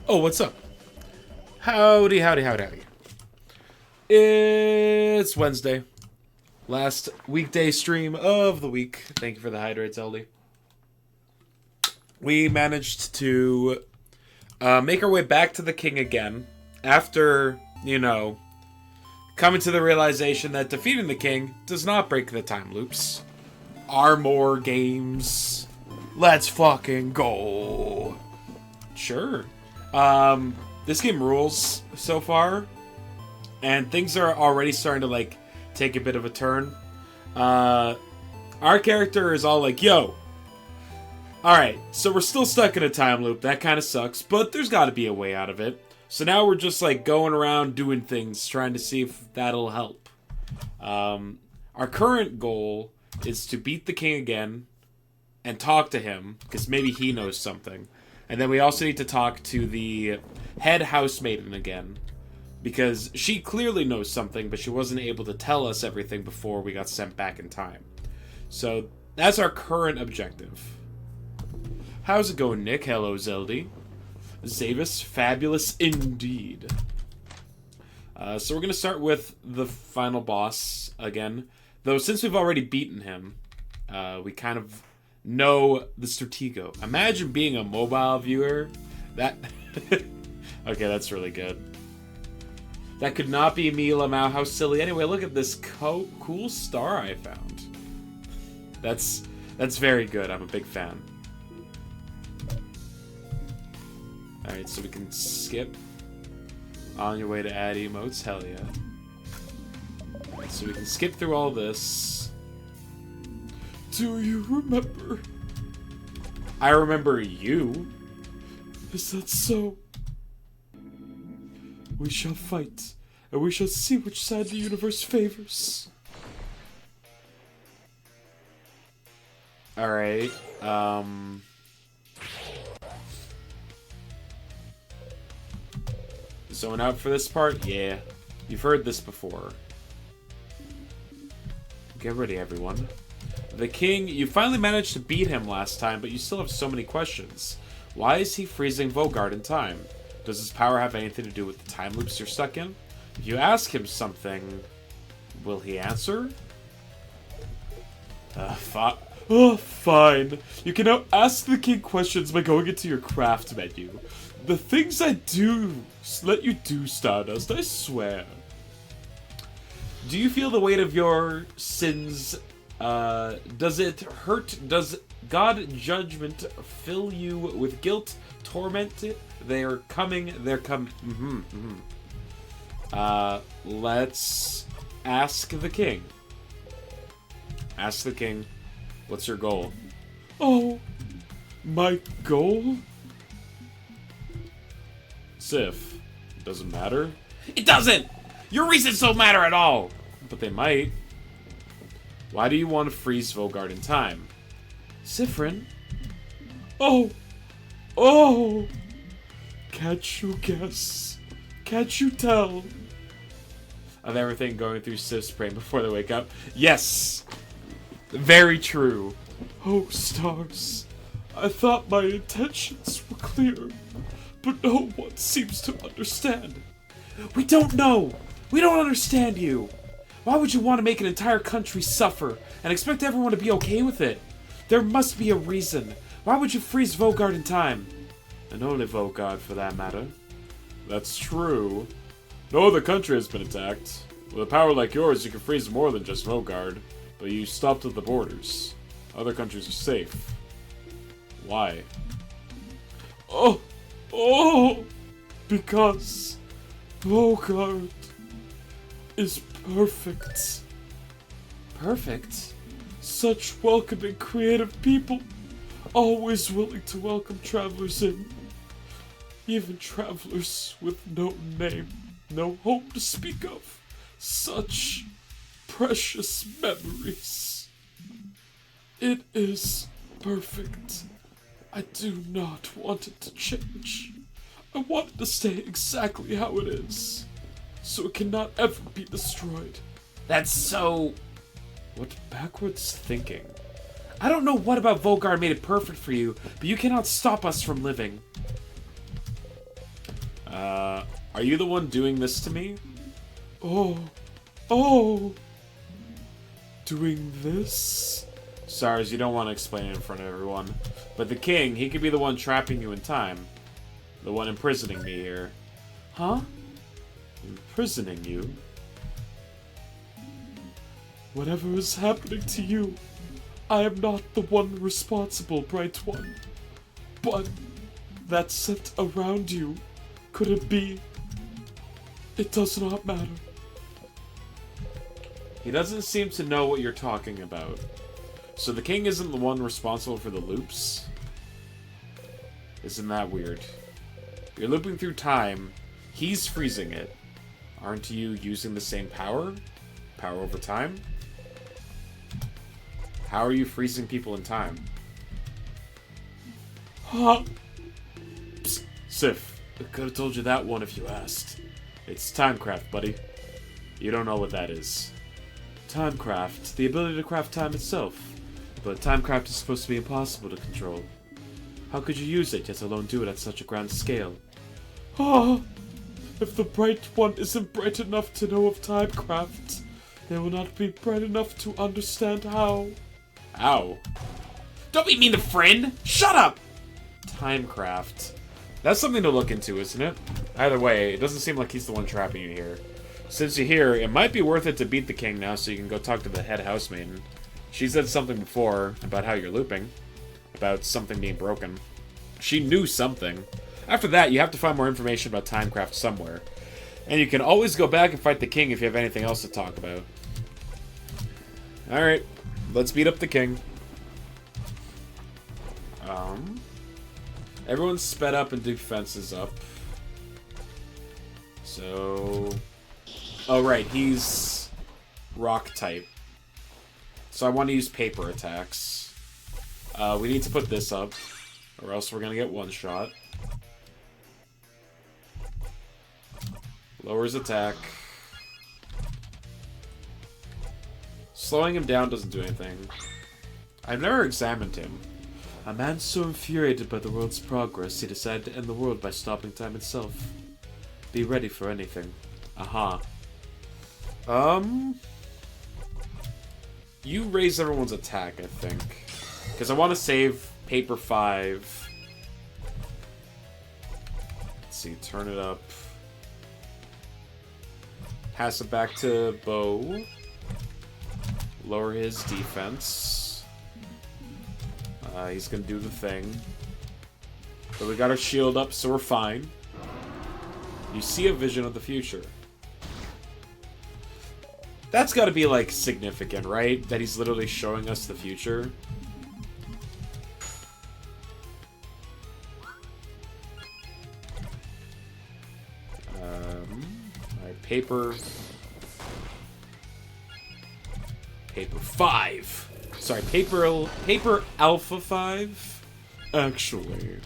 Oh, what's up? Howdy, howdy, howdy, howdy. It's Wednesday. Last weekday stream of the week. Thank you for the hydrates, LD. We managed to make our way back to the king again after, coming to the realization that defeating the king does not break the time loops. Armor games. Let's fucking go. Sure. This game rules so far, and things are already starting to, take a bit of a turn. Our character is all like, yo, alright, so we're still stuck in a time loop, that kind of sucks, but there's gotta be a way out of it. So now we're just, going around doing things, trying to see if that'll help. Our current goal is to beat the king again, and talk to him, because maybe he knows something. And then we also need to talk to the head housemaiden again, because she clearly knows something, but she wasn't able to tell us everything before we got sent back in time. So that's our current objective. How's it going, Nick? Hello, Zeldy. Zavis, fabulous indeed. So we're going to start with the final boss again. Though since we've already beaten him, we kind of know the Stratego. Imagine being a mobile viewer. That... Okay, that's really good. That could not be me, Lamau. How silly. Anyway, look at this cool star I found. That's very good. I'm a big fan. Alright, so we can skip. On your way to add emotes. Hell yeah. Alright, so we can skip through all this. Do you remember? I remember you. Is that so? We shall fight, and we shall see which side the universe favors. Alright, Zone out for this part? Yeah. You've heard this before. Get ready, everyone. The king, you finally managed to beat him last time, but you still have so many questions. Why is he freezing Vaugarde in time? Does his power have anything to do with the time loops you're stuck in? If you ask him something, will he answer? Fine. You can now ask the king questions by going into your craft menu. The things I do let you do, Stardust, I swear. Do you feel the weight of your sins? Does it hurt? Does God judgment fill you with guilt? Torment? They're coming. Let's ask the king. Ask the king, what's your goal? Oh, my goal? Sif, doesn't matter? It doesn't! Your reasons don't matter at all! But they might. Why do you want to freeze Vaugarde in time? Siffrin? Oh! Can't you guess? Can't you tell? Of everything going through Sif's brain before they wake up? Yes! Very true. Oh, stars. I thought my intentions were clear, but no one seems to understand. We don't know! We don't understand you! Why would you want to make an entire country suffer and expect everyone to be okay with it? There must be a reason. Why would you freeze Vaugarde in time? And only Vaugarde, for that matter. That's true. No other country has been attacked. With a power like yours, you can freeze more than just Vaugarde, but you stopped at the borders. Other countries are safe. Why? Oh! Because Vaugarde is perfect. Perfect? Such welcoming, creative people. Always willing to welcome travelers in. Even travelers with no name, no home to speak of. Such precious memories. It is perfect. I do not want it to change. I want it to stay exactly how it is, so it cannot ever be destroyed. That's so... What backwards thinking? I don't know what about Vaugarde made it perfect for you, but you cannot stop us from living. Are you the one doing this to me? Oh. Oh. Doing this? Stars, you don't want to explain it in front of everyone. But the king, he could be the one trapping you in time. The one imprisoning me here. Huh? Imprisoning you? Whatever is happening to you, I am not the one responsible, Bright One. But that scent around you, could it be? It does not matter. He doesn't seem to know what you're talking about. So the king isn't the one responsible for the loops? Isn't that weird? You're looping through time. He's freezing it. Aren't you using the same power? Power over time? How are you freezing people in time? Huh? Psst, Sif, I could have told you that one if you asked. It's timecraft, buddy. You don't know what that is. Timecraft, the ability to craft time itself. But timecraft is supposed to be impossible to control. How could you use it, yet alone do it at such a grand scale? Ah! If the Bright One isn't bright enough to know of timecraft, they will not be bright enough to understand how. How? Don't be mean to friend! Shut up! Timecraft. That's something to look into, isn't it? Either way, it doesn't seem like he's the one trapping you here. Since you're here, it might be worth it to beat the king now so you can go talk to the head housemaiden. She said something before about how you're looping. About something being broken. She knew something. After that, you have to find more information about timecraft somewhere. And you can always go back and fight the king if you have anything else to talk about. Alright, let's beat up the king. Everyone's sped up and defenses up. So... Oh, right, he's rock type. So I want to use paper attacks. We need to put this up, or else we're gonna get one shot. Lowers attack. Slowing him down doesn't do anything. I've never examined him. A man so infuriated by the world's progress, he decided to end the world by stopping time itself. Be ready for anything. Aha. You raise everyone's attack, I think. Because I want to save paper 5. Let's see, turn it up. Pass it back to Bo. Lower his defense. He's gonna do the thing. But we got our shield up, so we're fine. You see a vision of the future. That's gotta be, like, significant, right? That he's literally showing us the future. Alright, paper 5. Sorry, paper alpha 5? Actually.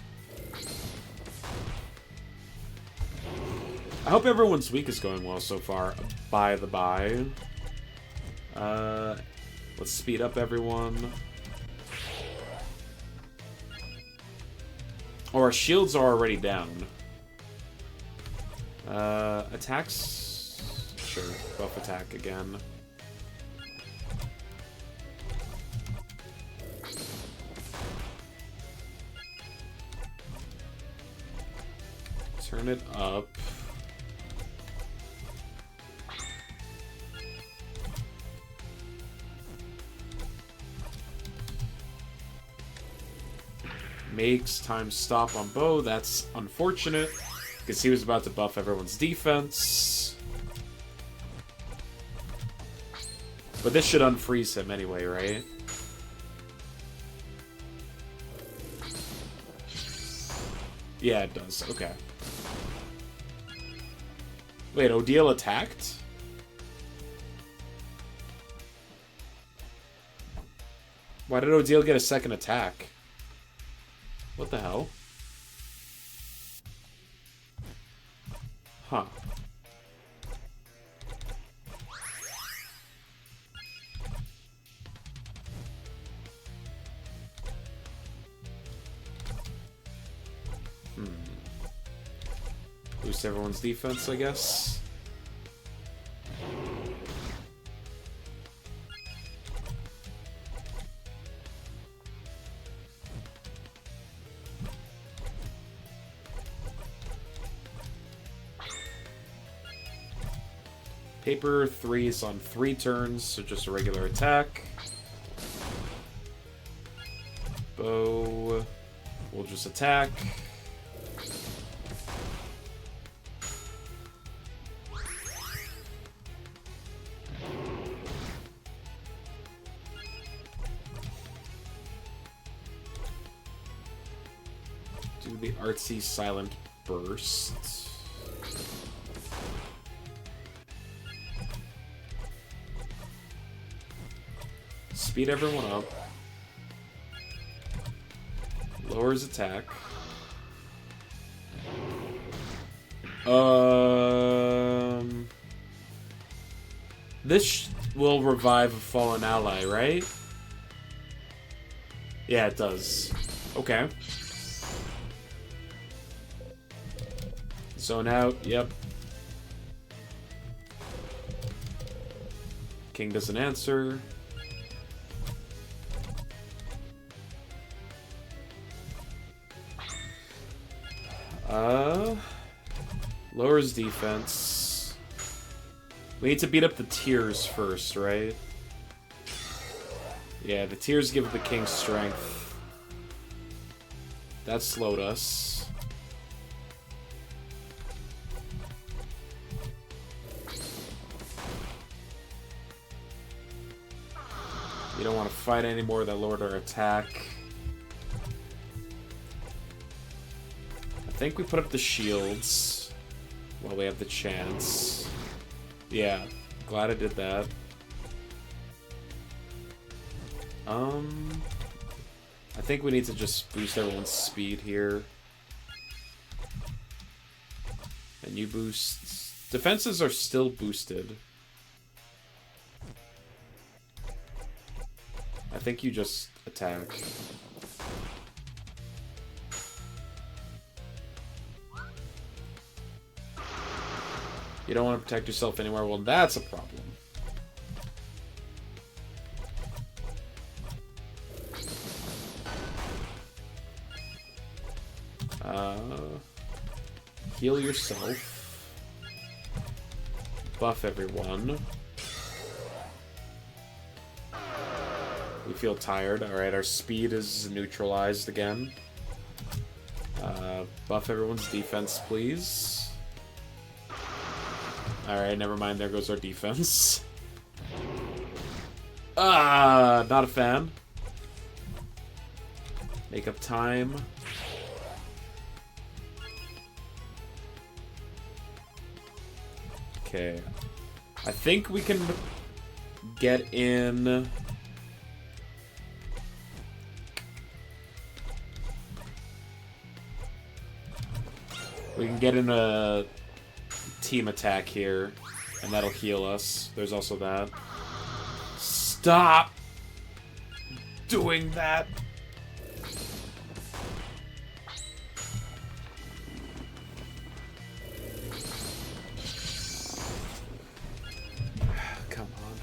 I hope everyone's week is going well so far, by the by. Let's speed up everyone. Oh, our shields are already down. Attacks? Sure, buff attack again. Turn it up. Makes time stop on Bo. That's unfortunate, because he was about to buff everyone's defense. But this should unfreeze him anyway, right? Yeah, it does. Okay. Wait, Odile attacked? Why did Odile get a second attack? What the hell? Huh. Boost everyone's defense, I guess. Paper 3 is on 3 turns, so just a regular attack. Bow will just attack. Do the artsy silent burst. Speed everyone up. Lowers attack. This will revive a fallen ally, right? Yeah, it does. Okay. Zone out, yep. King doesn't answer. Lowers defense. We need to beat up the tiers first, right? Yeah, the tiers give the king strength. That slowed us. You don't want to fight anymore, that lowered our attack. I think we put up the shields while we have the chance. Yeah, glad I did that. I think we need to just boost everyone's speed here. And you boost... Defenses are still boosted. I think you just attack. You don't want to protect yourself anymore. Well, that's a problem. Heal yourself. Buff everyone. We feel tired. Alright, our speed is neutralized again. Buff everyone's defense, please. Alright, never mind. There goes our defense. Not a fan. Make up time. Okay. I think we can get in... We can get in a team attack here, and that'll heal us. There's also that. Stop doing that! Come on.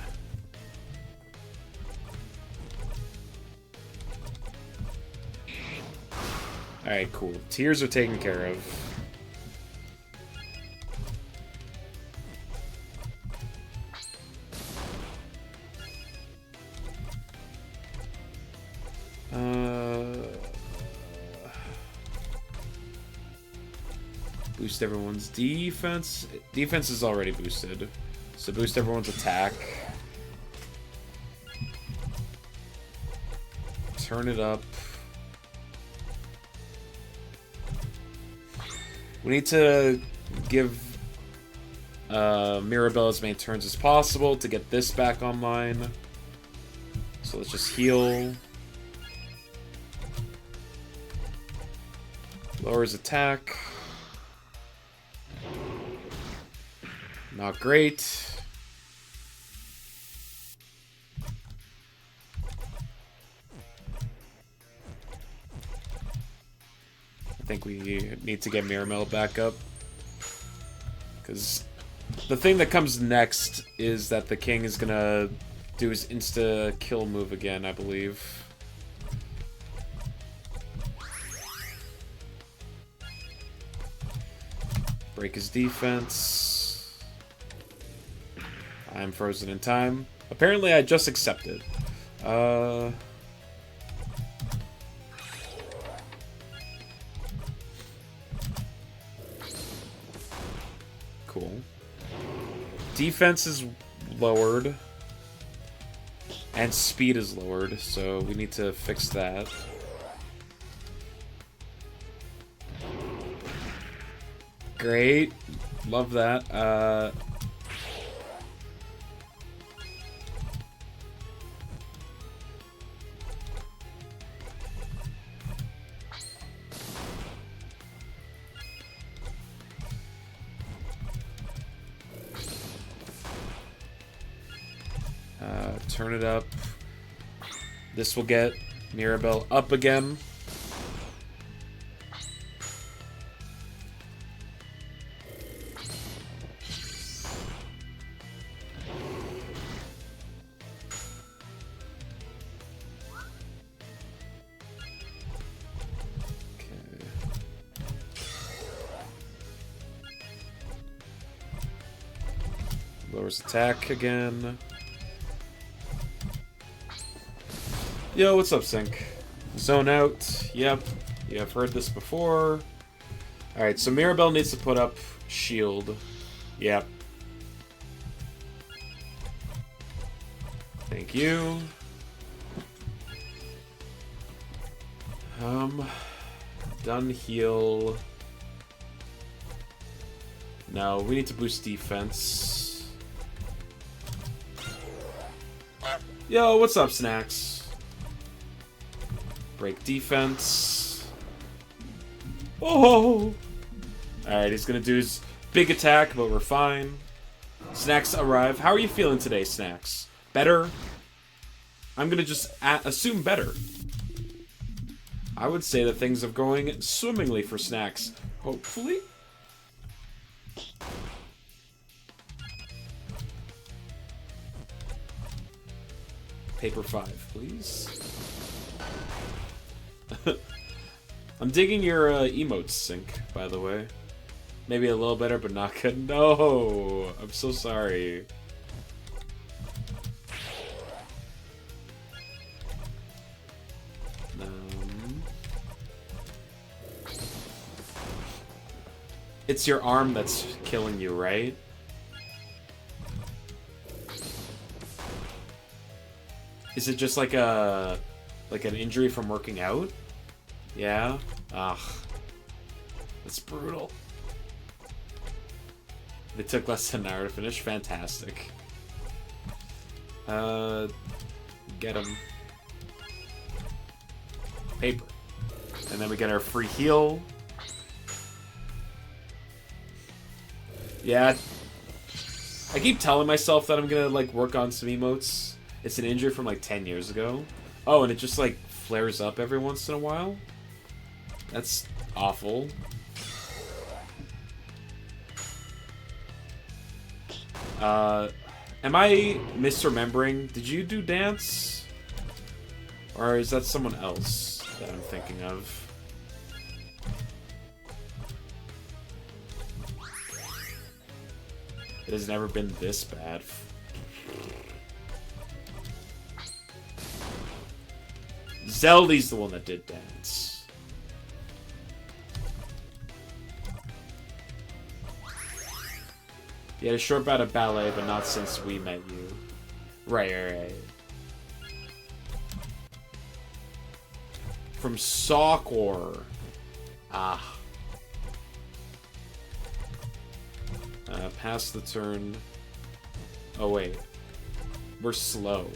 Alright, cool. Tiers are taken care of. Boost everyone's defense. Defense is already boosted. So boost everyone's attack. Turn it up. We need to give Mirabelle as many turns as possible to get this back online. So let's just heal. Lowers attack. Not great. I think we need to get Mirabelle back up. Because the thing that comes next is that the king is gonna do his insta-kill move again, I believe. Break his defense. I'm frozen in time. Apparently I just accepted. Cool. Defense is lowered. And speed is lowered, so we need to fix that. Great. Love that. Turn it up. This will get Mirabelle up again. Lowers attack again. Yo, what's up, Sync? Zone out. Yep. Yeah, I've heard this before. Alright, so Mirabelle needs to put up shield. Yep. Thank you. Done heal. No, we need to boost defense. Yo, what's up, Snacks? Break defense. Oh! Alright, he's gonna do his big attack, but we're fine. Snacks arrive. How are you feeling today, Snacks? Better? I'm gonna just assume better. I would say that things are going swimmingly for Snacks. Hopefully? Paper 5, please. I'm digging your emotes, Sync, by the way. Maybe a little better, but not good. No! I'm so sorry. It's your arm that's killing you, right? Is it just like an injury from working out? Yeah? Ugh. That's brutal. They took less than an hour to finish? Fantastic. Get him. Paper. And then we get our free heal. Yeah. I keep telling myself that I'm gonna, like, work on some emotes. It's an injury from, like, 10 years ago. Oh, and it just, like, flares up every once in a while? That's awful. Am I misremembering? Did you do dance? Or is that someone else that I'm thinking of? It has never been this bad. Zeldy's the one that did dance. You had a short bout of ballet, but not since we met you. Right. From Sawcore. Ah. Pass the turn. Oh, wait. We're slow.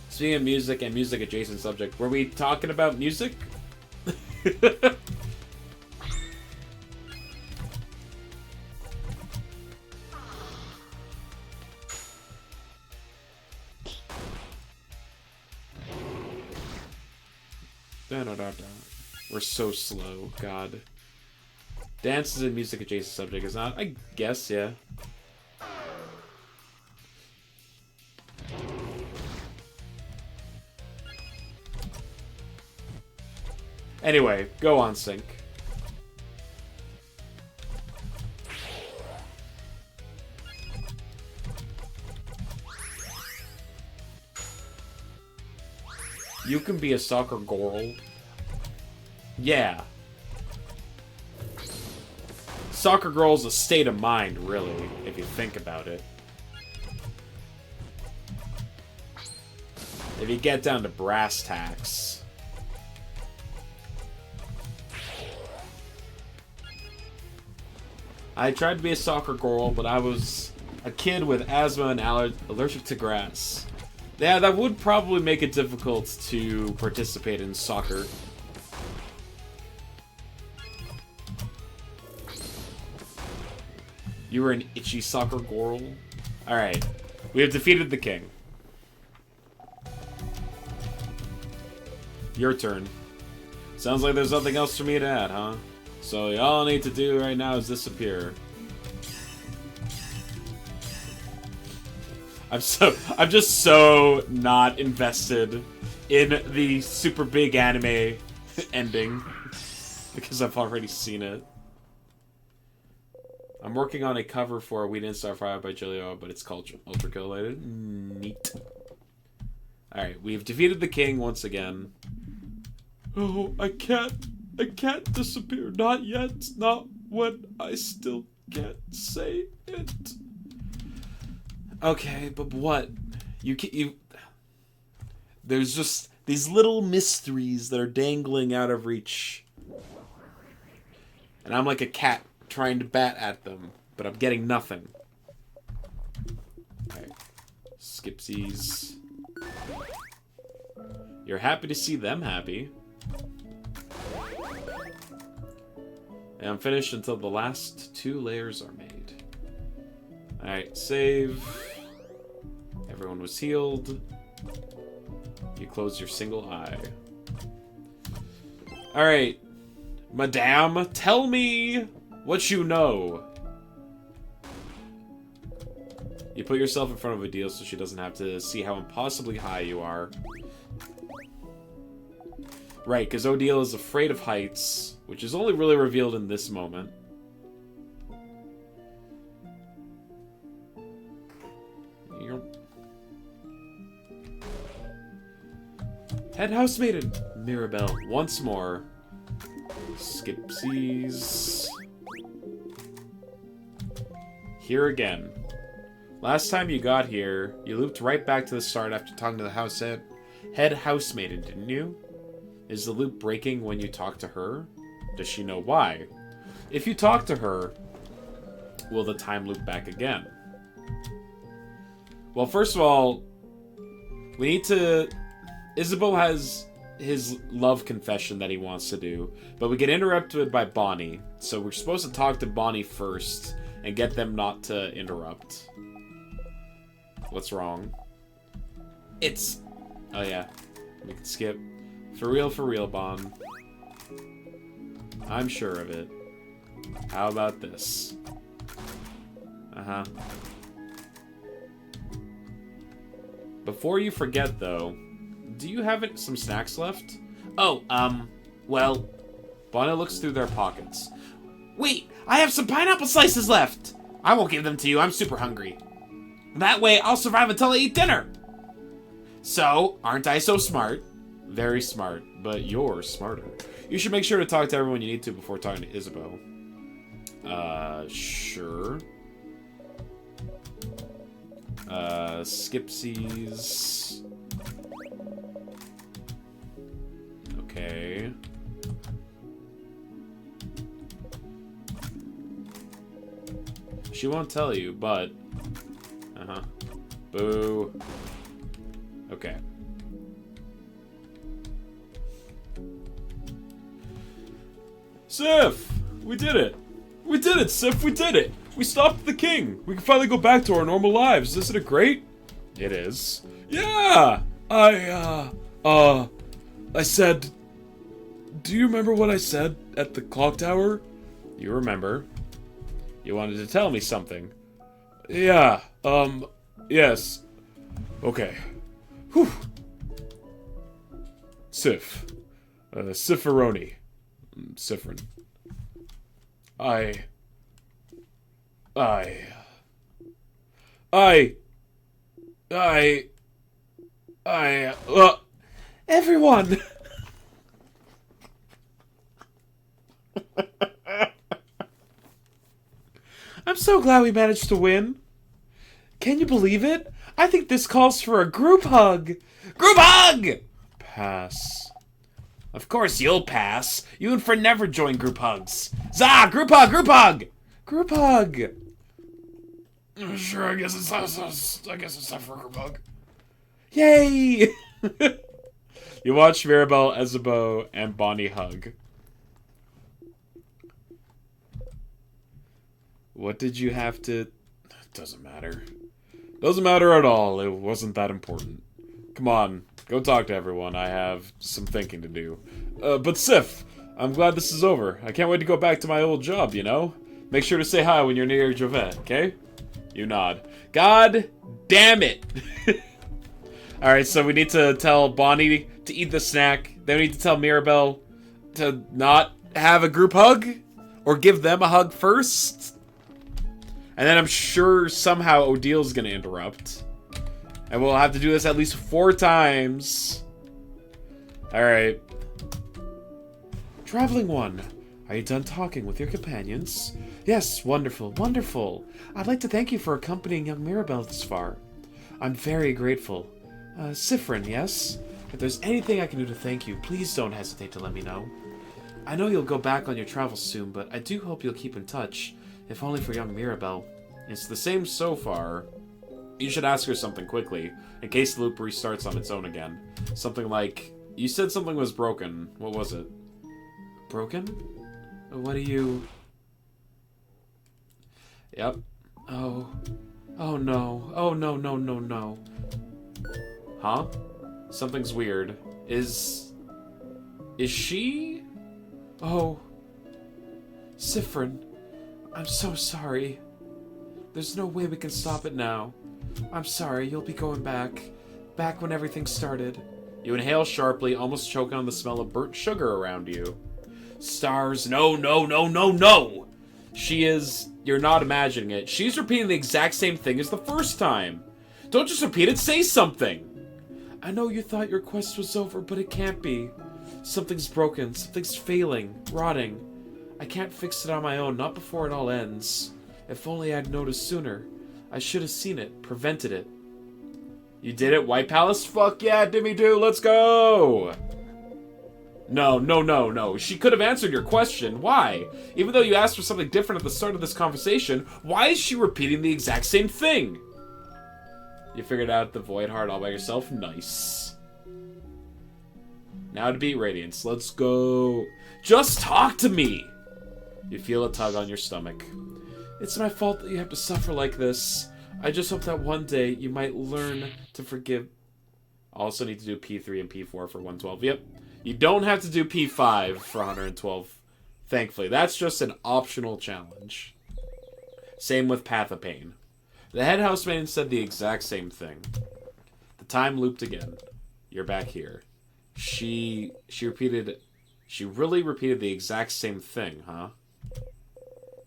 Speaking of music and music adjacent subject, were we talking about music? We're so slow, God. Dance is a music adjacent subject, is not? I guess, yeah. Anyway, go on, Sync. You can be a soccer girl. Yeah. Soccer girl's a state of mind, really, if you think about it. If you get down to brass tacks. I tried to be a soccer girl, but I was a kid with asthma and allergic to grass. Yeah, that would probably make it difficult to participate in soccer. You were an itchy soccer girl? Alright. We have defeated the king. Your turn. Sounds like there's nothing else for me to add, huh? So all I need to do right now is disappear. I'm just so not invested in the super big anime ending because I've already seen it. I'm working on a cover for We Didn't Start Fire by Julio, but it's called Ultra Kill. Neat. Alright, we've defeated the king once again. Oh, I can't disappear. Not yet. Not when I still can't say it. Okay, but what? There's just these little mysteries that are dangling out of reach. And I'm like a cat trying to bat at them, but I'm getting nothing. Alright. Skipsies. You're happy to see them happy. And I'm finished until the last 2 layers are made. Alright, save. Everyone was healed. You close your single eye. Alright. Madame, tell me what you know. You put yourself in front of Odile so she doesn't have to see how impossibly high you are. Right, because Odile is afraid of heights, which is only really revealed in this moment. Head housemaiden, Mirabelle, once more. Skipsies. Here again. Last time you got here, you looped right back to the start after talking to the head housemaiden, didn't you? Is the loop breaking when you talk to her? Does she know why? If you talk to her, will the time loop back again? Well, first of all, we need to... Isabeau has his love confession that he wants to do, but we get interrupted by Bonnie, so we're supposed to talk to Bonnie first and get them not to interrupt. What's wrong? It's... Oh yeah, we can skip. For real, Bon. I'm sure of it. How about this? Uh-huh. Before you forget, though, do you have some snacks left? Oh, well... Bonnie looks through their pockets. Wait, I have some pineapple slices left! I won't give them to you, I'm super hungry. That way, I'll survive until I eat dinner! So, aren't I so smart? Very smart, but you're smarter. You should make sure to talk to everyone you need to before talking to Isabeau. Sure. Skipsies. Okay. She won't tell you, but... Uh-huh. Boo. Okay. Sif! We did it! We did it, Sif! We did it! We stopped the king! We can finally go back to our normal lives. Isn't it great? It is. Yeah! I said... Do you remember what I said at the clock tower? You remember. You wanted to tell me something. Yeah, yes. Okay. Whew. Sif. Sifferoni. Siffrin. Everyone! I'm so glad we managed to win. Can you believe it? I think this calls for a group hug. Group hug! Pass. Of course you'll pass. You and Fred never join group hugs. Zah! Group hug! Group hug! Group hug! Sure, I guess it's time for a group hug. Yay! You watch Mirabelle, Isabeau, and Bonnie hug. What did you have to... Doesn't matter. Doesn't matter at all. It wasn't that important. Come on, go talk to everyone. I have some thinking to do. But Sif, I'm glad this is over. I can't wait to go back to my old job, you know? Make sure to say hi when you're near Jovet, okay? You nod. God damn it! Alright, so we need to tell Bonnie to eat the snack. Then we need to tell Mirabelle to not have a group hug? Or give them a hug first? And then I'm sure somehow Odile's gonna interrupt. And we'll have to do this at least 4 times. Alright. Traveling one, are you done talking with your companions? Yes, wonderful, wonderful. I'd like to thank you for accompanying young Mirabelle this far. I'm very grateful. Siffrin, yes? If there's anything I can do to thank you, please don't hesitate to let me know. I know you'll go back on your travels soon, but I do hope you'll keep in touch. If only for young Mirabelle. It's the same so far. You should ask her something quickly, in case the loop restarts on its own again. Something like, you said something was broken. What was it? Broken? What do you... Yep. Oh. Oh no. Oh no, no, no, no. Huh? Something's weird. Is she? Oh. Siffrin. I'm so sorry. There's no way we can stop it now. I'm sorry, you'll be going back. Back when everything started. You inhale sharply, almost choking on the smell of burnt sugar around you. Stars, no, no, no, no, no! She is... You're not imagining it. She's repeating the exact same thing as the first time. Don't just repeat it, say something! I know you thought your quest was over, but it can't be. Something's broken, something's failing, rotting. I can't fix it on my own, not before it all ends. If only I'd noticed sooner. I should have seen it, prevented it. You did it, White Palace? Fuck yeah, Dimmy Doo, let's go! No, no, no, no. She could have answered your question. Why? Even though you asked for something different at the start of this conversation, why is she repeating the exact same thing? You figured out the Void Heart all by yourself? Nice. Now to beat Radiance. Let's go. Just talk to me! You feel a tug on your stomach. It's my fault that you have to suffer like this. I just hope that one day you might learn to forgive. Also need to do P3 and P4 for 112. Yep. You don't have to do P5 for 112. Thankfully. That's just an optional challenge. Same with Path of Pain. The head housemaid said the exact same thing. The time looped again. You're back here. She really repeated the exact same thing, huh?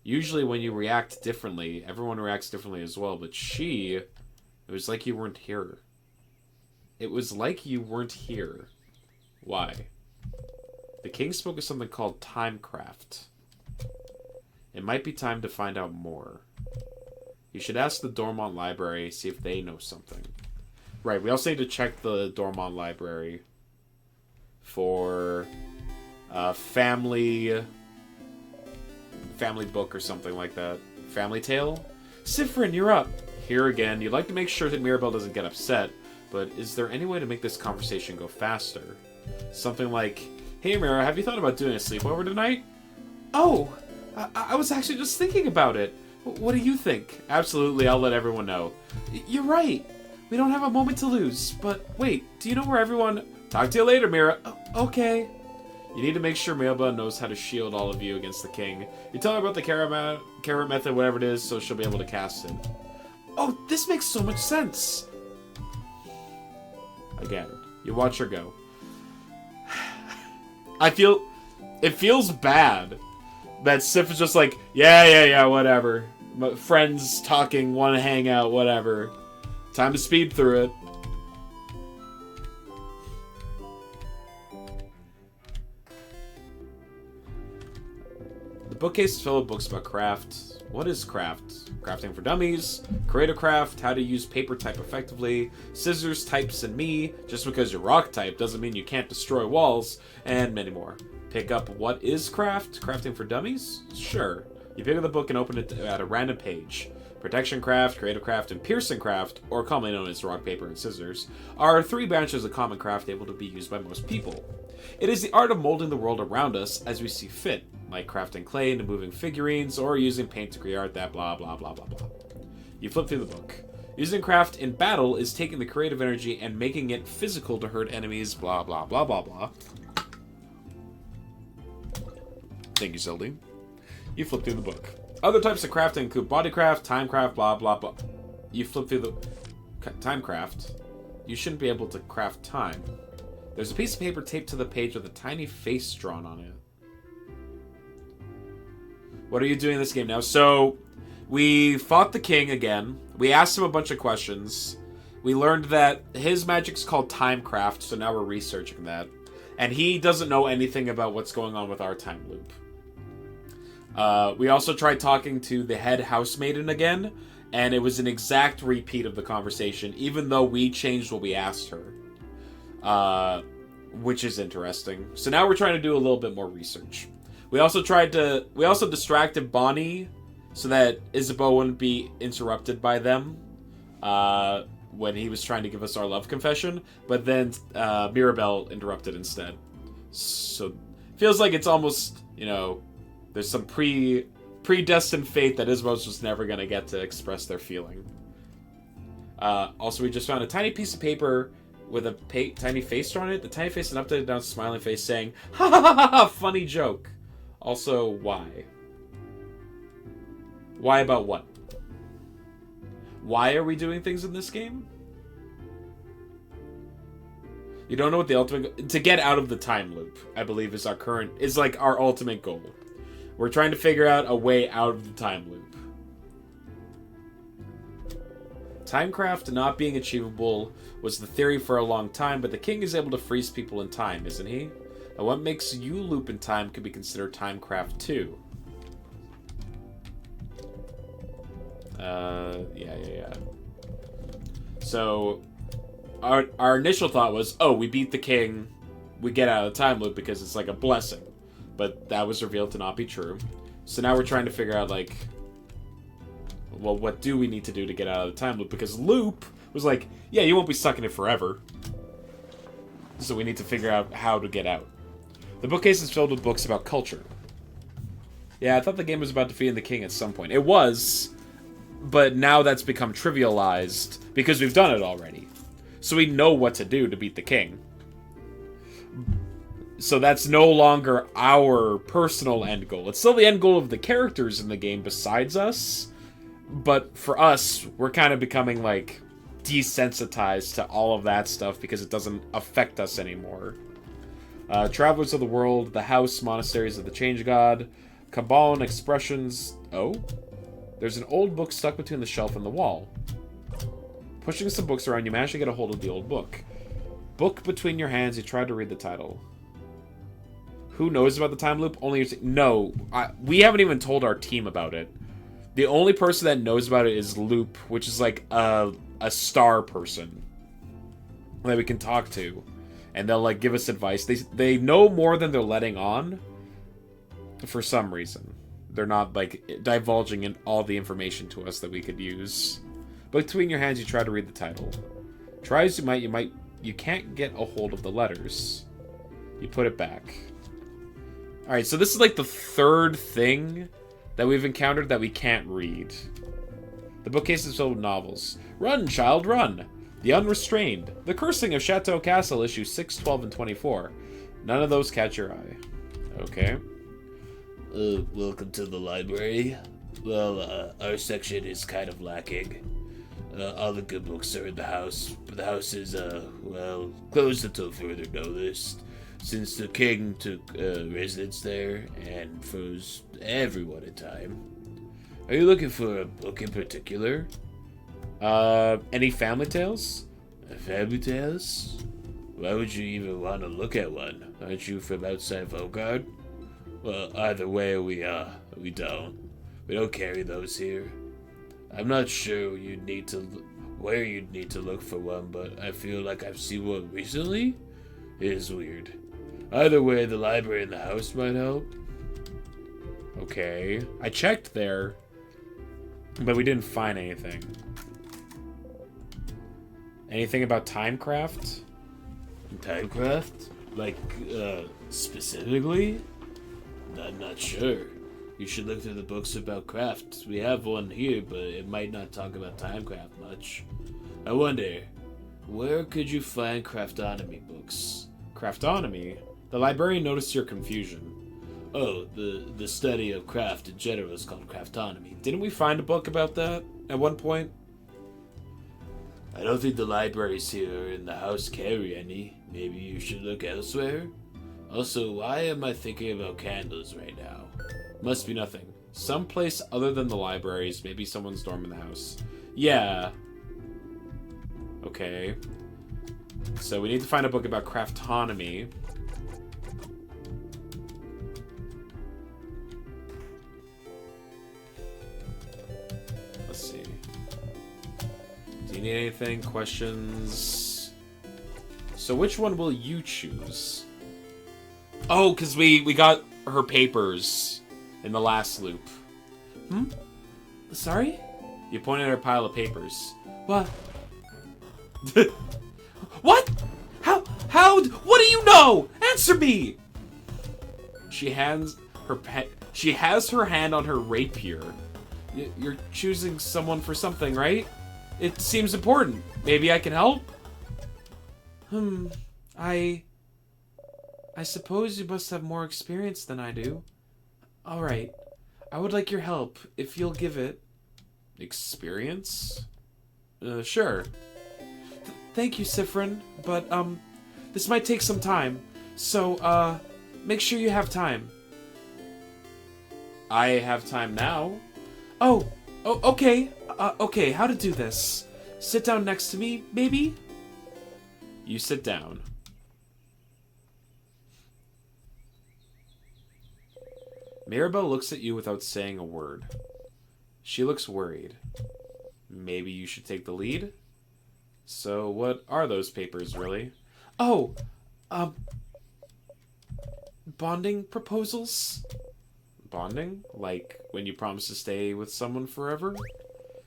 Usually when you react differently, everyone reacts differently as well, but it was like you weren't here. It was like you weren't here. Why? The king spoke of something called Timecraft. It might be time to find out more. You should ask the Dormont Library, see if they know something. Right, we also need to check the Dormont Library for family book or something like that. Family Tale? Siffrin, you're up! Here again, you'd like to make sure that Mirabelle doesn't get upset, but is there any way to make this conversation go faster? Something like, hey Mira, have you thought about doing a sleepover tonight? Oh! I was actually just thinking about it. What do you think? Absolutely, I'll let everyone know. You're right! We don't have a moment to lose, but wait, do you know where everyone... Talk to you later, Mira. Okay. You need to make sure Melba knows how to shield all of you against the king. You tell her about the carrot method, whatever it is, so she'll be able to cast it. Oh, this makes so much sense! Again, you watch her go. It feels bad that Sif is just like, yeah, whatever. Friends talking, want to hang out, whatever. Time to speed through it. The bookcase is filled with books about craft. What is craft? Crafting for dummies, creative craft, how to use paper type effectively, scissors, types, and me. Just because you're rock type doesn't mean you can't destroy walls, and many more. Pick up what is craft? Crafting for dummies? Sure. You pick up the book and open it at a random page. Protection craft, creative craft, and piercing craft, or commonly known as rock, paper, and scissors, are 3 branches of common craft able to be used by most people. It is the art of molding the world around us as we see fit, like crafting clay into moving figurines, or using paint to create art that blah blah blah blah blah. You flip through the book. Using craft in battle is taking the creative energy and making it physical to hurt enemies, blah blah blah blah blah. Thank you, Zildy. You flip through the book. Other types of crafting include bodycraft, timecraft, blah blah blah. You flip through the timecraft. You shouldn't be able to craft time. There's a piece of paper taped to the page with a tiny face drawn on it. What are you doing in this game now? So, we fought the king again. We asked him a bunch of questions. We learned that his magic's called timecraft, so now we're researching that. And he doesn't know anything about what's going on with our time loop. We also tried talking to the head housemaiden again, and it was an exact repeat of the conversation, even though we changed what we asked her. Which is interesting. So now we're trying to do a little bit more research. We also distracted Bonnie so that Isabeau wouldn't be interrupted by them when he was trying to give us our love confession, but then Mirabelle interrupted instead. So feels like it's almost, there's some predestined fate that Isabeau's just never going to get to express their feeling. Also, we just found a tiny piece of paper with a tiny face drawn on it. The tiny face is an updated down smiling face saying, ha ha ha ha ha, funny joke. Also, why? Why about what? Why are we doing things in this game? You don't know what the ultimate... To get out of the time loop, I believe, is our ultimate goal. We're trying to figure out a way out of the time loop. Timecraft not being achievable was the theory for a long time, but the king is able to freeze people in time, isn't he? And what makes you loop in time could be considered timecraft too. Yeah. So, our initial thought was, oh, we beat the king, we get out of the time loop because it's like a blessing. But that was revealed to not be true. So now we're trying to figure out, like, well, what do we need to do to get out of the time loop? Because Loop was like, yeah, you won't be stuck in it forever. So we need to figure out how to get out. The bookcase is filled with books about culture. Yeah, I thought the game was about defeating the king at some point. It was, but now that's become trivialized because we've done it already. So we know what to do to beat the king. So that's no longer our personal end goal. It's still the end goal of the characters in the game besides us. But for us, we're kind of becoming, like, desensitized to all of that stuff because it doesn't affect us anymore. Travelers of the World, The House, Monasteries of the Change God, Cabal Expressions... Oh? There's an old book stuck between the shelf and the wall. Pushing some books around, you manage to get a hold of the old book. Book between your hands, you try to read the title. Who knows about the time loop? Only... No, we haven't even told our team about it. The only person that knows about it is Loop, which is like a star person that we can talk to. And they'll, like, give us advice. They know more than they're letting on for some reason. They're not, like, divulging in all the information to us that we could use. But between your hands, you try to read the title. Try as you might, you can't get a hold of the letters. You put it back. Alright, so this is, like, the third thing that we've encountered that we can't read. The bookcase is filled with novels. Run, child, run! The Unrestrained. The Cursing of Chateau Castle, issues 6, 12, and 24. None of those catch your eye. Okay. Welcome to the library. Well, our section is kind of lacking. All the good books are in the house, but the house is, well, closed until further notice, since the king took residence there and froze everyone in time. Are you looking for a book in particular? Any family tales? Family tales? Why would you even want to look at one? Aren't you from outside Vogard? Well, either way, we don't. We don't carry those here. I'm not sure where you'd need to look for one, but I feel like I've seen one recently. It is weird. Either way, the library in the house might help. Okay. I checked there, but we didn't find anything. Anything about Timecraft? Timecraft? Like, specifically? I'm not sure. You should look through the books about crafts. We have one here, but it might not talk about Timecraft much. I wonder, where could you find Craftonomy books? Craftonomy? The librarian noticed your confusion. Oh, the study of craft in general is called Craftonomy. Didn't we find a book about that at one point? I don't think the libraries here or in the house carry any. Maybe you should look elsewhere? Also, why am I thinking about candles right now? Must be nothing. Someplace other than the libraries. Maybe someone's dorm in the house. Yeah. Okay. So we need to find a book about Craftonomy. Let's see. Do you need anything? Questions? So which one will you choose? Oh, because we got her papers in the last loop. Sorry? You pointed at her pile of papers. What? What? How? What do you know? Answer me! She has her hand on her rapier. You're choosing someone for something, right? It seems important. Maybe I can help? I suppose you must have more experience than I do. Alright. I would like your help, if you'll give it. Experience? Sure. Thank you, Siffrin, but, this might take some time. So, make sure you have time. I have time now. Oh, okay. Okay, how to do this. Sit down next to me, maybe? You sit down. Mirabelle looks at you without saying a word. She looks worried. Maybe you should take the lead? So what are those papers, really? Oh, bonding proposals? Bonding? Like when you promise to stay with someone forever?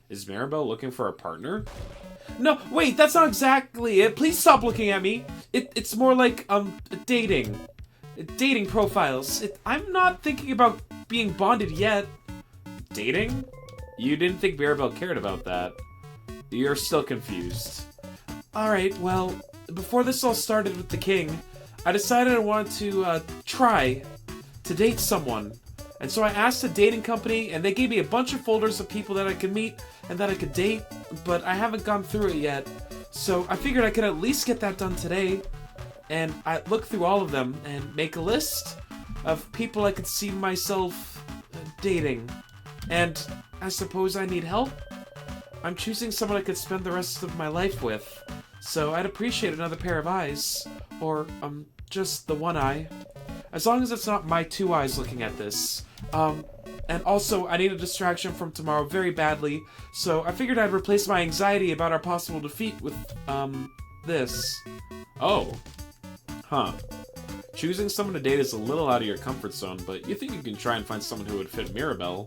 Is Mirabelle looking for a partner? No, wait, that's not exactly it. Please stop looking at me. It's more like, dating. Dating profiles. I'm not thinking about being bonded yet. Dating? You didn't think Mirabelle cared about that. You're still confused. Alright, well, before this all started with the king, I decided I wanted to, try to date someone. And so I asked a dating company, and they gave me a bunch of folders of people that I could meet and that I could date, but I haven't gone through it yet. So I figured I could at least get that done today. And I look through all of them and make a list of people I could see myself dating. And I suppose I need help. I'm choosing someone I could spend the rest of my life with. So I'd appreciate another pair of eyes. Or, just the one eye. As long as it's not my two eyes looking at this. And also, I need a distraction from tomorrow very badly. So I figured I'd replace my anxiety about our possible defeat with, this. Oh. Huh. Choosing someone to date is a little out of your comfort zone, but you think you can try and find someone who would fit Mirabelle.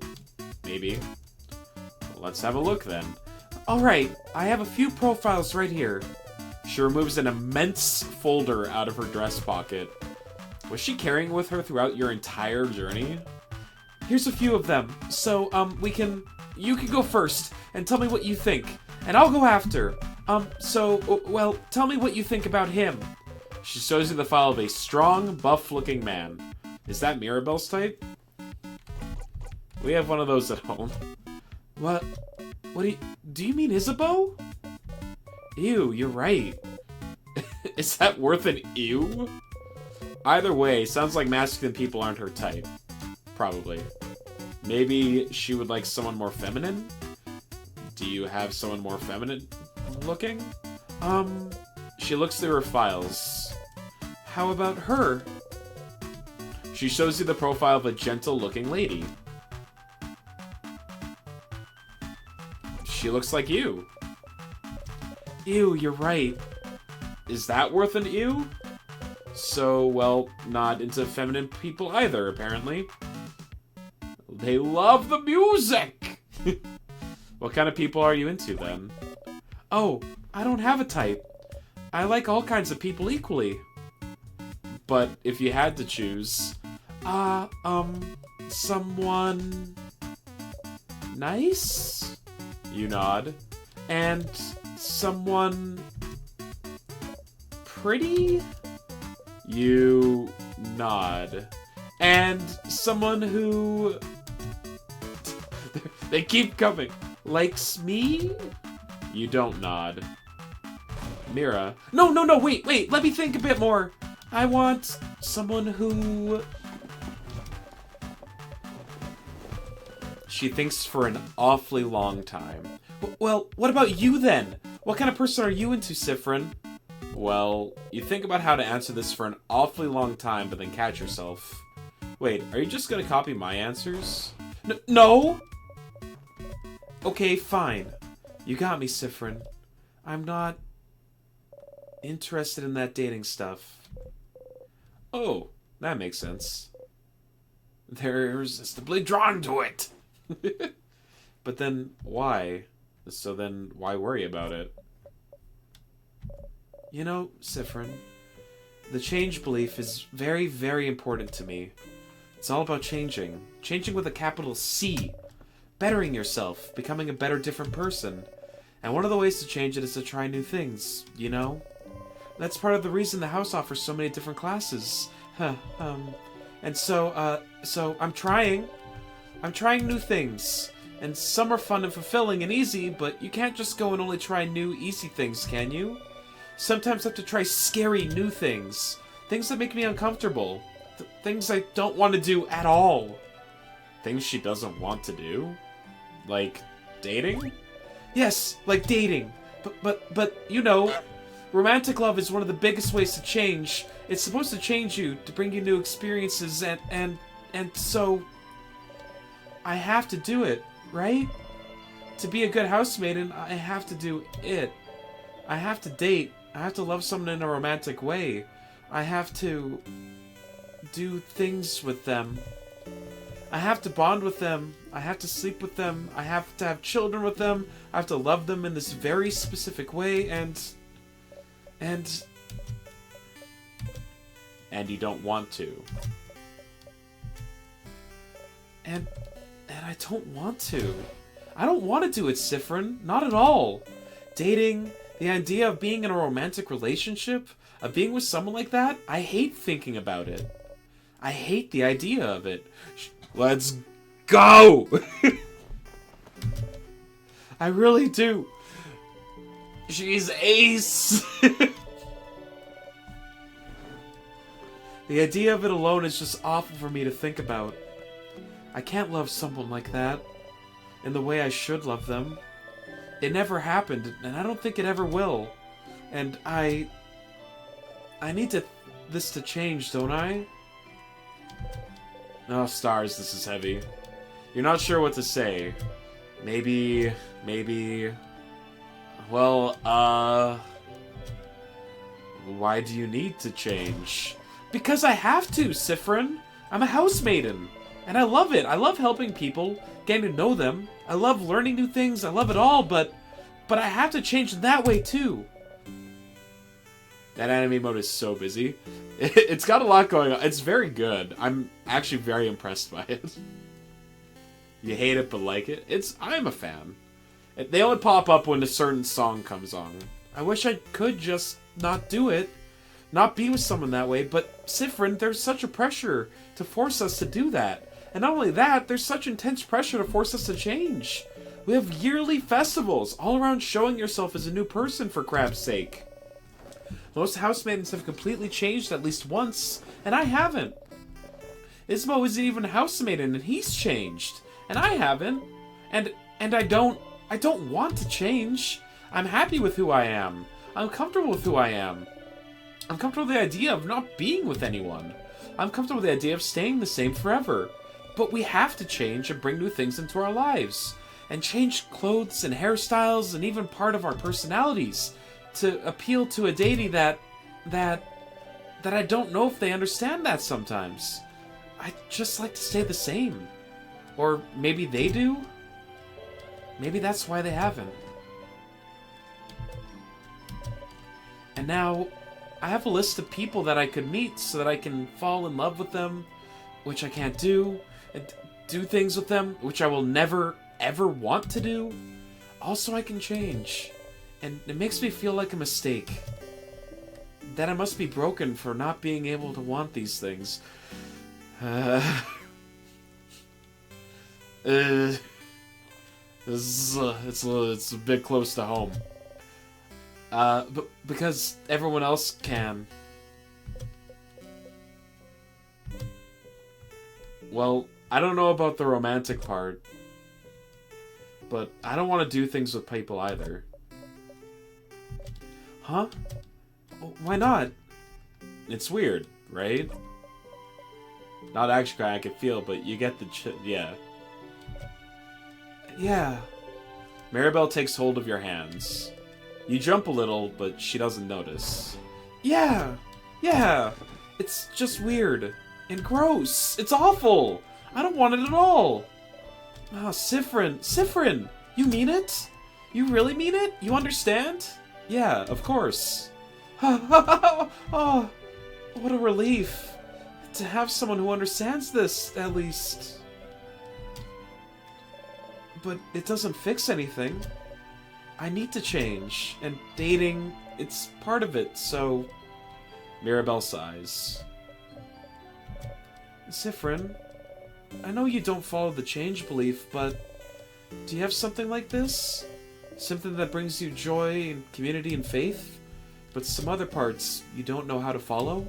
Maybe. Well, let's have a look then. Alright, I have a few profiles right here. She removes an immense folder out of her dress pocket. Was she carrying it with her throughout your entire journey? Here's a few of them. So, you can go first and tell me what you think. And I'll go after. Well, tell me what you think about him. She shows you the file of a strong, buff-looking man. Is that Mirabelle's type? We have one of those at home. What do you mean Isabeau? Ew, you're right. Is that worth an ew? Either way, sounds like masculine people aren't her type. Probably. Maybe she would like someone more feminine? Do you have someone more feminine looking? She looks through her files. How about her? She shows you the profile of a gentle-looking lady. She looks like you. Ew, you're right. Is that worth an ew? So, well, not into feminine people either, apparently. They love the music! What kind of people are you into, then? Oh, I don't have a type. I like all kinds of people equally. But if you had to choose... someone... nice? You nod. And someone... pretty? You nod. And someone who... they keep coming. Likes me? You don't nod. Mira. No, wait, let me think a bit more. I want someone who... She thinks for an awfully long time. Well, what about you then? What kind of person are you into, Siffrin? Well, you think about how to answer this for an awfully long time, but then catch yourself. Wait, are you just gonna copy my answers? No! Okay, fine. You got me, Siffrin. I'm not interested in that dating stuff. Oh, that makes sense. They're irresistibly drawn to it! But then, why? So then, why worry about it? You know, Siffrin, the change belief is very, very important to me. It's all about changing. Changing with a capital C. Bettering yourself. Becoming a better, different person. And one of the ways to change it is to try new things, you know? That's part of the reason the house offers so many different classes. And so I'm trying. I'm trying new things. And some are fun and fulfilling and easy, but you can't just go and only try new, easy things, can you? Sometimes I have to try scary new things. Things that make me uncomfortable. Things I don't want to do at all. Things she doesn't want to do? Like, dating? Yes, like dating. But you know, romantic love is one of the biggest ways to change. It's supposed to change you, to bring you new experiences, and so... I have to do it, right? To be a good housemaiden, I have to do it. I have to date. I have to love someone in a romantic way. I have to do things with them. I have to bond with them. I have to sleep with them. I have to have children with them. I have to love them in this very specific way, and you don't want to. And I don't want to. I don't want to do it, Siffrin. Not at all. Dating, the idea of being in a romantic relationship, of being with someone like that, I hate thinking about it. I hate the idea of it. Let's go! I really do. She's ace! The idea of it alone is just awful for me to think about. I can't love someone like that in the way I should love them. It never happened, and I don't think it ever will. And I need this to change, don't I? Oh, stars, this is heavy. You're not sure what to say. Maybe... Well, why do you need to change? Because I have to, Siffrin. I'm a housemaiden. And I love it. I love helping people, getting to know them. I love learning new things. I love it all, but I have to change that way too. That anime mode is so busy. It's got a lot going on. It's very good. I'm actually very impressed by it. You hate it but like it. I'm a fan. They only pop up when a certain song comes on. I wish I could just not do it, not be with someone that way, but Siffrin, there's such a pressure to force us to do that. And not only that, there's such intense pressure to force us to change. We have yearly festivals all around showing yourself as a new person, for crap's sake. Most housemaidens have completely changed at least once, and I haven't. Ismo isn't even a housemaiden, and he's changed, and I haven't. And I don't want to change. I'm happy with who I am. I'm comfortable with who I am. I'm comfortable with the idea of not being with anyone. I'm comfortable with the idea of staying the same forever. But we have to change and bring new things into our lives. And change clothes and hairstyles and even part of our personalities to appeal to a deity that I don't know if they understand that sometimes. I just like to stay the same. Or maybe they do? Maybe that's why they haven't. And now, I have a list of people that I could meet so that I can fall in love with them, which I can't do, and do things with them, which I will never, ever want to do. Also, I can change. And it makes me feel like a mistake. That I must be broken for not being able to want these things. It's a bit close to home. But because everyone else can. Well, I don't know about the romantic part, but I don't want to do things with people either. Huh? Why not? It's weird, right? Not actually I can feel, but you get the yeah. Yeah. Mirabelle takes hold of your hands. You jump a little, but she doesn't notice. Yeah! It's just weird. And gross. It's awful! I don't want it at all! Oh, Siffrin! You mean it? You really mean it? You understand? Yeah, of course. Oh, what a relief. To have someone who understands this, at least. But it doesn't fix anything. I need to change, and dating, it's part of it, so... Mirabelle sighs. Siffrin, I know you don't follow the change belief, but do you have something like this? Something that brings you joy and community and faith? But some other parts you don't know how to follow?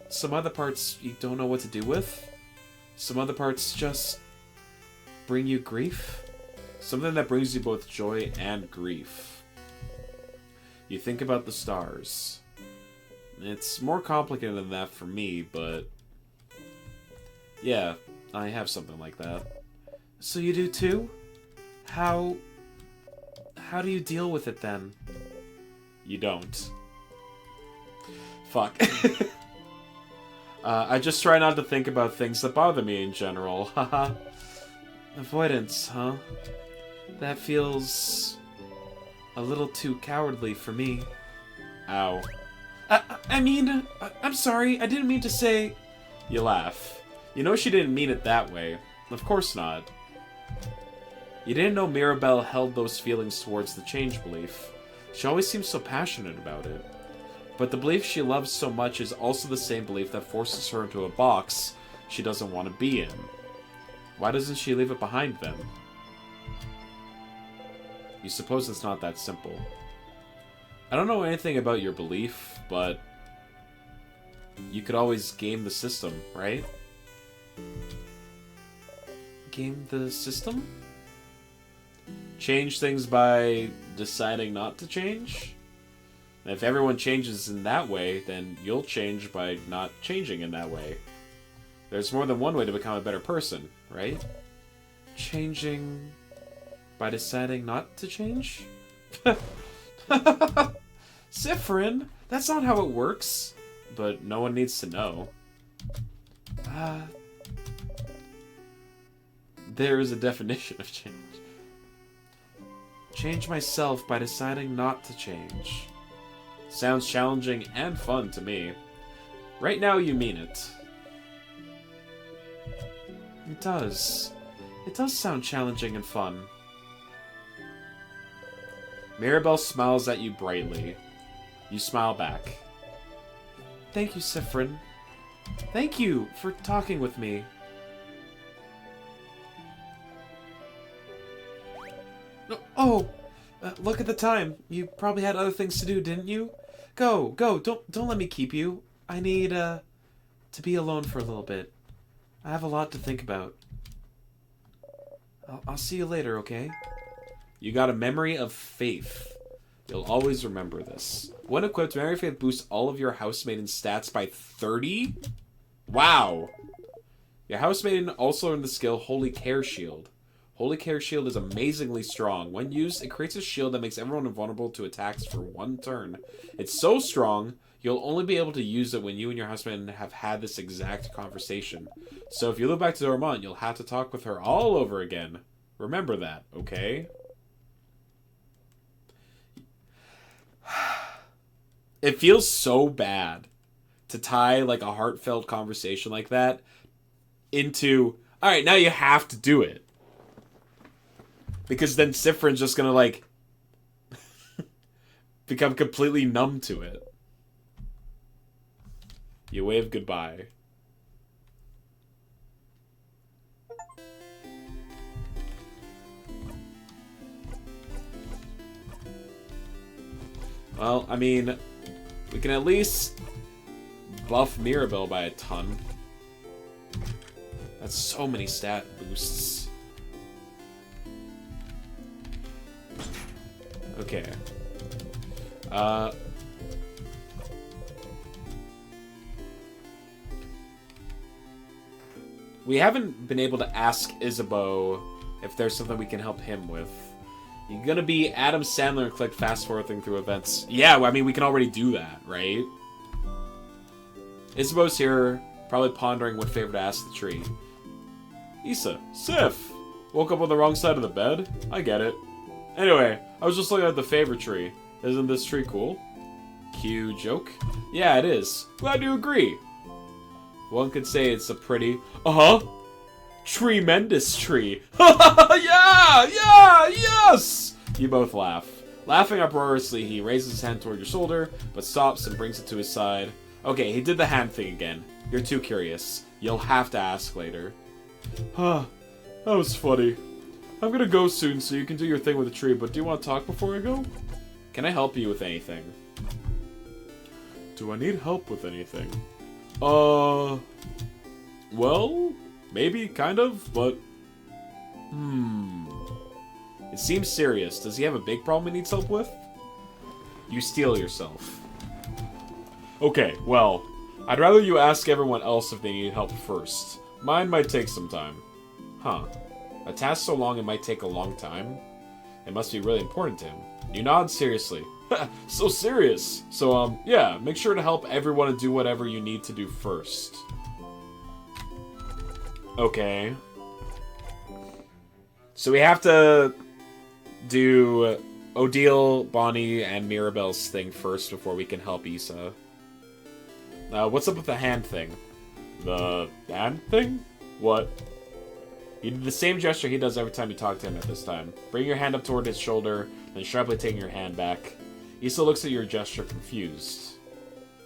Some other parts you don't know what to do with? Some other parts just bring you grief? Something that brings you both joy and grief. You think about the stars. It's more complicated than that for me, but... yeah, I have something like that. So you do too? How do you deal with it then? You don't. Fuck. I just try not to think about things that bother me in general. Haha. Avoidance, huh? That feels... a little too cowardly for me. Ow. I mean, I'm sorry, I didn't mean to say... You laugh. You know she didn't mean it that way. Of course not. You didn't know Mirabelle held those feelings towards the change belief. She always seems so passionate about it. But the belief she loves so much is also the same belief that forces her into a box she doesn't want to be in. Why doesn't she leave it behind then? You suppose it's not that simple. I don't know anything about your belief, but you could always game the system, right? Game the system? Change things by deciding not to change? If everyone changes in that way, then you'll change by not changing in that way. There's more than one way to become a better person, right? Changing by deciding not to change? Siffrin, that's not how it works. But no one needs to know. There is a definition of change. Change myself by deciding not to change. Sounds challenging and fun to me. Right now you mean it. It does. It does sound challenging and fun. Mirabelle smiles at you brightly. You smile back. Thank you, Siffrin. Thank you for talking with me. Oh, look at the time. You probably had other things to do, didn't you? Go. Don't let me keep you. I need, to be alone for a little bit. I have a lot to think about. I'll see you later, okay? You got a Memory of Faith. You'll always remember this. When equipped, Memory of Faith boosts all of your housemaiden stats by 30? Wow. Your housemaiden also earned the skill Holy Care Shield. Holy Care Shield is amazingly strong. When used, it creates a shield that makes everyone invulnerable to attacks for 1 turn. It's so strong, you'll only be able to use it when you and your husband have had this exact conversation. So if you look back to Dormont, you'll have to talk with her all over again. Remember that, okay? It feels so bad to tie, like, a heartfelt conversation like that into, alright, now you have to do it. Because then Siffrin's just gonna, like, become completely numb to it. You wave goodbye. Well, I mean, we can at least buff Mirabelle by a ton. That's so many stat boosts. Okay. We haven't been able to ask Isabeau if there's something we can help him with. You're gonna be Adam Sandler and click fast forwarding through events. Yeah, I mean, we can already do that, right? Isabeau's here, probably pondering what favor to ask the tree. Issa, Sif! Woke up on the wrong side of the bed? I get it. Anyway, I was just looking at the favor tree. Isn't this tree cool? Cue joke? Yeah, it is. Glad you agree. One could say it's a pretty... Tremendous tree. Yeah! Yes! You both laugh. Laughing uproariously, he raises his hand toward your shoulder, but stops and brings it to his side. Okay, he did the hand thing again. You're too curious. You'll have to ask later. That was funny. I'm gonna go soon, so you can do your thing with the tree, but do you want to talk before I go? Can I help you with anything? Do I need help with anything? Well, maybe, kind of, but... It seems serious. Does he have a big problem he needs help with? You steel yourself. Okay, well, I'd rather you ask everyone else if they need help first. Mine might take some time. Huh. A task so long it might take a long time? It must be really important to him. You nod seriously. So serious! So, yeah, make sure to help everyone and do whatever you need to do first. Okay. So we have to do Odile, Bonnie, and Mirabelle's thing first before we can help Issa. What's up with the hand thing? The hand thing? What? You did the same gesture he does every time you talk to him at this time. Bring your hand up toward his shoulder, then sharply taking your hand back. Issa looks at your gesture confused.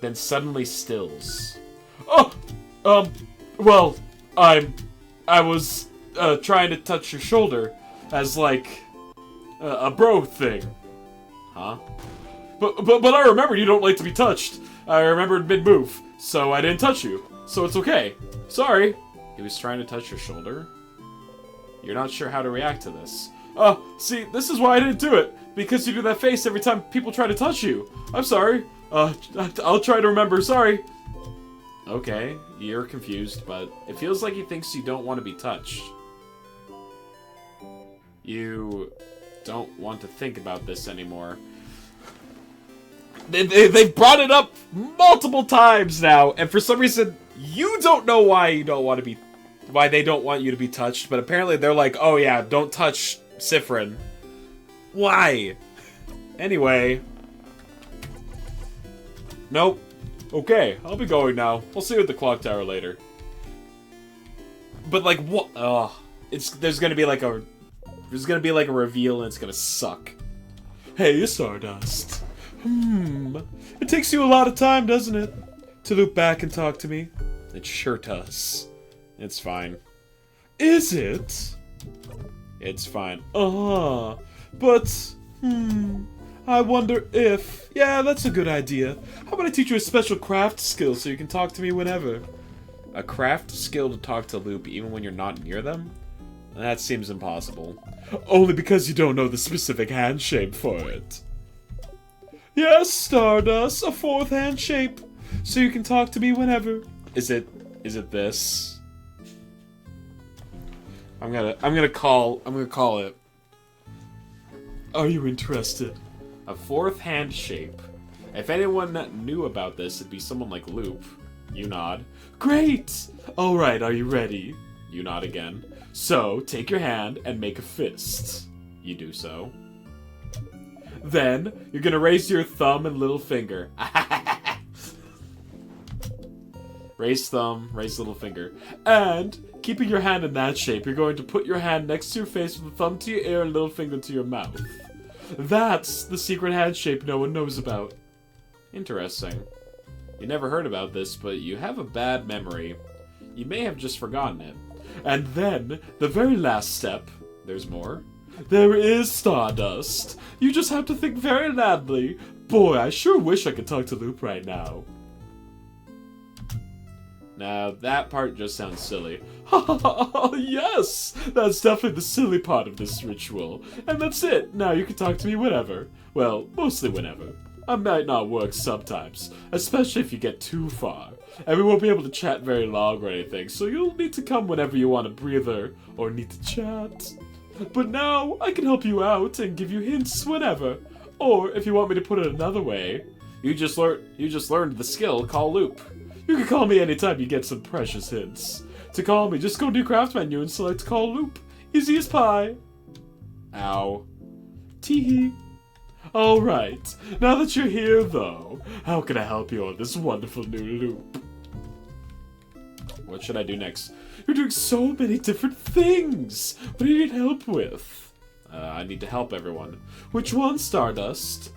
Then suddenly stills. Well, I was, trying to touch your shoulder as, like, a bro thing. Huh? But I remembered you don't like to be touched. I remembered mid-move, so I didn't touch you. So it's okay. Sorry. He was trying to touch your shoulder? You're not sure how to react to this. See, this is why I didn't do it. Because you do that face every time people try to touch you. I'm sorry. I'll try to remember. Sorry. Okay, you're confused, but it feels like he thinks you don't want to be touched. You don't want to think about this anymore. They've brought it up multiple times now, and for some reason, you don't know why you don't want to be... why they don't want you to be touched, but apparently they're like, oh yeah, don't touch Siffrin. Why? Anyway. Nope. Okay, I'll be going now. We'll see you at the clock tower later. But like, what? There's gonna be like a reveal and it's gonna suck. Hey, Stardust. It takes you a lot of time, doesn't it? to loop back and talk to me? It sure does. It's fine. Is it? It's fine. But, I wonder if... Yeah, that's a good idea. How about I teach you a special craft skill so you can talk to me whenever? A craft skill to talk to Loop even when you're not near them? That seems impossible. Only because you don't know the specific hand shape for it. Yes, Stardust, a 4th hand shape, so you can talk to me whenever. Is it this? I'm gonna call it. Are you interested? A 4th hand shape. If anyone knew about this, it'd be someone like Loop. You nod. Great! Alright, are you ready? You nod again. So, take your hand and make a fist. You do so. Then, you're gonna raise your thumb and little finger. Raise thumb, raise little finger. And, keeping your hand in that shape, you're going to put your hand next to your face with the thumb to your ear and little finger to your mouth. That's the secret hand shape no one knows about. Interesting. You never heard about this, but you have a bad memory. You may have just forgotten it. And then, the very last step. There's more? There is Stardust. You just have to think very loudly. Boy, I sure wish I could talk to Loop right now. Now, that part just sounds silly. Yes! That's definitely the silly part of this ritual. And that's it. Now you can talk to me whenever. Well, mostly whenever. I might not work sometimes, especially if you get too far. And we won't be able to chat very long or anything, so you'll need to come whenever you want a breather or need to chat. But now, I can help you out and give you hints whenever. Or, if you want me to put it another way, You just learned the skill, call Loop. you can call me anytime you get some precious hints. To call me, just go to your craft menu and select Call Loop. Easy as pie. Ow. Teehee. Alright, now that you're here though, how can I help you on this wonderful new loop? What should I do next? You're doing so many different things! What do you need help with? I need to help everyone. Which one, Stardust?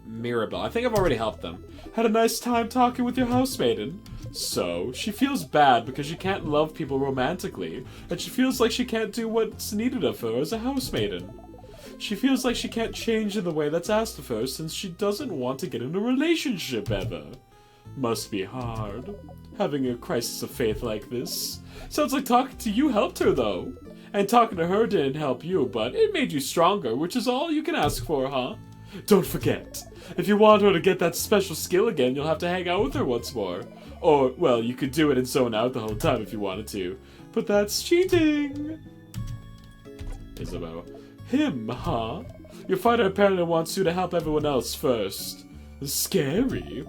Mirabelle. I think I've already helped them. Had a nice time talking with your housemaiden? So, she feels bad because she can't love people romantically, and she feels like she can't do what's needed of her as a housemaiden. She feels like she can't change in the way that's asked of her since she doesn't want to get in a relationship ever. Must be hard, having a crisis of faith like this. Sounds like talking to you helped her, though. And talking to her didn't help you, but it made you stronger, which is all you can ask for, huh? Don't forget, if you want her to get that special skill again, you'll have to hang out with her once more. Or, well, you could do it and zone out the whole time if you wanted to. But that's cheating! Isabeau. Him, huh? Your fighter apparently wants you to help everyone else first. Scary.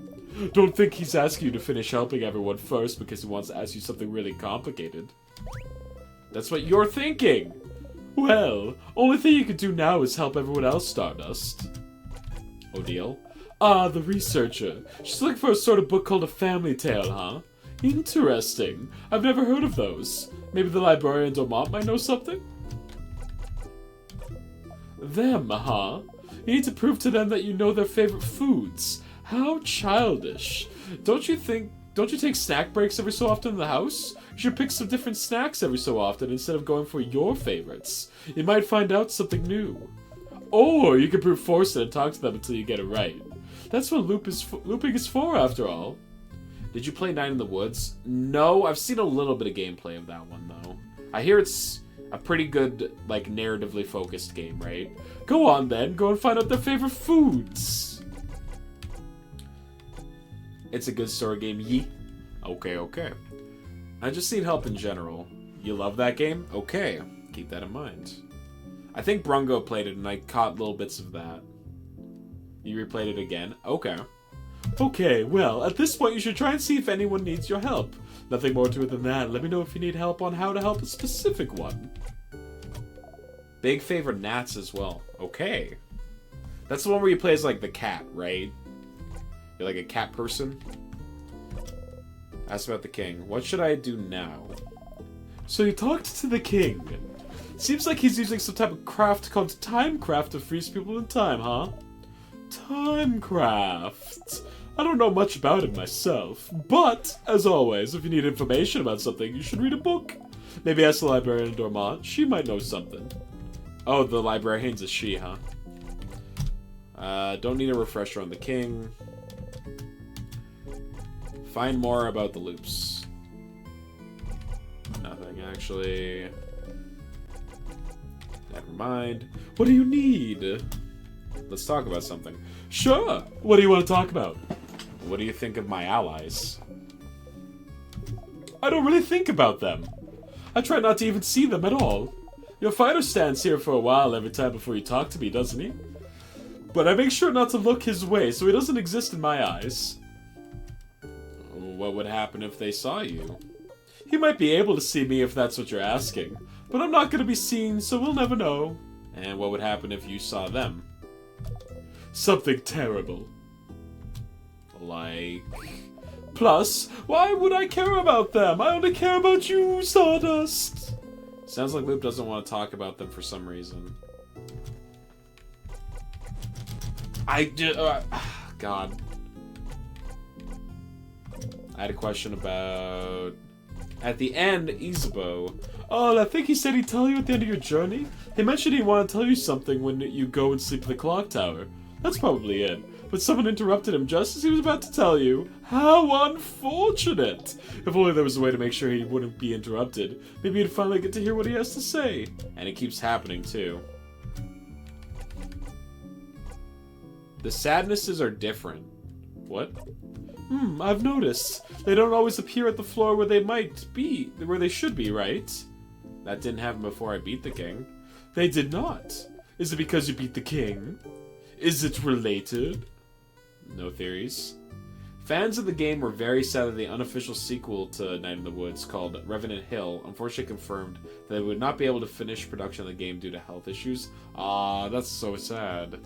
Don't think he's asking you to finish helping everyone first because he wants to ask you something really complicated. That's what you're thinking! Well, only thing you can do now is help everyone else, Stardust. Odile? Ah, the researcher. She's looking for a sort of book called A Family Tale, huh? Interesting. I've never heard of those. Maybe the librarian Domont might know something? Them, huh? You need to prove to them that you know their favorite foods. How childish. Don't you take snack breaks every so often in the house? You should pick some different snacks every so often instead of going for your favorites. You might find out something new. Or you can brute force it and talk to them until you get it right. That's what looping is for, after all. Did you play Night in the Woods? No, I've seen a little bit of gameplay of that one, though. I hear it's a pretty good, like, narratively focused game, right? Go on, then. Go and find out their favorite foods. It's a good story game, ye? Okay. I just need help in general. You love that game? Okay, keep that in mind. I think Brungo played it and I caught little bits of that. You replayed it again? Okay. Okay, well, at this point you should try and see if anyone needs your help. Nothing more to it than that. Let me know if you need help on how to help a specific one. Big favorite Nats as well. Okay. That's the one where you play as, like, the cat, right? You're like a cat person? Ask about the king. What should I do now? So you talked to the king. Seems like he's using some type of craft called Timecraft to freeze people in time, huh? Timecraft. I don't know much about him myself, but, as always, if you need information about something, you should read a book. Maybe ask the librarian in Dormont. She might know something. Oh, the librarian's a she, huh? Don't need a refresher on the king. Find more about the loops. Nothing, actually. Never mind. What do you need? Let's talk about something. Sure! What do you want to talk about? What do you think of my allies? I don't really think about them. I try not to even see them at all. Your fighter stands here for a while every time before you talk to me, doesn't he? But I make sure not to look his way, so he doesn't exist in my eyes. What would happen if they saw you? He might be able to see me if that's what you're asking, but I'm not going to be seen, so we'll never know. And what would happen if you saw them? Something terrible. Like... Plus, why would I care about them? I only care about you, Sawdust. Sounds like Loop doesn't want to talk about them for some reason. God. I had a question about... At the end, Isabeau. Oh, I think he said he'd tell you at the end of your journey. He mentioned he wanted to tell you something when you go and sleep in the clock tower. That's probably it. But someone interrupted him just as he was about to tell you. How unfortunate! If only there was a way to make sure he wouldn't be interrupted. Maybe you'd finally get to hear what he has to say. And it keeps happening, too. The sadnesses are different. What? I've noticed. They don't always appear at the floor where they might be, where they should be, right? That didn't happen before I beat the king. They did not. Is it because you beat the king? Is it related? No theories. Fans of the game were very sad that the unofficial sequel to Night in the Woods, called Revenant Hill, unfortunately confirmed that they would not be able to finish production of the game due to health issues. Ah, that's so sad.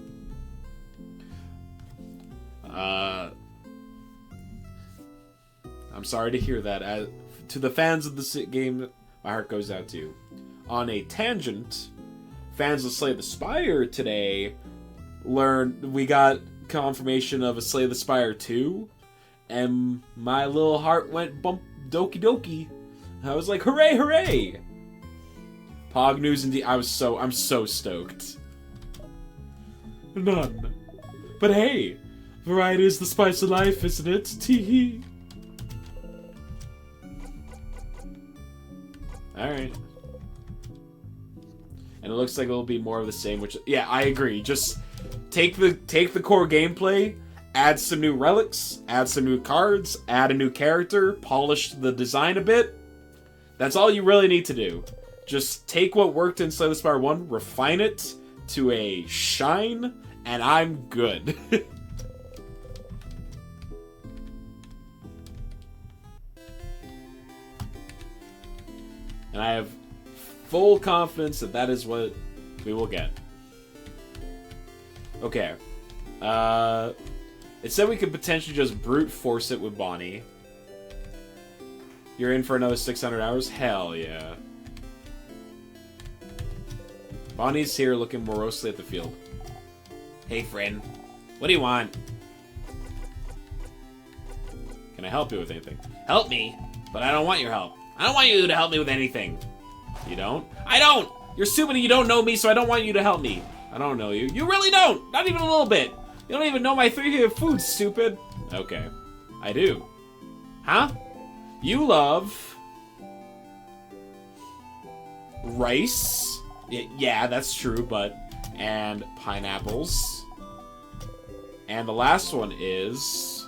I'm sorry to hear that. To the fans of the game, my heart goes out to you. On a tangent, fans of Slay the Spire today we got confirmation of a Slay the Spire 2, and my little heart went bump doki doki. I was like, hooray, hooray! Pog news indeed. I'm so stoked. None. But hey, variety is the spice of life, isn't it? Tee-hee. Alright. And it looks like it'll be more of the same, which, yeah, I agree. Just take the core gameplay, add some new relics, add some new cards, add a new character, polish the design a bit. That's all you really need to do. Just take what worked in Slay the Spire 1, refine it to a shine, and I'm good. And I have full confidence that that is what we will get. Okay. It said we could potentially just brute force it with Bonnie. You're in for another 600 hours? Hell yeah. Bonnie's here looking morosely at the field. Hey, friend. What do you want? Can I help you with anything? Help me? But I don't want your help. I don't want you to help me with anything. You don't? I don't! You're assuming you don't know me, so I don't want you to help me. I don't know you. You really don't! Not even a little bit. You don't even know my 3 foods, stupid. Okay. I do. Huh? You love... rice. Yeah, that's true, but... and pineapples. And the last one is...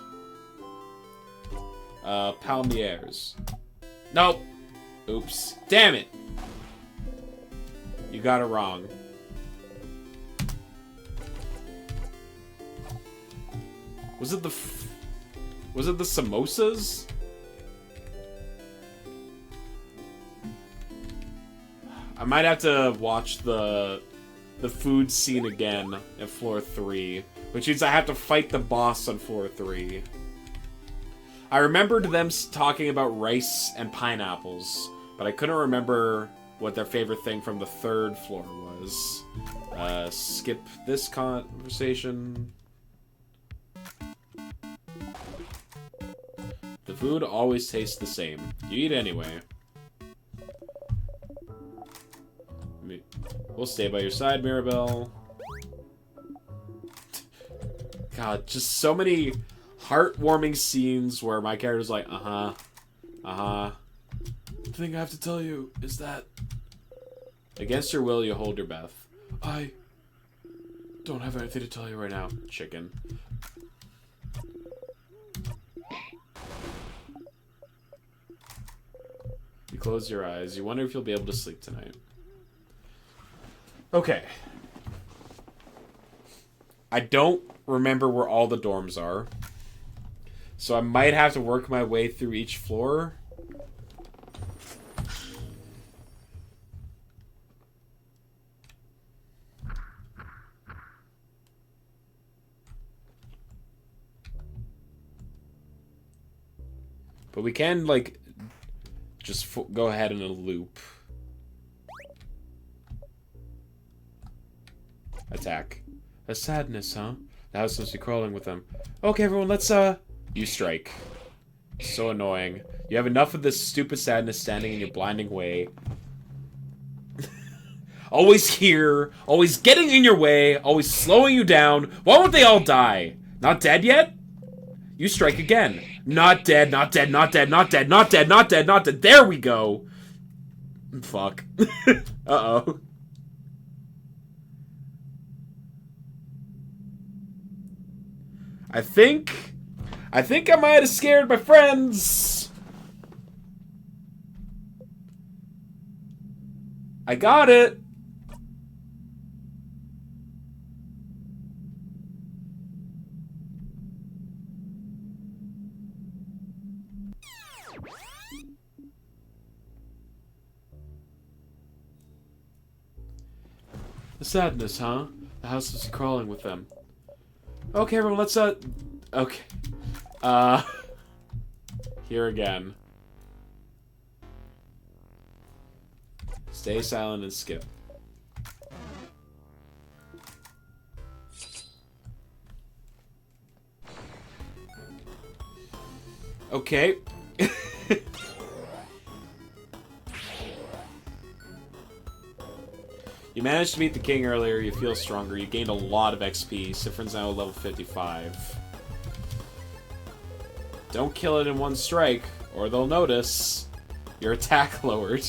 palmiers. Nope. Oops. Damn it. You got it wrong. Was it the samosas? I might have to watch the food scene again at floor 3, which means I have to fight the boss on floor 3. I remembered them talking about rice and pineapples, but I couldn't remember what their favorite thing from the 3rd floor was. Skip this conversation. food always tastes the same. You eat anyway. We'll stay by your side, Mirabelle. God, just so many heartwarming scenes where my character's like, uh-huh. The thing I have to tell you is that against your will, you hold your breath. I don't have anything to tell you right now, chicken. You close your eyes. You wonder if you'll be able to sleep tonight. Okay. I don't remember where all the dorms are. So I might have to work my way through each floor. But we can, like, just go ahead in a loop. Attack. A sadness, huh? The house must be crawling with them. Okay, everyone, let's, You strike. So annoying. You have enough of this stupid sadness standing in your blinding way. Always here. Always getting in your way. Always slowing you down. Why won't they all die? Not dead yet? You strike again. Not dead, not dead, not dead, not dead, not dead, not dead, not dead. There we go. Fuck. Uh-oh. I think I might have scared my friends. I got it. The sadness, huh? The house is crawling with them. Okay, everyone, let's, okay. Here again. Stay silent and skip. Okay. You managed to beat the king earlier, you feel stronger, you gained a lot of XP. Sifrin's now level 55. Don't kill it in one strike, or they'll notice. Your attack lowered.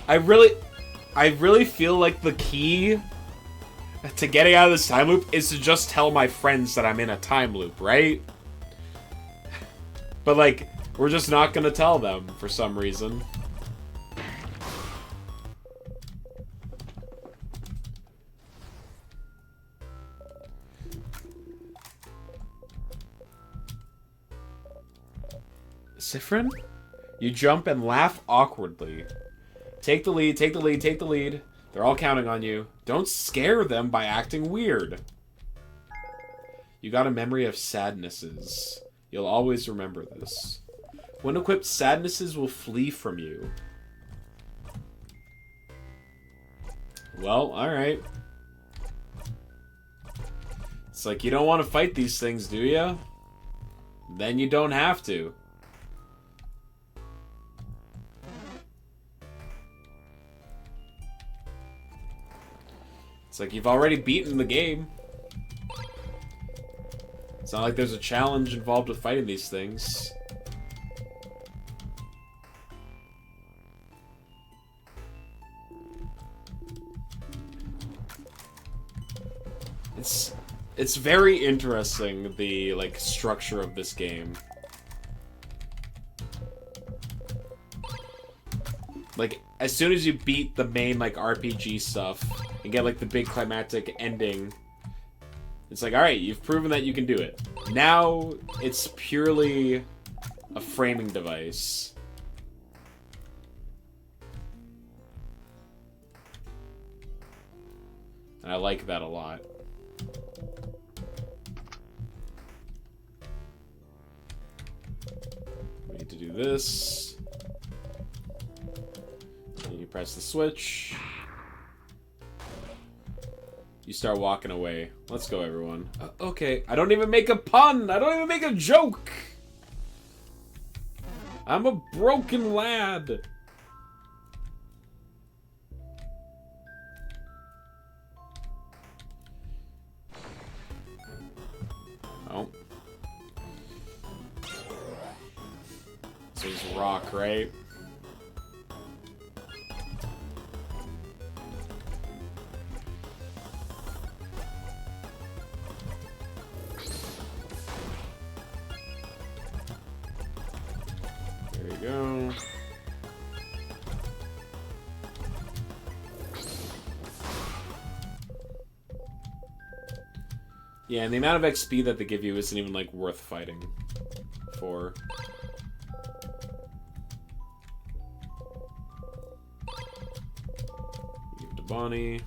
I really feel like the key to getting out of this time loop is to just tell my friends that I'm in a time loop, right? But, like, we're just not gonna tell them for some reason. Sifrin? You jump and laugh awkwardly. Take the lead, take the lead, take the lead. They're all counting on you. Don't scare them by acting weird. You got a memory of sadnesses. You'll always remember this. When equipped, sadnesses will flee from you. Well, alright. It's like, you don't want to fight these things, do you? Then you don't have to. It's like you've already beaten the game. It's not like there's a challenge involved with fighting these things. It's very interesting, the, like, structure of this game. Like, as soon as you beat the main, like, RPG stuff and get, like, the big climactic ending, it's like, alright, you've proven that you can do it. Now, it's purely a framing device. And I like that a lot. We need to do this. Press the switch. You start walking away. Let's go, everyone. Okay. I don't even make a pun. I don't even make a joke. I'm a broken lad. Oh. So it's rock, right? There you go. Yeah, and the amount of XP that they give you isn't even, like, worth fighting for. Give it to Bonnie.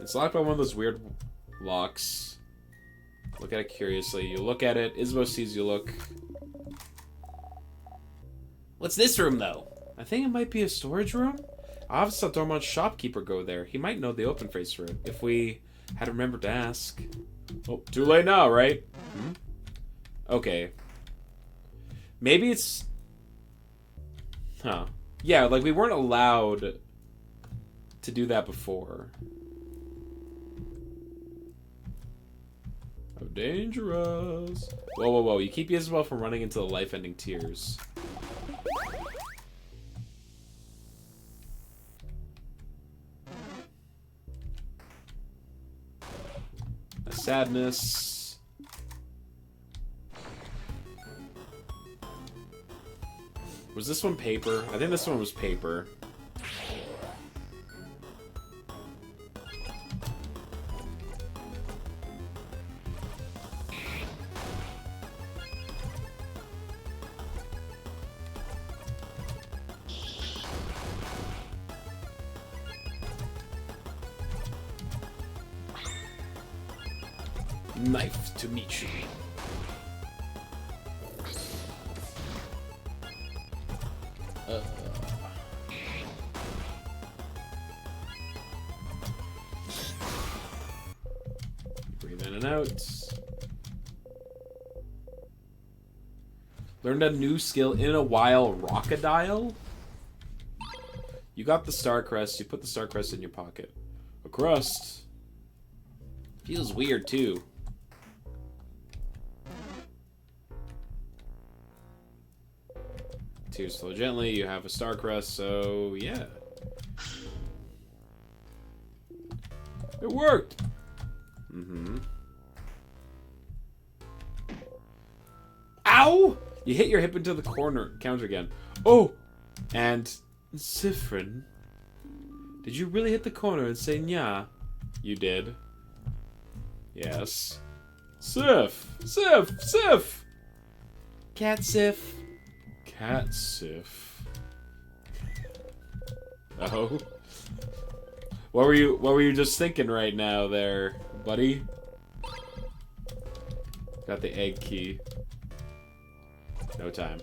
It's locked by one of those weird locks. Look at it curiously. You look at it. Isabeau sees you look. What's this room, though? I think it might be a storage room. I often saw Dormont's shopkeeper go there. He might know the open face for it, if we had remembered to ask. Oh, too late now, right? Hmm? Okay. Maybe it's... Huh. Yeah, like, we weren't allowed to do that before. Oh, dangerous. Whoa, whoa, whoa. You keep Isabeau from running into the life-ending tears. Sadness. Was this one paper? I think this one was paper. Knife to meet you. Breathe in and out. Learned a new skill in a while, Rockadile? You got the star crest, you put the star crest in your pocket. A crust. Feels weird too. Tears flow gently, you have a star crest, so yeah. It worked! Mm-hmm. Ow! You hit your hip into the counter again. Oh! And Siffrin, did you really hit the corner and say nya? You did. Yes. Sif! Sif! Sif! Cat Sif. Cat Sif. Oh. What were you just thinking right now there, buddy? Got the egg key. No time.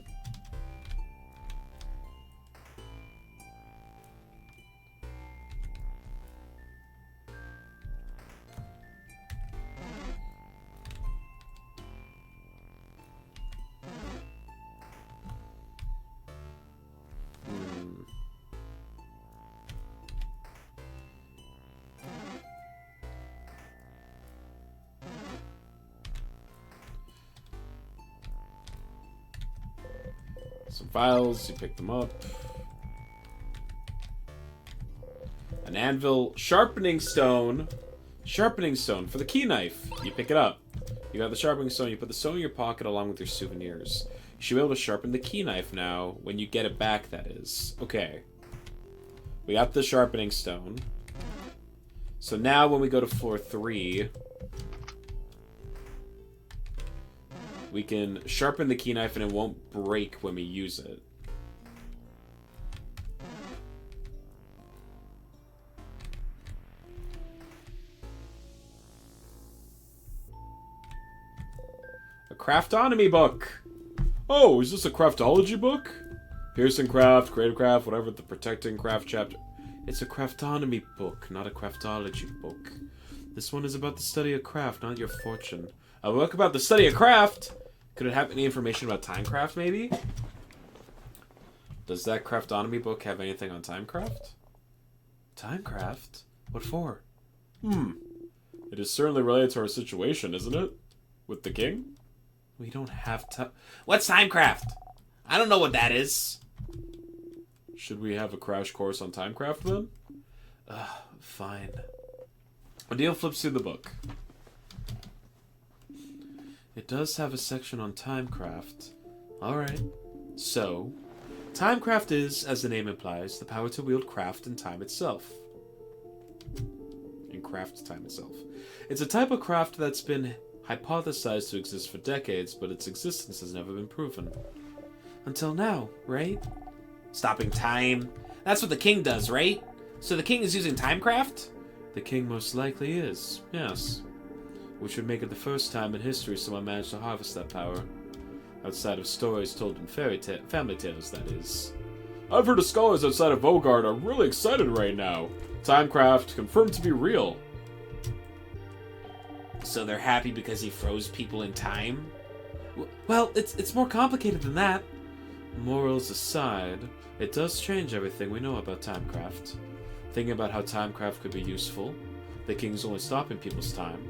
Some files, you pick them up. An anvil, sharpening stone. Sharpening stone for the key knife. You pick it up. You got the sharpening stone, you put the stone in your pocket along with your souvenirs. You should be able to sharpen the key knife now, when you get it back, that is. Okay. We got the sharpening stone. So now when we go to floor 3... we can sharpen the key knife and it won't break when we use it. Craftonomy book. Oh, is this a craftology book? Pearson Craft, Creative Craft, whatever, the Protecting Craft chapter. It's a craftonomy book, not a craftology book. This one is about the study of craft, not your fortune. A book about the study of craft? Could it have any information about Timecraft, maybe? Does that craftonomy book have anything on Timecraft? Timecraft? What for? It is certainly related to our situation, isn't it? With the king? We don't have time. What's Timecraft? I don't know what that is. Should we have a crash course on Timecraft then? Fine. Adil flips through the book. It does have a section on Timecraft. Alright. So, Timecraft is, as the name implies, the power to wield craft in time itself. In craft time itself. It's a type of craft that's been hypothesized to exist for decades, but its existence has never been proven. Until now, right? Stopping time. That's what the king does, right? So the king is using Timecraft? The king most likely is, yes. Which would make it the first time in history someone managed to harvest that power. Outside of stories told in family tales, that is. I've heard of scholars outside of Vogard are really excited right now. Timecraft confirmed to be real. So they're happy because he froze people in time? Well, it's more complicated than that. Morals aside, it does change everything we know about Timecraft. Thinking about how Timecraft could be useful, the king's only stopping people's time,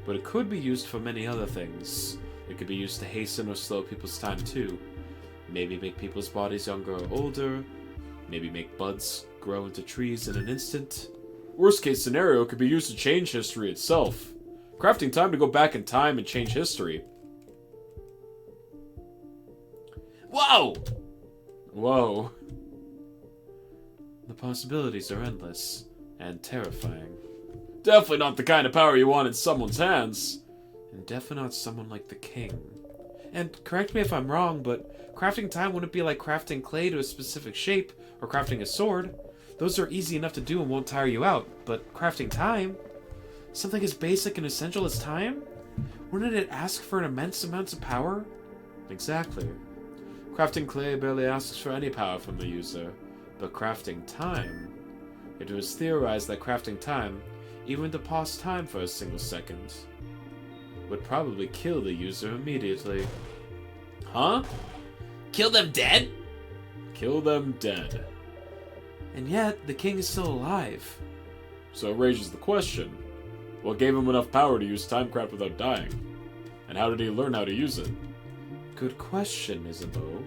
but it could be used for many other things. It could be used to hasten or slow people's time too. Maybe make people's bodies younger or older. Maybe make buds grow into trees in an instant. Worst case scenario, it could be used to change history itself. Crafting time to go back in time and change history. Whoa! Whoa. The possibilities are endless and terrifying. Definitely not the kind of power you want in someone's hands. And definitely not someone like the king. And correct me if I'm wrong, but crafting time wouldn't be like crafting clay to a specific shape or crafting a sword. Those are easy enough to do and won't tire you out, but crafting time? Something as basic and essential as time? Wouldn't it ask for an immense amount of power? Exactly. Crafting clay barely asks for any power from the user, but crafting time... It was theorized that crafting time, even to pause time for a single second, would probably kill the user immediately. Huh? Kill them dead? Kill them dead. And yet, the king is still alive. So it raises the question, what gave him enough power to use Timecraft without dying? And how did he learn how to use it? Good question, Isabeau.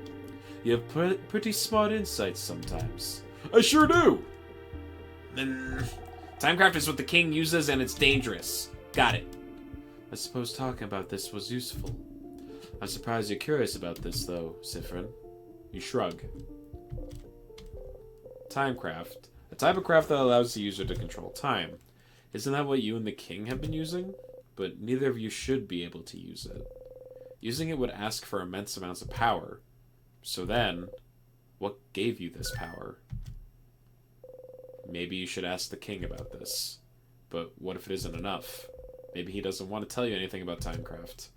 You have pretty smart insights sometimes. I sure do! Timecraft is what the king uses and it's dangerous. Got it. I suppose talking about this was useful. I'm surprised you're curious about this, though, Siffrin. You shrug. Timecraft. A type of craft that allows the user to control time. Isn't that what you and the king have been using? But neither of you should be able to use it. Using it would ask for immense amounts of power. So then, what gave you this power? Maybe you should ask the king about this. But what if it isn't enough? Maybe he doesn't want to tell you anything about Timecraft.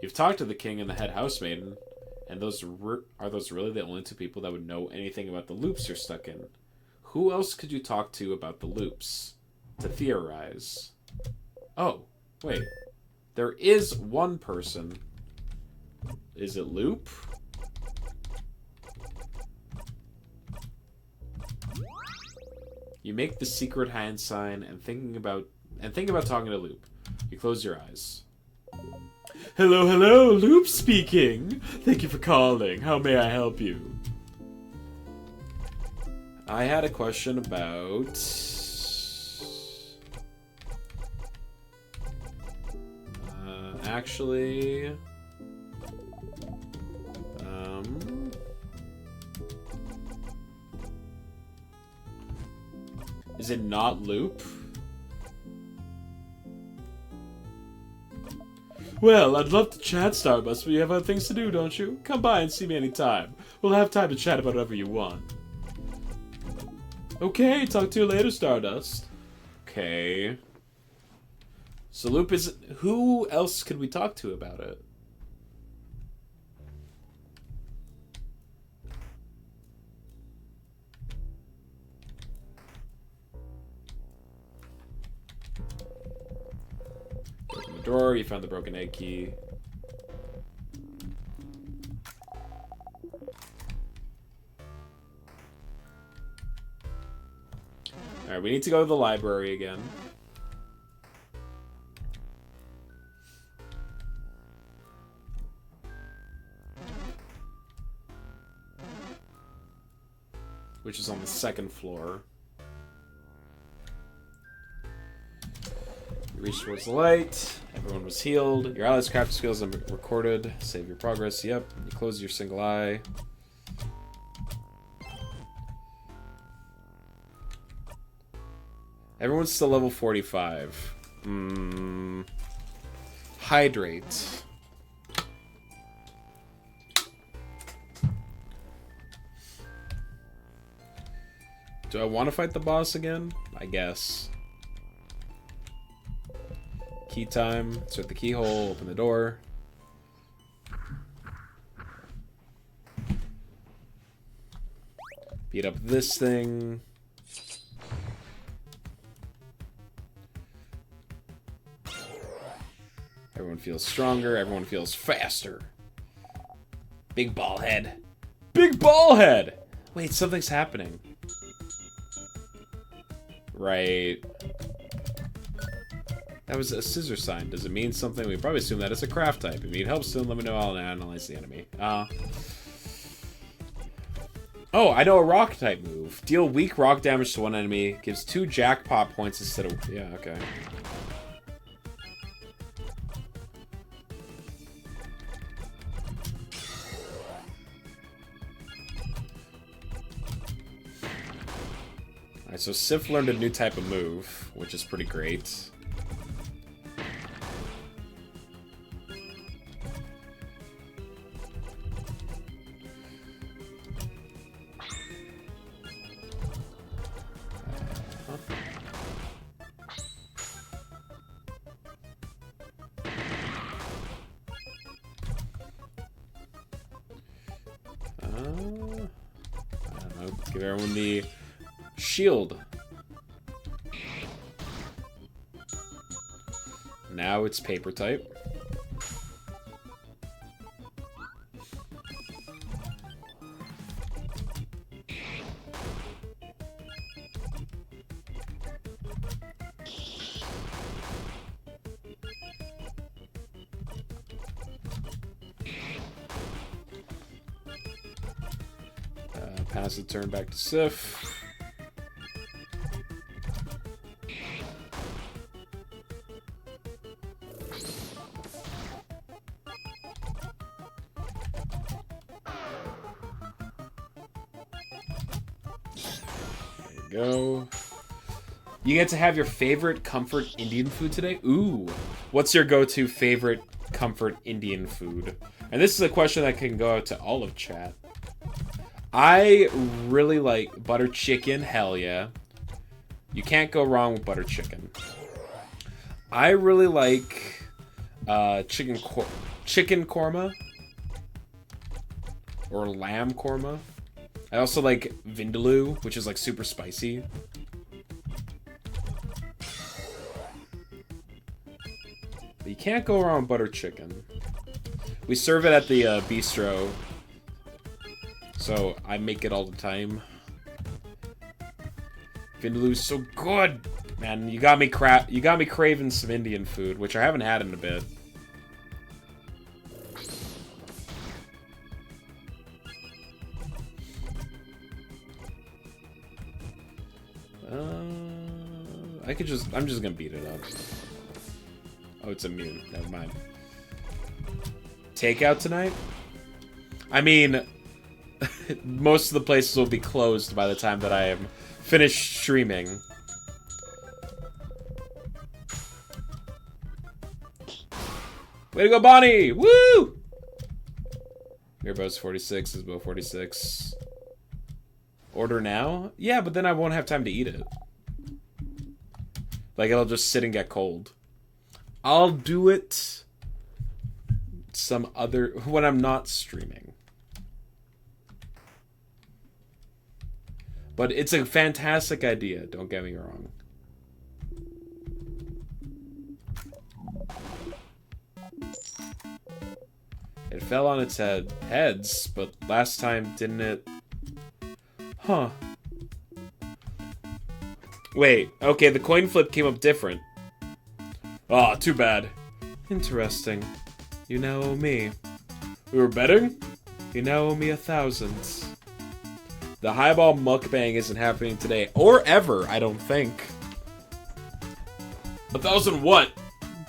You've talked to the king and the head housemaiden, and are those really the only two people that would know anything about the loops you're stuck in? Who else could you talk to about the loops? To theorize. Oh, wait. There is one person. Is it Loop? You make the secret hand sign and think about talking to Loop. You close your eyes. Hello, hello, Loop speaking. Thank you for calling. How may I help you? I had a question about... actually... Is it not Loop? Well, I'd love to chat, Starbust, but you have other things to do, don't you? Come by and see me anytime. We'll have time to chat about whatever you want. Okay, talk to you later, Stardust. Okay. So Loop is... Who else could we talk to about it? Open the drawer. You found the broken egg key. Alright, we need to go to the library again. Which is on the second floor. You reach towards the light. Everyone was healed. Your allies' craft skills are recorded. Save your progress. Yep. You close your single eye. Everyone's still level 45. Hydrate. Do I want to fight the boss again? I guess. Key time. Insert the keyhole. Open the door. Beat up this thing. Everyone feels stronger. Everyone feels faster. Big ball head. Big ball head! Wait, something's happening. Right. That was a scissor sign. Does it mean something? We probably assume that it's a craft type. If you need help soon, let me know. I'll analyze the enemy. Oh, I know a rock type move. Deal weak rock damage to one enemy. Gives 2 jackpot points instead of... Yeah, okay. Alright, so Sif learned a new type of move, which is pretty great. I don't know. Give everyone the shield. Now it's paper type. Pass the turn back to Sif. Go. You get to have your favorite comfort Indian food today? Ooh. What's your go-to favorite comfort Indian food? And this is a question that can go out to all of chat. I really like butter chicken. Hell yeah. You can't go wrong with butter chicken. I really like chicken korma. Or lamb korma. I also like vindaloo, which is like super spicy. But you can't go wrong with butter chicken. We serve it at the bistro, so I make it all the time. Vindaloo's so good, man. You got me craving some Indian food, which I haven't had in a bit. I'm just gonna beat it up. Oh, it's immune. Never mind. Takeout tonight? I mean, most of the places will be closed by the time that I am finished streaming. Way to go, Bonnie! Woo! Mirabow's 46, Isabel 46. Order now? Yeah, but then I won't have time to eat it. Like, it'll just sit and get cold. I'll do it some other... when I'm not streaming. But it's a fantastic idea, don't get me wrong. It fell on its heads, but last time, didn't it? Huh. Wait, okay, the coin flip came up different. Ah, too bad. Interesting. You now owe me. We were betting? You now owe me 1,000. The highball mukbang isn't happening today. Or ever, I don't think. 1,000 what?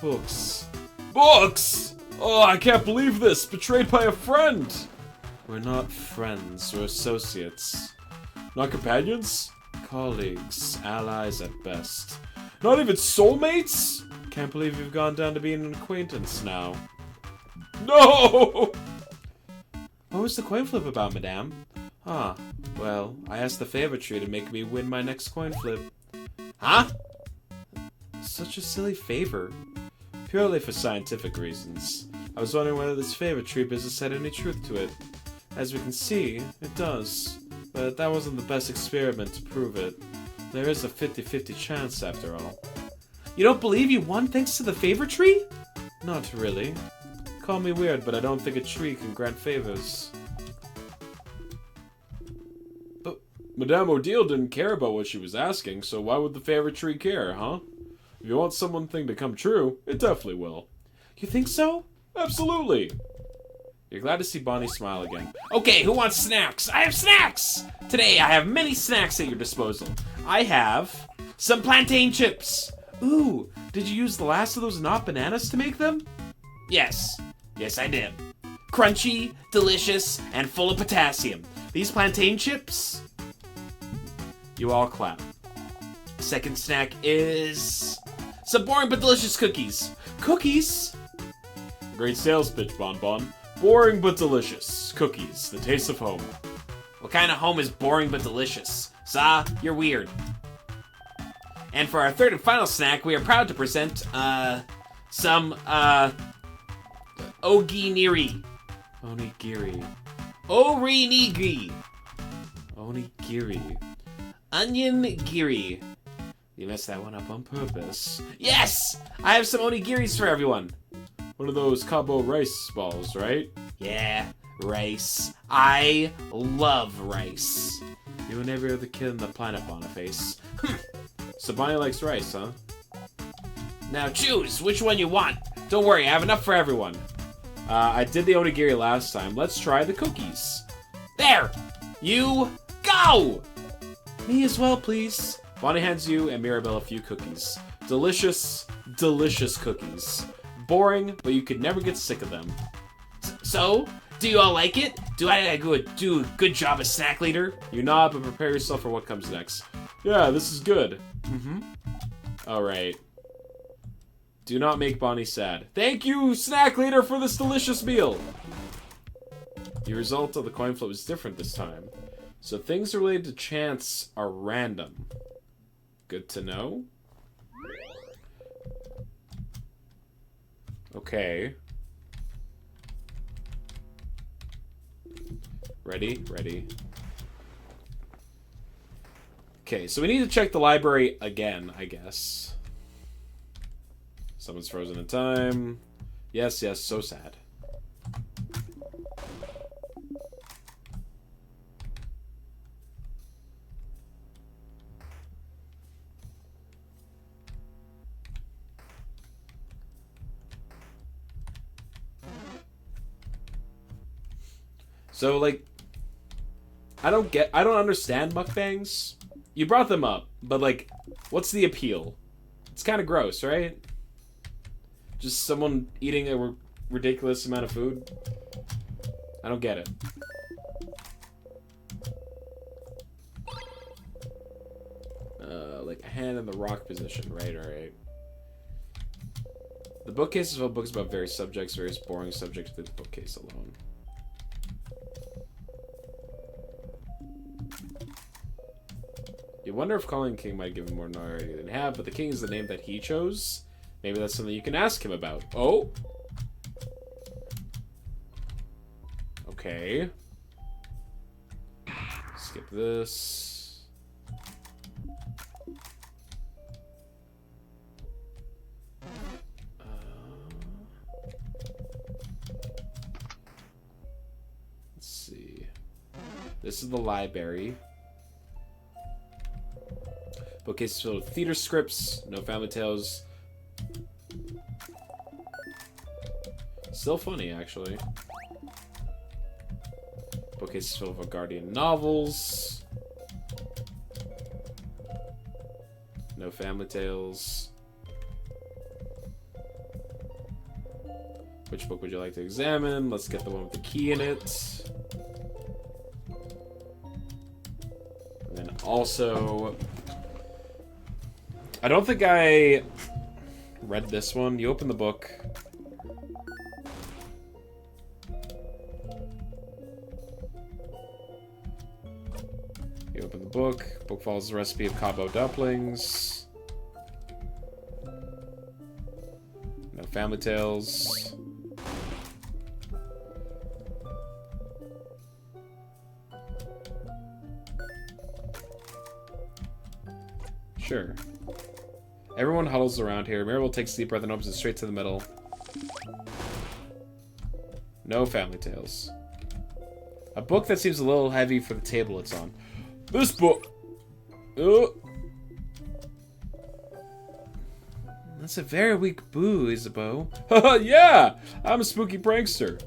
Books. Books! Oh, I can't believe this! Betrayed by a friend! We're not friends, we're associates. Not companions? Colleagues, allies at best. Not even soulmates? Can't believe you've gone down to being an acquaintance now. No! What was the coin flip about, madame? Ah, well, I asked the favor tree to make me win my next coin flip. Huh? Such a silly favor. Purely for scientific reasons. I was wondering whether this favor tree business had any truth to it. As we can see, it does. But that wasn't the best experiment to prove it. There is a 50-50 chance after all. You don't believe you won thanks to the favor tree? Not really. Call me weird, but I don't think a tree can grant favors. But Madame Odile didn't care about what she was asking, so why would the favor tree care, huh? If you want something to come true, it definitely will. You think so? Absolutely! You're glad to see Bonnie smile again. Okay, who wants snacks? I have snacks! Today I have many snacks at your disposal. I have some plantain chips. Ooh, did you use the last of those not bananas to make them? Yes. Yes, I did. Crunchy, delicious, and full of potassium. These plantain chips... You all clap. Second snack is... some boring but delicious cookies. Cookies? Great sales pitch, Bon Bon. Boring but delicious. Cookies, the taste of home. What kind of home is boring but delicious? Sa, you're weird. And for our third and final snack, we are proud to present, some, Oginiri. Onigiri. Orinigiri. Onigiri. Onion giri. You messed that one up on purpose. Yes! I have some onigiris for everyone. One of those combo rice balls, right? Yeah, rice. I love rice. You and every other kid on the planet, Boniface. So Bonnie likes rice, huh? Now choose which one you want. Don't worry, I have enough for everyone. I did the onigiri last time. Let's try the cookies. There! You go! Me as well, please. Bonnie hands you and Mirabelle a few cookies. Delicious, delicious cookies. Boring, but you could never get sick of them. So, do you all like it? Do I do a good job as snack leader? You nod, but prepare yourself for what comes next. Yeah, this is good. Mm-hmm. Alright. Do not make Bonnie sad. Thank you, snack leader, for this delicious meal! The result of the coin flip was different this time. So things related to chance are random. Good to know. Okay. Ready? Ready. Okay, so we need to check the library again, I guess. Someone's frozen in time. Yes, yes, so sad. So, like, I don't understand mukbangs. You brought them up, but, like, what's the appeal? It's kind of gross, right? Just someone eating a ridiculous amount of food? I don't get it. Like, a hand in the rock position, right, alright. The bookcase is full of books about various subjects, various boring subjects within the bookcase alone. You wonder if calling King might give him more notoriety than have, but the King is the name that he chose. Maybe that's something you can ask him about. Oh! Okay. Skip this. This is the library. Bookcases filled with theater scripts. No Family Tales. Still funny, actually. Bookcases filled with Guardian novels. No Family Tales. Which book would you like to examine? Let's get the one with the key in it. And then also... I don't think I read this one. You open the book. You open the book. Book follows the recipe of Cabo dumplings. No Family Tales. Sure. Everyone huddles around here. Mirabel takes a deep breath and opens it straight to the middle. No Family Tales. A book that seems a little heavy for the table it's on. This book! That's a very weak boo, Isabeau. Haha, yeah! I'm a spooky prankster.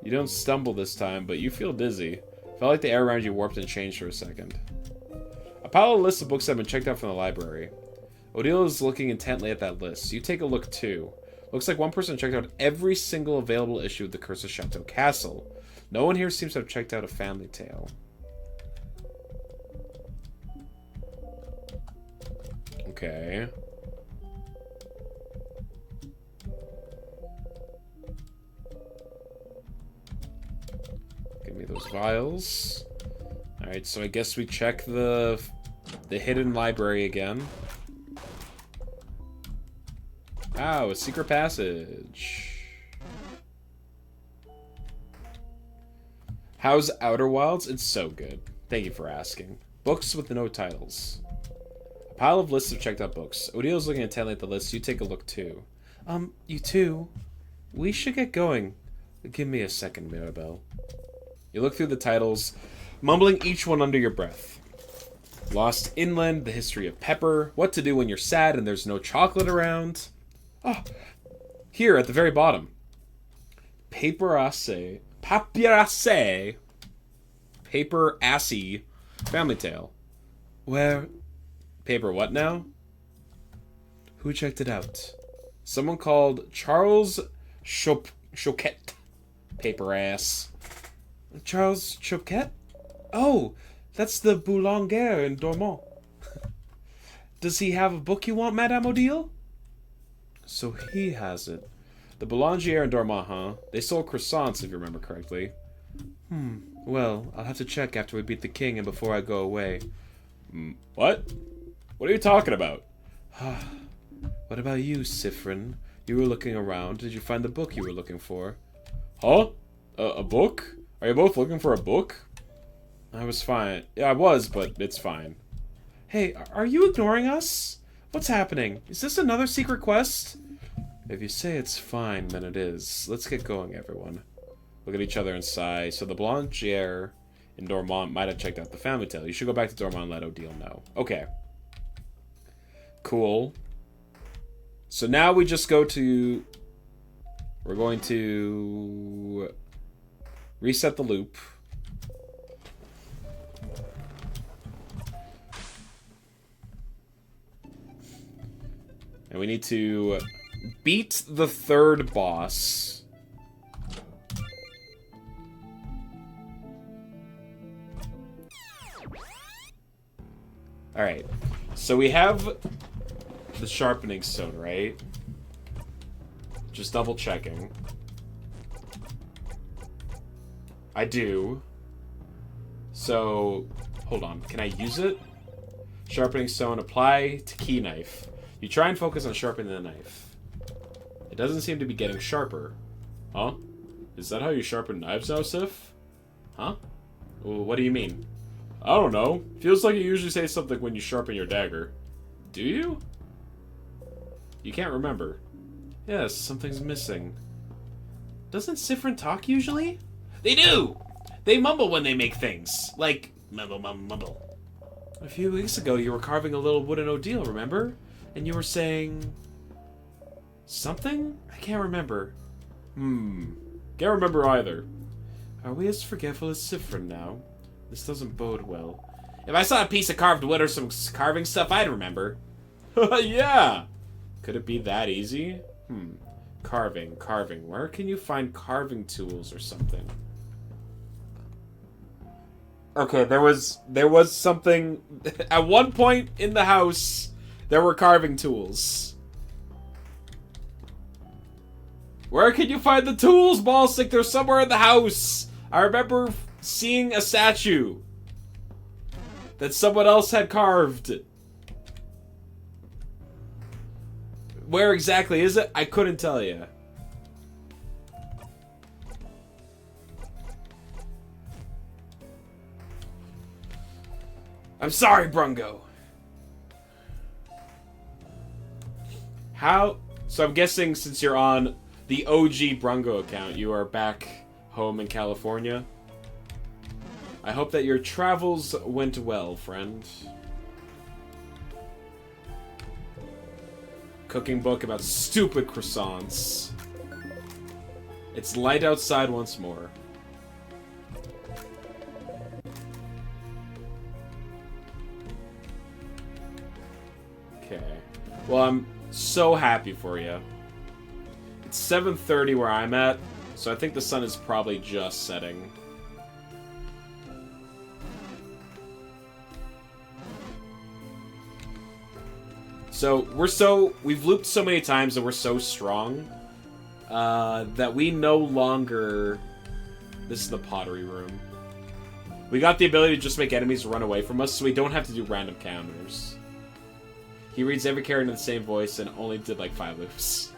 You don't stumble this time, but you feel dizzy. Felt like the air around you warped and changed for a second. A pile of lists of books have been checked out from the library. Odile is looking intently at that list. You take a look too. Looks like one person checked out every single available issue of The Curse of Chateau Castle. No one here seems to have checked out A Family Tale. Okay. Give me those vials. Alright, so I guess we check the hidden library again. Oh, a secret passage. How's Outer Wilds? It's so good. Thank you for asking. Books with no titles. A pile of lists of checked out books. Odile's looking intently at the list. You take a look too. You too? We should get going. Give me a second, Mirabel. You look through the titles, mumbling each one under your breath. Lost Inland, The History of Pepper, What to Do When You're Sad and There's No Chocolate Around. Oh, here at the very bottom. Papier-Assay, Family Tale. Where? Paper what now? Who checked it out? Someone called Charles Choquette. Paper ass. Charles Choquette? Oh, that's the Boulanger in Dormont. Does he have a book you want, Madame Odile? So he has it. The Boulanger in Dormont, huh? They sold croissants, if you remember correctly. Well, I'll have to check after we beat the king and before I go away. What? What are you talking about? What about you, Siffrin? You were looking around. Did you find the book you were looking for? Huh? A book? Are you both looking for a book? I was fine. Yeah, I was, but it's fine. Hey, are you ignoring us? What's happening? Is this another secret quest? If you say it's fine, then it is. Let's get going, everyone. Look at each other and sigh. So the Boulanger in Dormont might have checked out the Family Tale. You should go back to Dormont and let Odile know. Okay. Cool. So now we just go to... We're going to... reset the loop. And we need to beat the third boss. Alright. So we have the sharpening stone, right? Just double checking. I do. So, hold on. Can I use it? Sharpening stone, apply to key knife. You try and focus on sharpening the knife. It doesn't seem to be getting sharper. Huh? Is that how you sharpen knives now, Sif? Huh? Well, what do you mean? I don't know. Feels like you usually say something when you sharpen your dagger. Do you? You can't remember. Yes, something's missing. Doesn't Siffrin talk usually? They do! They mumble when they make things. Like, Mumble, mumble, mumble. a few weeks ago, you were carving a little wooden Odile, remember? And you were saying... something? I can't remember. Can't remember either. Are we as forgetful as Siffrin now? This doesn't bode well. If I saw a piece of carved wood or some carving stuff, I'd remember. Yeah! Could it be that easy? Carving. Where can you find carving tools or something? Okay, there was something... At one point in the house, there were carving tools. Where can you find the tools, Ballstick? They're somewhere in the house. I remember seeing a statue that someone else had carved. Where exactly is it? I couldn't tell you. I'm sorry, Brungo. How? So I'm guessing since you're on the OG Brungo account, you are back home in California. I hope that your travels went well, friend. Cooking book about stupid croissants. It's light outside once more. Okay. Well, I'm so happy for you. It's 7:30 where I'm at, so I think the sun is probably just setting. So we've looped so many times and we're so strong that we no longer. This is the pottery room. We got the ability to just make enemies run away from us, so we don't have to do random counters. He reads every character in the same voice and only did like 5 loops.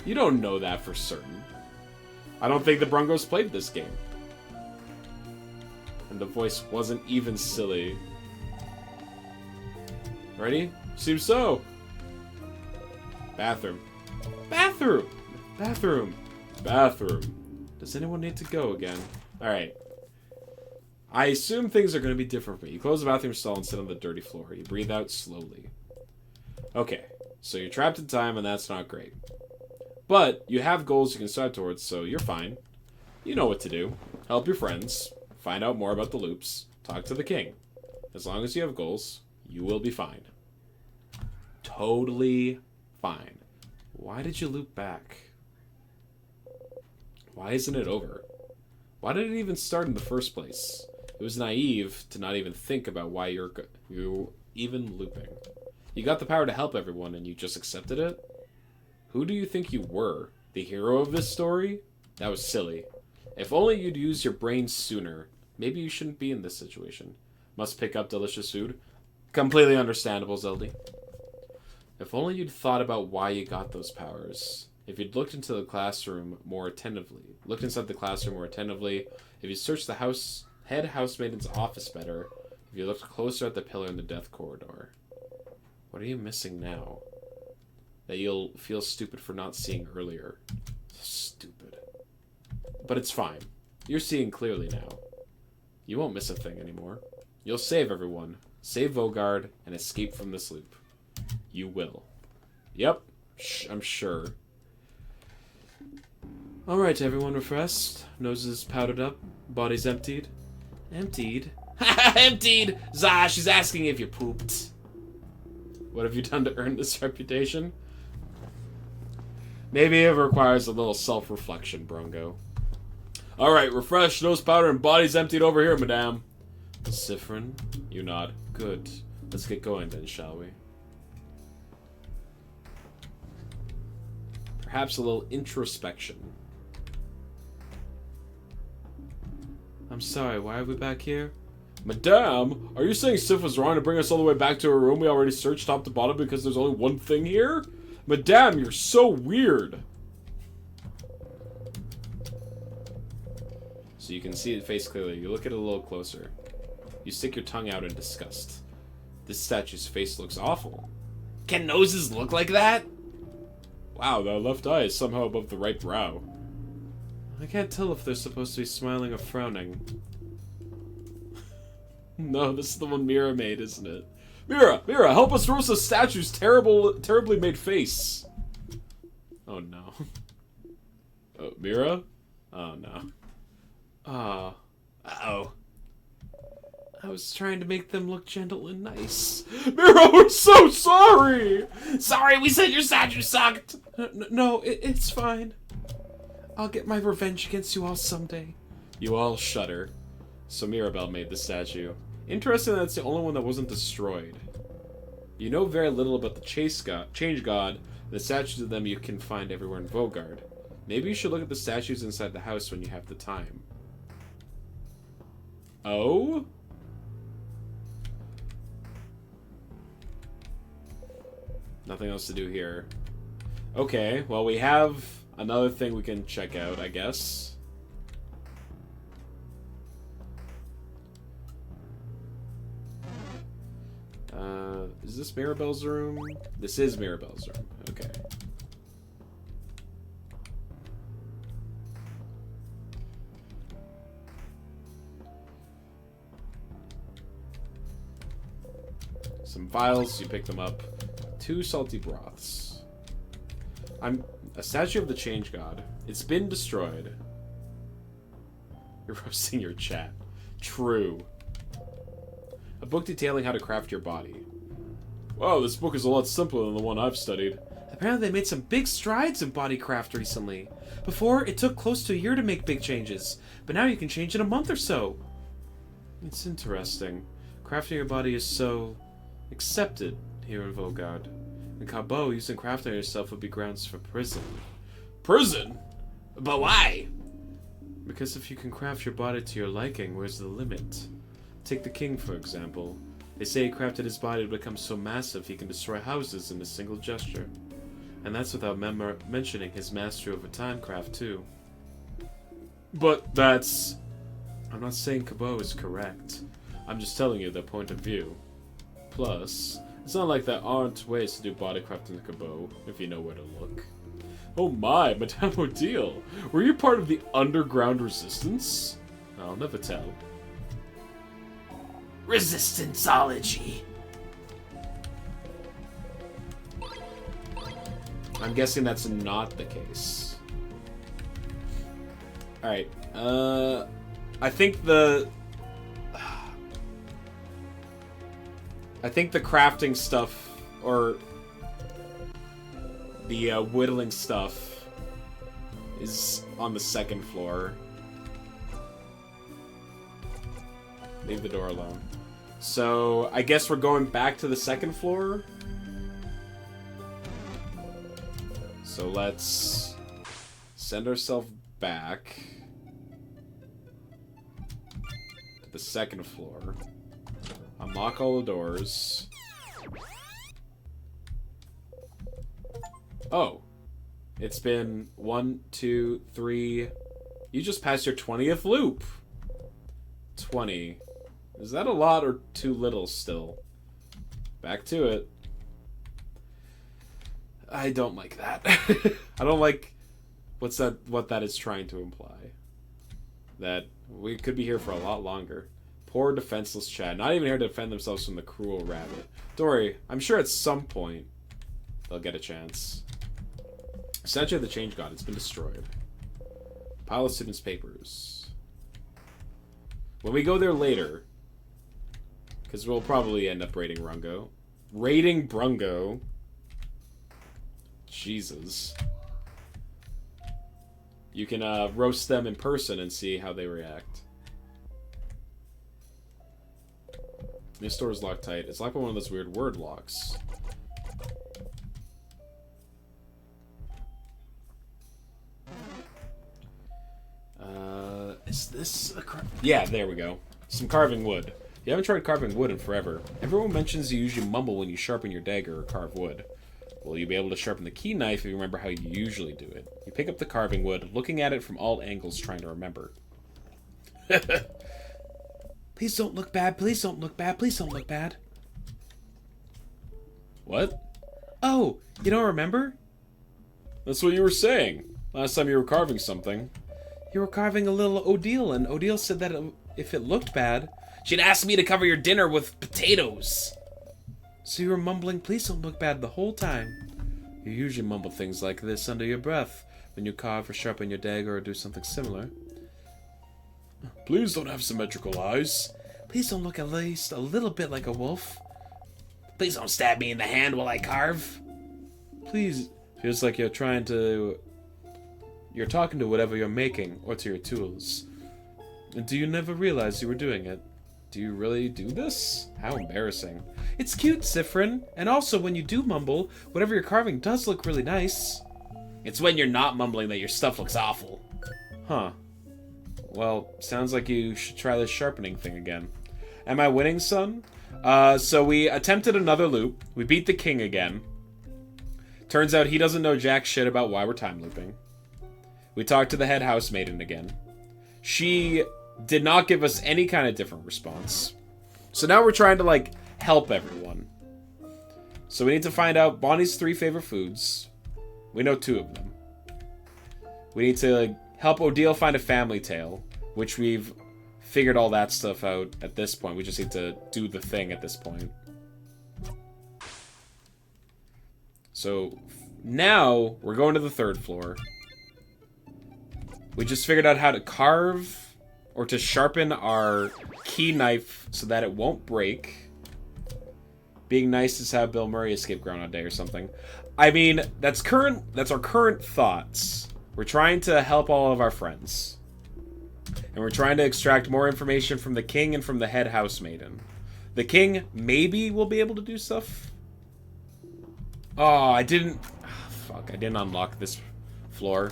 You don't know that for certain. I don't think the Brungos played this game. And the voice wasn't even silly. Ready? Seems so. Bathroom. Bathroom! Bathroom! Bathroom. Does anyone need to go again? Alright. I assume things are going to be different for me. You close the bathroom stall and sit on the dirty floor. You breathe out slowly. Okay. So you're trapped in time and that's not great. But you have goals you can strive towards, so you're fine. You know what to do. Help your friends. Find out more about the loops. Talk to the king. As long as you have goals, you will be fine. Totally fine. Why did you loop back? Why isn't it over? Why did it even start in the first place? It was naive to not even think about why you're even looping. You got the power to help everyone and you just accepted it? Who do you think you were? The hero of this story? That was silly. If only you'd use your brain sooner. Maybe you shouldn't be in this situation. Must pick up delicious food. Completely understandable, Zeldy. If only you'd thought about why you got those powers. If you'd looked into the classroom more attentively. Looked inside the classroom more attentively. If you searched the head housemaiden's office better. If you looked closer at the pillar in the death corridor. What are you missing now? That you'll feel stupid for not seeing earlier. Stupid. But it's fine. You're seeing clearly now. You won't miss a thing anymore. You'll save everyone. Save Vogard and escape from this loop. You will. Yep. I'm sure. Alright, everyone refreshed. Noses powdered up. Bodies emptied. Emptied? Emptied! Zah, she's asking if you pooped. What have you done to earn this reputation? Maybe it requires a little self-reflection, Brungo. Alright, refresh, nose powder, and bodies emptied over here, madame. Siffrin, you nod. Good. Let's get going then, shall we? Perhaps a little introspection. I'm sorry, why are we back here? Madame, are you saying Sif was wrong to bring us all the way back to her room we already searched top to bottom because there's only one thing here? Madame, you're so weird. So you can see the face clearly. You look at it a little closer. You stick your tongue out in disgust. This statue's face looks awful. Can noses look like that? Wow, that left eye is somehow above the right brow. I can't tell if they're supposed to be smiling or frowning. No, this is the one Mira made, isn't it? Mira, help us roast the statue's terribly made face. Oh no. Oh, Mira? Oh no. Oh. Uh-oh. I was trying to make them look gentle and nice. Mira, we're so sorry! Sorry, we said your statue sucked! No, it's fine. I'll get my revenge against you all someday. You all shudder. So Mirabelle made the statue. Interesting that it's the only one that wasn't destroyed. You know very little about the Change God, and the statues of them you can find everywhere in Vaugarde. Maybe you should look at the statues inside the house when you have the time. Oh? Nothing else to do here. Okay, well we have another thing we can check out, I guess. Is this Mirabelle's room? This is Mirabelle's room. Okay. Some vials, you pick them up. 2 salty broths. A statue of the Change God. It's been destroyed. You're roasting your chat. True. A book detailing how to craft your body. Wow, this book is a lot simpler than the one I've studied. Apparently they made some big strides in body craft recently. Before, it took close to a year to make big changes, but now you can change in a month or so. It's interesting. Crafting your body is so accepted here in Vaugarde. In Cabot, using crafting yourself would be grounds for prison. Prison? But why? Because if you can craft your body to your liking, where's the limit? Take the king, for example. They say he crafted his body to become so massive he can destroy houses in a single gesture. And that's without mentioning his mastery over timecraft, too. But that's... I'm not saying Cabot is correct. I'm just telling you their point of view. Plus, it's not like there aren't ways to do bodycraft in Cabot, if you know where to look. Oh my, Madame Odile! Were you part of the underground resistance? I'll never tell. Resistanceology. I'm guessing that's not the case. Alright, I think the crafting stuff, or the whittling stuff, is on the 2nd floor. Leave the door alone. So, I guess we're going back to the 2nd floor. So let's send ourselves back to the 2nd floor. Unlock all the doors. Oh. It's been 1, 2, 3... You just passed your 20th loop. 20. Is that a lot or too little still? Back to it. I don't like that. I don't like what that is trying to imply. That we could be here for a lot longer. Poor defenseless Chad. Not even here to defend themselves from the cruel rabbit. Don't worry, I'm sure at some point they'll get a chance. Statue of the Change God. It's been destroyed. Pile of students' papers. When we go there later, because we'll probably end up raiding Rungo. Raiding Brungo. Jesus. You can roast them in person and see how they react. This door is locked tight. It's locked by one of those weird word locks. Is this a yeah, there we go. Some carving wood. You haven't tried carving wood in forever. Everyone mentions you usually mumble when you sharpen your dagger or carve wood. Well, you'll be able to sharpen the key knife if you remember how you usually do it. You pick up the carving wood, looking at it from all angles, trying to remember. Please don't look bad, please don't look bad, please don't look bad. What? Oh, you don't remember? That's what you were saying. Last time you were carving something. You were carving a little Odile, and Odile said that if it looked bad, she'd asked me to cover your dinner with potatoes. So you were mumbling, please don't look bad the whole time. You usually mumble things like this under your breath when you carve or sharpen your dagger or do something similar. Please don't have symmetrical eyes. Please don't look at least a little bit like a wolf. Please don't stab me in the hand while I carve. Please. Feels like you're talking to whatever you're making, or to your tools. And do you never realize you were doing it? Do you really do this? How embarrassing. It's cute, Siffrin. And also, when you do mumble, whatever you're carving does look really nice. It's when you're not mumbling that your stuff looks awful. Huh. Well, sounds like you should try this sharpening thing again. Am I winning, son? So we attempted another loop. We beat the king again. Turns out he doesn't know jack shit about why we're time looping. We talked to the head housemaiden again. She did not give us any kind of different response. So now we're trying to, like, help everyone. So we need to find out Bonnie's 3 favorite foods. We know 2 of them. We need to help Odile find a family tale, which we've figured all that stuff out at this point. We just need to do the thing at this point. So now we're going to the 3rd floor. We just figured out how to carve or to sharpen our key knife so that it won't break. Being nice is how Bill Murray escaped Groundhog Day or something. I mean, that's our current thoughts. We're trying to help all of our friends. And we're trying to extract more information from the king and from the head housemaiden. The king maybe will be able to do stuff. Oh, I didn't unlock this floor.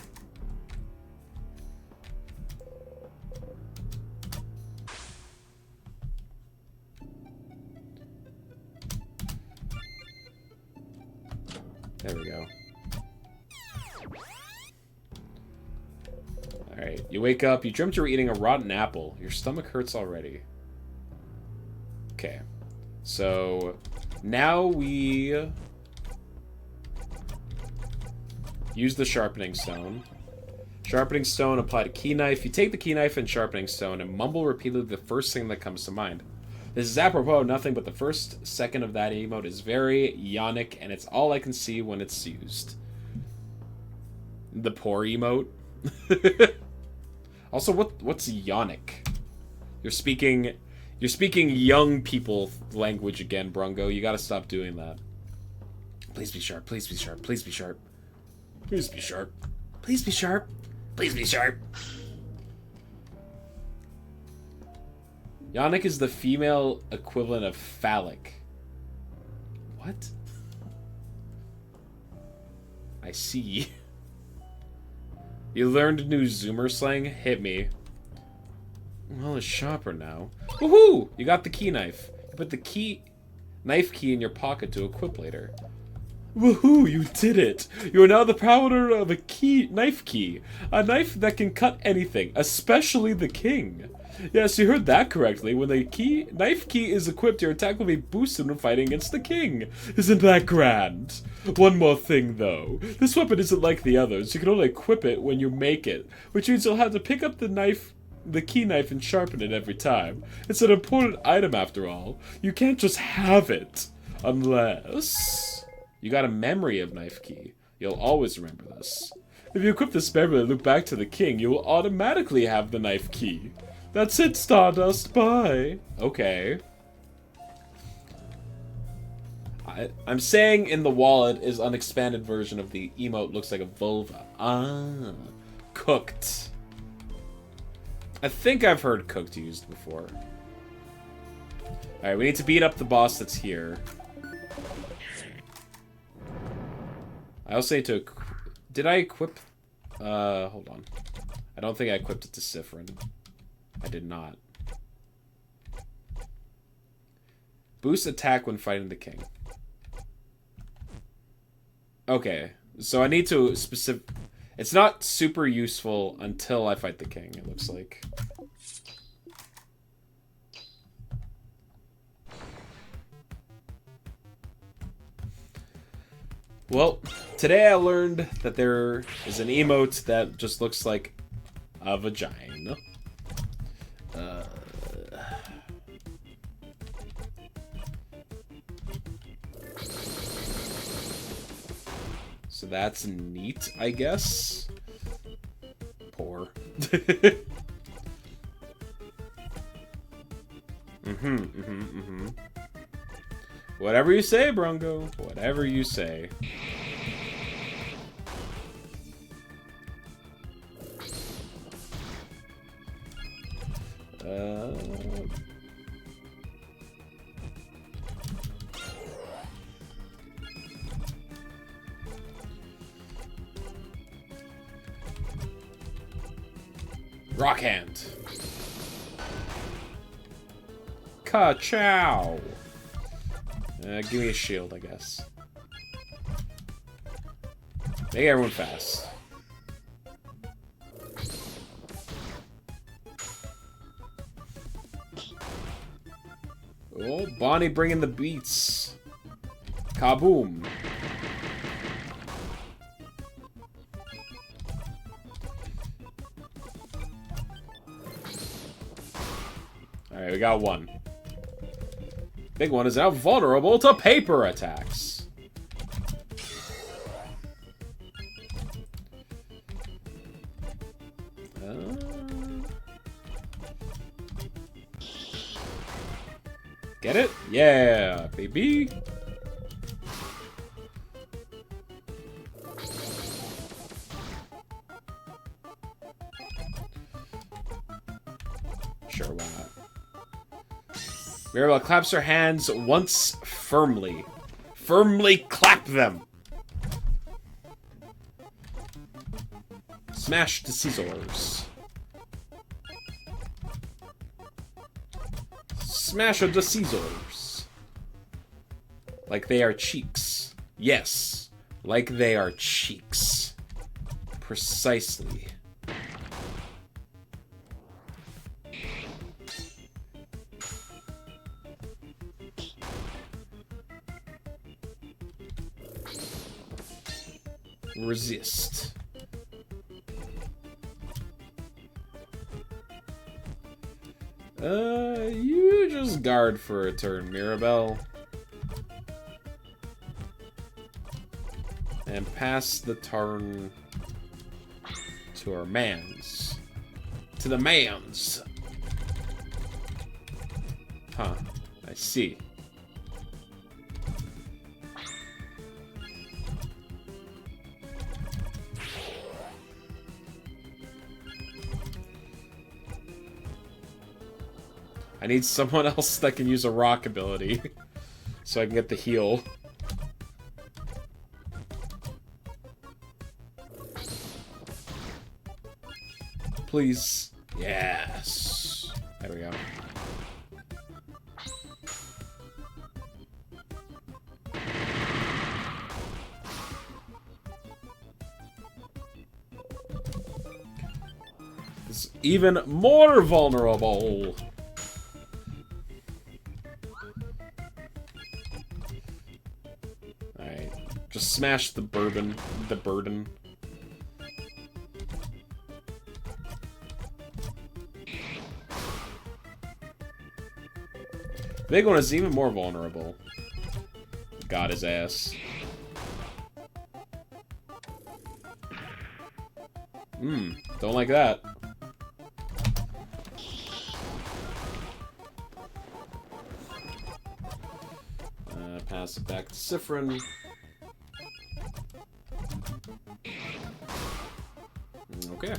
There we go. Alright, you wake up, you dreamt you were eating a rotten apple. Your stomach hurts already. Okay. So, now we use the sharpening stone. Sharpening stone, apply to key knife. You take the key knife and sharpening stone and mumble repeatedly the first thing that comes to mind. This is apropos of nothing, but the first second of that emote is very yonic, and it's all I can see when it's used. The poor emote. Also, what's yonic? You're speaking young people language again, Brungo. You gotta stop doing that. Please be sharp, please be sharp, please be sharp. Please be sharp. Please be sharp. Please be sharp. Yonic is the female equivalent of phallic. What? I see. You learned new Zoomer slang? Hit me. Well, it's sharper now. Woohoo! You got the key knife. You put the knife key in your pocket to equip later. Woohoo! You did it! You are now the proprietor of a knife key. A knife that can cut anything, especially the king. Yes, you heard that correctly. When the knife key is equipped, your attack will be boosted when fighting against the king. Isn't that grand? One more thing, though. This weapon isn't like the others. You can only equip it when you make it, which means you'll have to pick up the key knife and sharpen it every time. It's an important item, after all. You can't just have it. Unless you got a memory of knife key. You'll always remember this. If you equip this memory and loop back to the king, you will automatically have the knife key. That's it, Stardust. Bye. Okay. I'm saying in the wallet is unexpanded version of the emote looks like a vulva. Ah. Cooked. I think I've heard cooked used before. Alright, we need to beat up the boss that's here. I also need to... Did I equip... hold on. I don't think I equipped it to Siffrin. I did not. Boost attack when fighting the king. Okay, so I need to It's not super useful until I fight the king, it looks like. Well, today I learned that there is an emote that just looks like a vagina. So that's neat, I guess. Poor. Whatever you say, Brungo. Whatever you say. Rock hand. Ka-chow. Give me a shield, I guess. Make everyone fast. Oh, Bonnie bringing the beats. Kaboom. Alright, we got one. Big one is now vulnerable to paper attacks. Get it? Yeah, baby. Sure, why not? Mirabelle claps her hands once firmly. Firmly clap them! Smash the scissors. Smash the scissors. Like they are cheeks. Yes, like they are cheeks. Precisely. Resist. You just guard for a turn, Mirabelle. And pass the turn to our mans. To the mans! Huh, I see. I need someone else that can use a rock ability so I can get the heal. Please. Yes. There we go. It's even more vulnerable. Just smash the burden. Big one is even more vulnerable. Got his ass. Don't like that. Pass it back to Siffrin. Okay.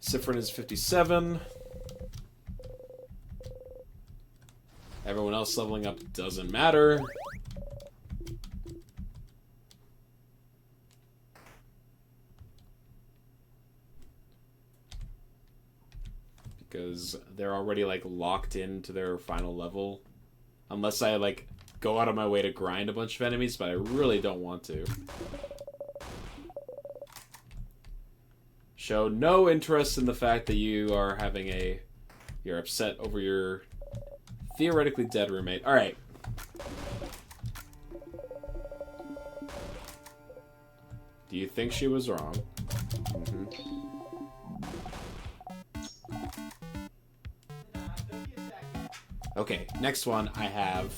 Siffrin is 57. Everyone else leveling up doesn't matter. Because they're already, like, locked into their final level. Unless I, like, go out of my way to grind a bunch of enemies, but I really don't want to. Show no interest in the fact that you are having a... You're upset over your theoretically dead roommate. Alright. Do you think she was wrong? Okay, next one I have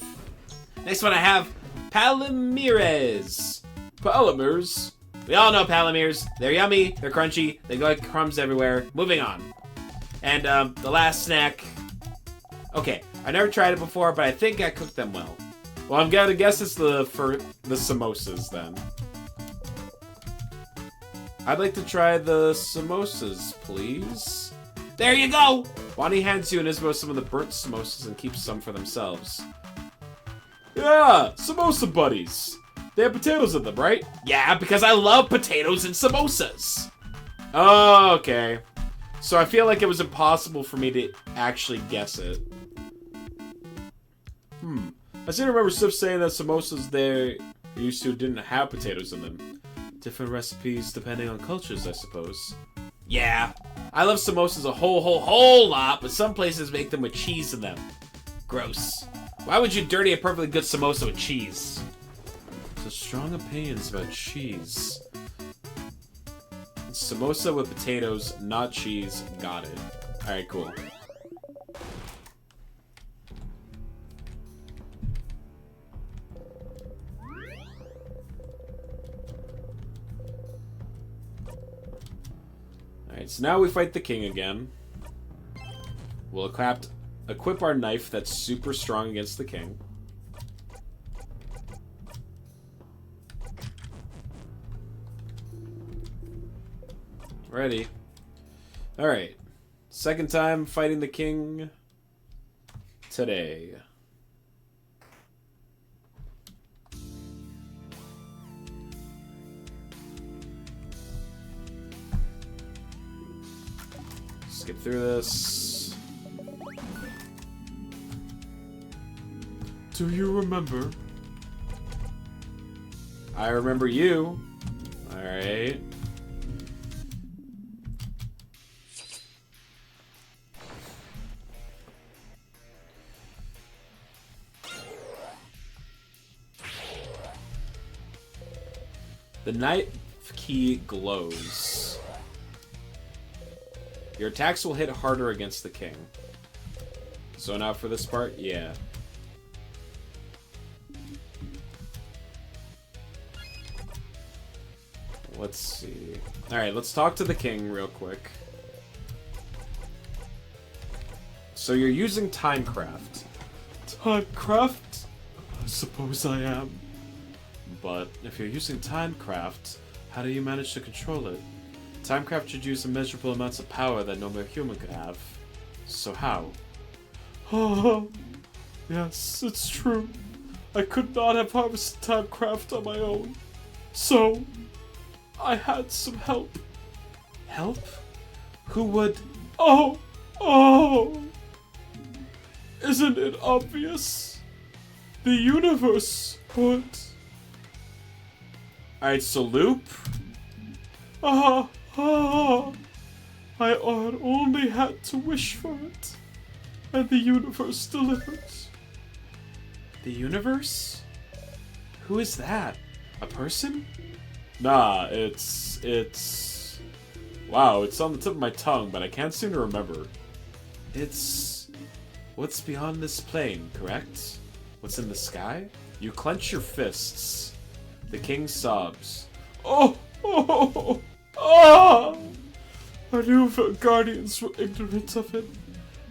Palomires. Palomires? We all know Palomires. They're yummy, they're crunchy, they go like crumbs everywhere. Moving on. And the last snack. Okay, I never tried it before, but I think I cooked them well. Well, I'm gonna guess it's the samosas then. I'd like to try the samosas, please. There you go! Bonnie hands you and Isabel some of the burnt samosas and keeps some for themselves. Yeah, samosa buddies. They have potatoes in them, right? Yeah, because I love potatoes and samosas. Oh, okay. So I feel like it was impossible for me to actually guess it. I seem to remember Sif saying that samosas they used to didn't have potatoes in them. Different recipes depending on cultures, I suppose. Yeah, I love samosas a whole lot, but some places make them with cheese in them. Gross. Why would you dirty a perfectly good samosa with cheese? So strong opinions about cheese. Samosa with potatoes, not cheese. Got it. Alright, cool. Alright, so now we fight the king again. We'll equip our knife that's super strong against the king. Ready. Alright. Second time fighting the king today. Skip through this. Do you remember? I remember you. Alright. The knife key glows. Your attacks will hit harder against the king. So now for this part, yeah. Let's see. Alright, let's talk to the king real quick. So you're using Timecraft. Timecraft? I suppose I am. But if you're using Timecraft, how do you manage to control it? Timecraft should use immeasurable amounts of power that no mere human could have. So how? Oh, yes, it's true. I could not have harvested Timecraft on my own. So, I had some help. Help? Who would... Oh! Isn't it obvious? The universe would... Alright, so Loop? I had only had to wish for it. And the universe delivered. The universe? Who is that? A person? Nah, it's... Wow, it's on the tip of my tongue, but I can't seem to remember. It's... What's beyond this plane, correct? What's in the sky? You clench your fists. The king sobs. I knew the guardians were ignorant of it,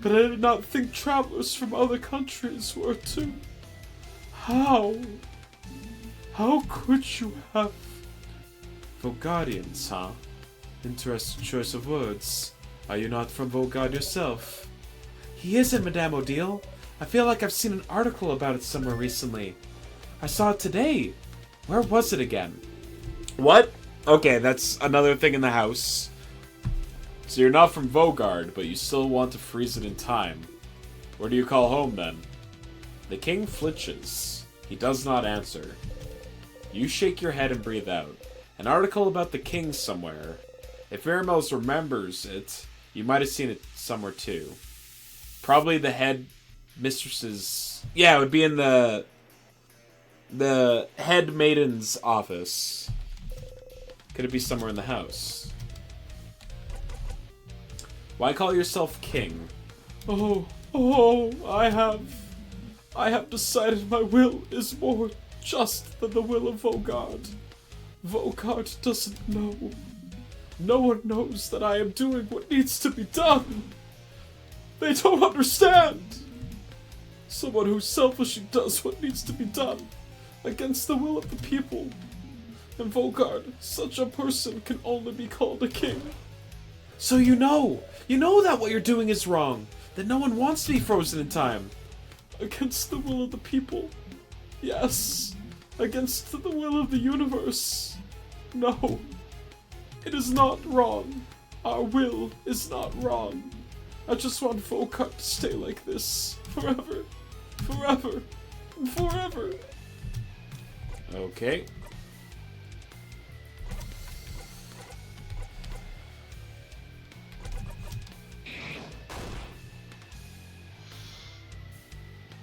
but I did not think travelers from other countries were too. How? How could you have... Volgardians, huh? Interesting choice of words. Are you not from Volgard yourself? He isn't, Madame Odile. I feel like I've seen an article about it somewhere recently. I saw it today. Where was it again? What? Okay, that's another thing in the house. So you're not from Vogard, but you still want to freeze it in time. Where do you call home, then? The king flinches. He does not answer. You shake your head and breathe out. An article about the king somewhere. If Aramels remembers it, you might have seen it somewhere too. Probably the head mistress's... Yeah, it would be in the head maiden's office. Could it be somewhere in the house? Why call yourself king? Oh, I have decided my will is more just than the will of Vogard. Vogard doesn't know. No one knows that I am doing what needs to be done. They don't understand. Someone who selfishly does what needs to be done against the will of the people. And Vogard, such a person can only be called a king. So you know that what you're doing is wrong, that no one wants to be frozen in time. Against the will of the people. Yes, against the will of the universe. No, it is not wrong. Our will is not wrong. I just want Vogard to stay like this forever, forever, and forever. Okay.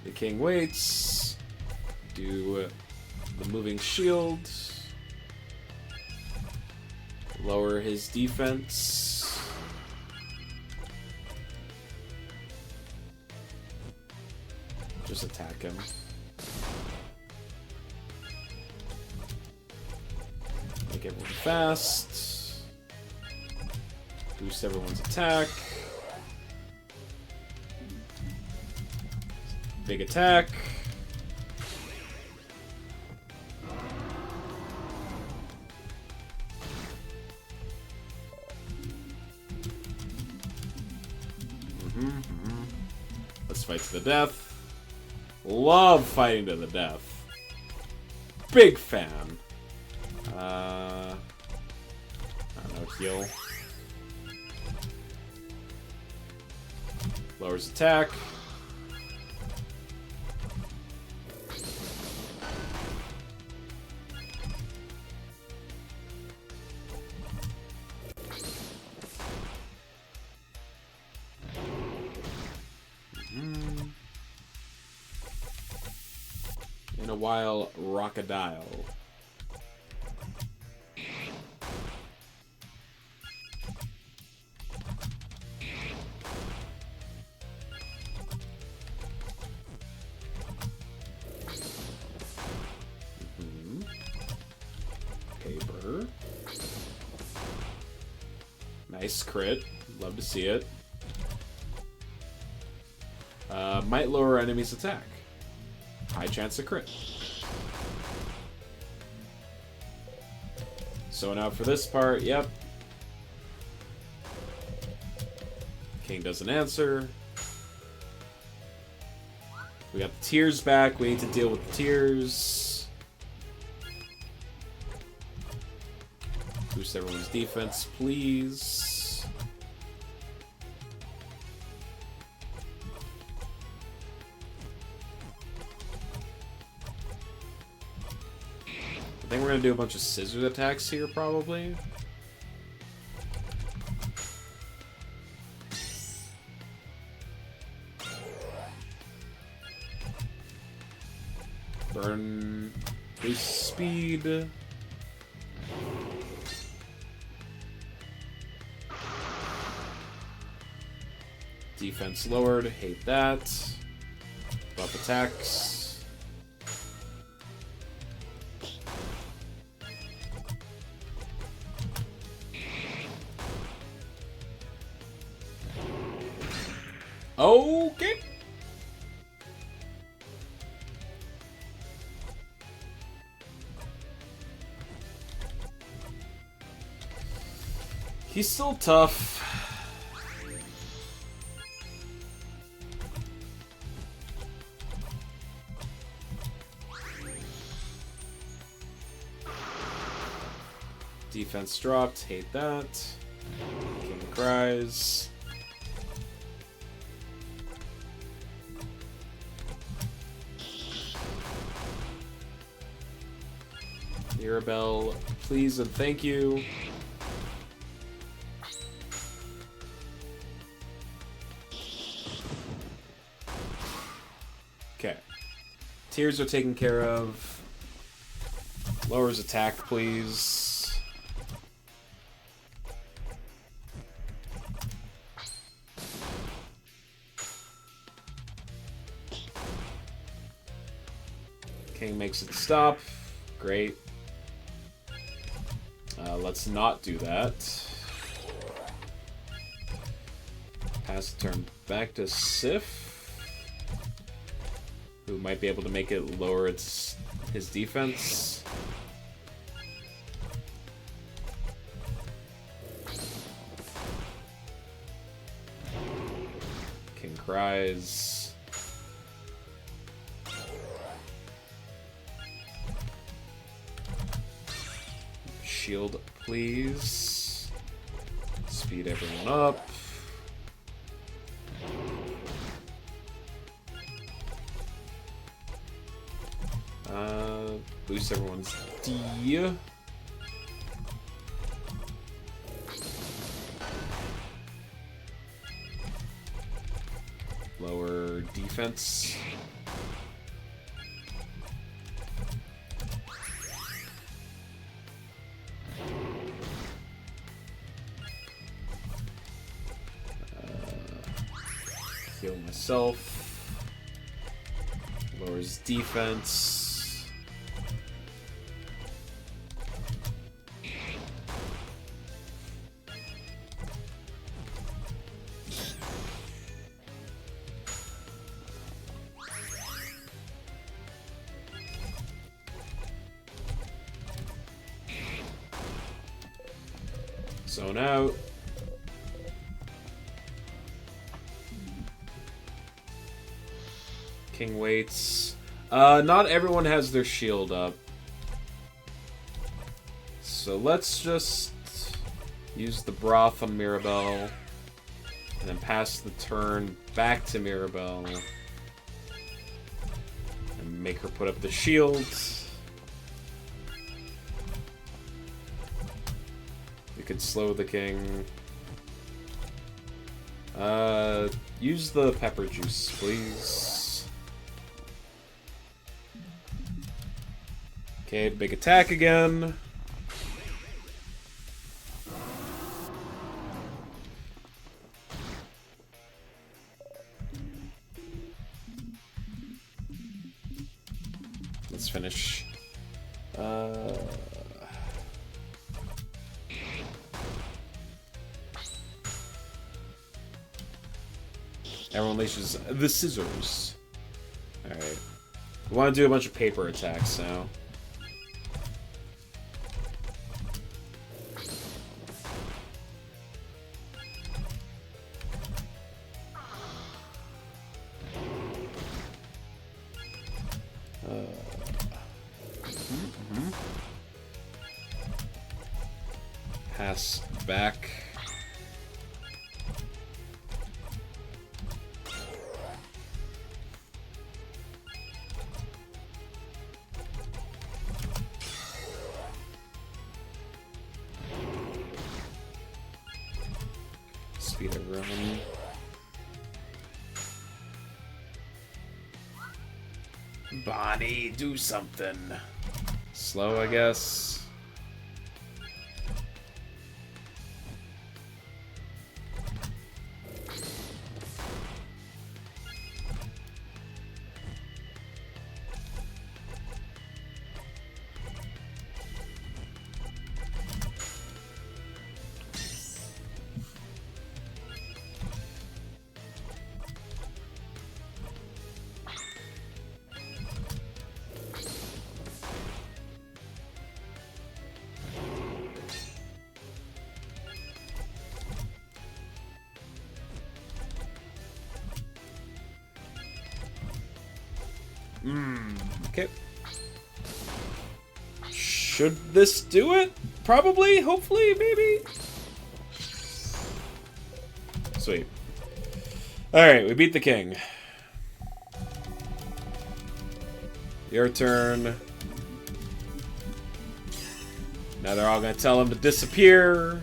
The king waits. Do the moving shield. Lower his defense. Just attack him. Make everyone fast. Boost everyone's attack. Big attack. Let's fight to the death. Love fighting to the death. Big fan. I don't know, heal. Lowers attack. In a while, Rockadile. Paper. Nice crit. Love to see it. Might lower enemy's attack. High chance to crit. So now for this part, yep. King doesn't answer. We got the tears back. We need to deal with the tears. Boost everyone's defense, please. I think we're gonna do a bunch of scissors attacks here, probably. Burn, boost speed. Defense lowered, hate that. Buff attacks. Okay. He's still tough. Defense dropped, hate that. King cries. Mirabelle, please and thank you. Okay. Tears are taken care of. Lowers attack, please. King makes it stop. Great. Let's not do that. Pass the turn back to Sif, who might be able to make it lower his defense. King cries. Shield, please. Speed everyone up. Boost everyone's D. Lower defense. Heal myself. Lowers defense. Zone out. King waits. Not everyone has their shield up. So let's just use the broth on Mirabelle. And then pass the turn back to Mirabelle. And make her put up the shield. We could slow the king. Use the pepper juice, please. Okay, big attack again. Let's finish. Everyone unleashes the scissors. Alright. We want to do a bunch of paper attacks now. Pass back. Speed of run. Bonnie, do something. Slow, I guess. Okay. Should this do it? Probably, hopefully, maybe? Sweet. Alright, we beat the king. Your turn. Now they're all gonna tell him to disappear.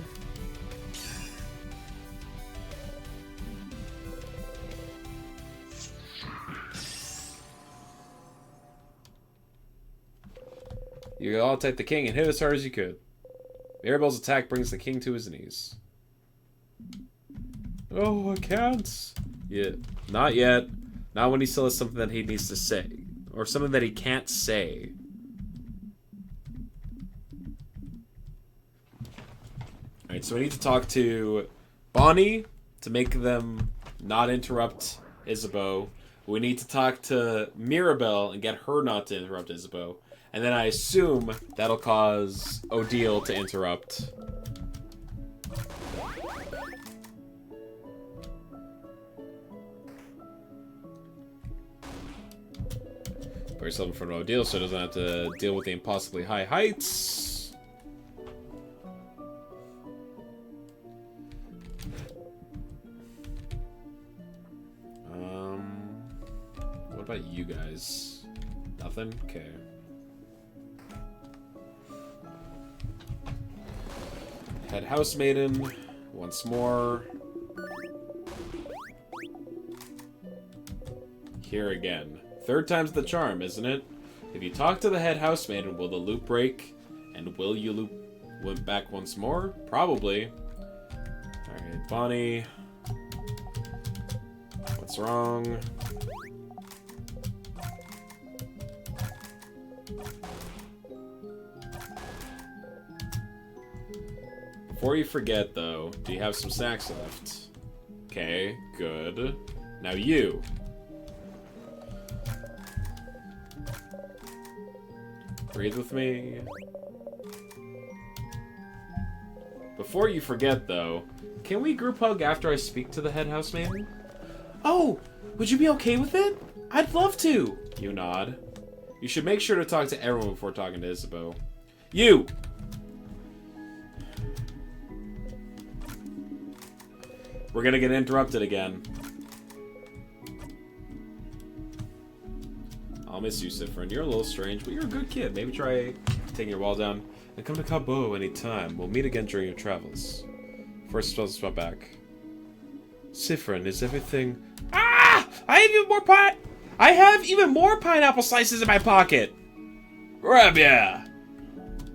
You all attack the king and hit as hard as you could. Mirabelle's attack brings the king to his knees. Oh, I can't. Yeah, not yet. Not when he still has something that he needs to say. or something that he can't say. Alright, so I need to talk to Bonnie to make them not interrupt Isabeau. We need to talk to Mirabelle and get her not to interrupt Isabeau. And then I assume that'll cause Odile to interrupt. Put yourself in front of Odile so it doesn't have to deal with the impossibly high heights. What about you guys? Nothing? Okay. Head housemaiden. Once more. Here again. Third time's the charm, isn't it? If you talk to the head housemaiden, will the loop break? And will you loop back once more? Probably. Alright, Bonnie. What's wrong? Before you forget, though, do you have some snacks left? Okay, good. Now you. Breathe with me. Before you forget, though, can we group hug after I speak to the head housemaiden? Oh, would you be okay with it? I'd love to. You nod. You should make sure to talk to everyone before talking to Isabeau. You! We're gonna get interrupted again. I'll miss you, Siffrin. You're a little strange, but you're a good kid. Maybe try taking your wall down. And come to Cabo anytime. We'll meet again during your travels. First, let's swap back. Siffrin, is everything... Ah! I have even more pineapple slices in my pocket! Grab ya!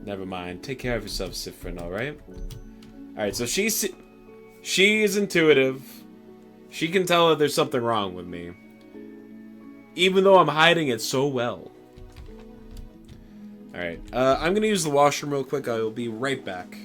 Never mind. Take care of yourself, Siffrin, alright? Alright, so she's intuitive. She can tell that there's something wrong with me. Even though I'm hiding it so well. Alright, I'm gonna use the washroom real quick. I will be right back.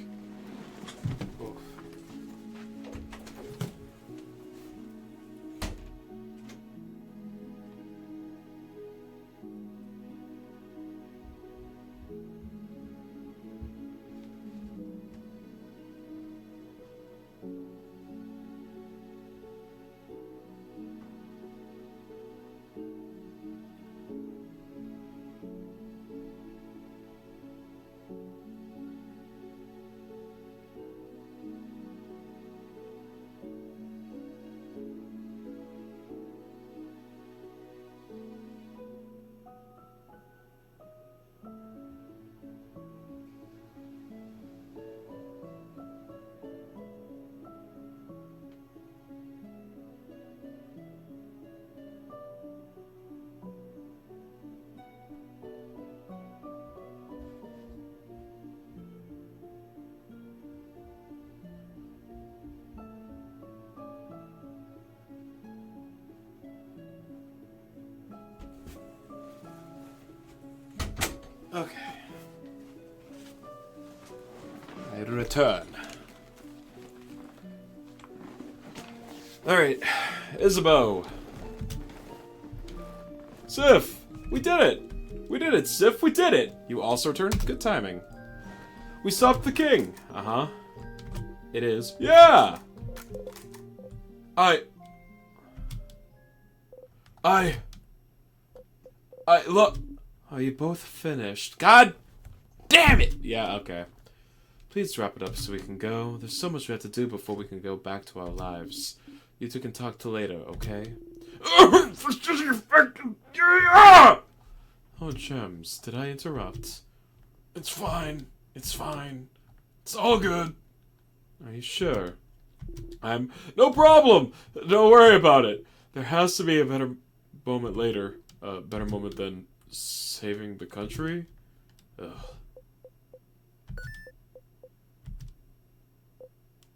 Okay. I return. Alright. Isabeau. Sif! We did it! We did it, Sif! We did it! You also returned? Good timing. We stopped the king! Uh-huh. It is. Yeah! Look. Oh, you both finished. God damn it! Yeah, okay. Please wrap it up so we can go. There's so much we have to do before we can go back to our lives. You two can talk till later, okay? Oh, Gems, did I interrupt? It's fine. It's fine. It's all good. Are you sure? No problem! Don't worry about it. There has to be a better moment later. A better moment than saving the country? Ugh.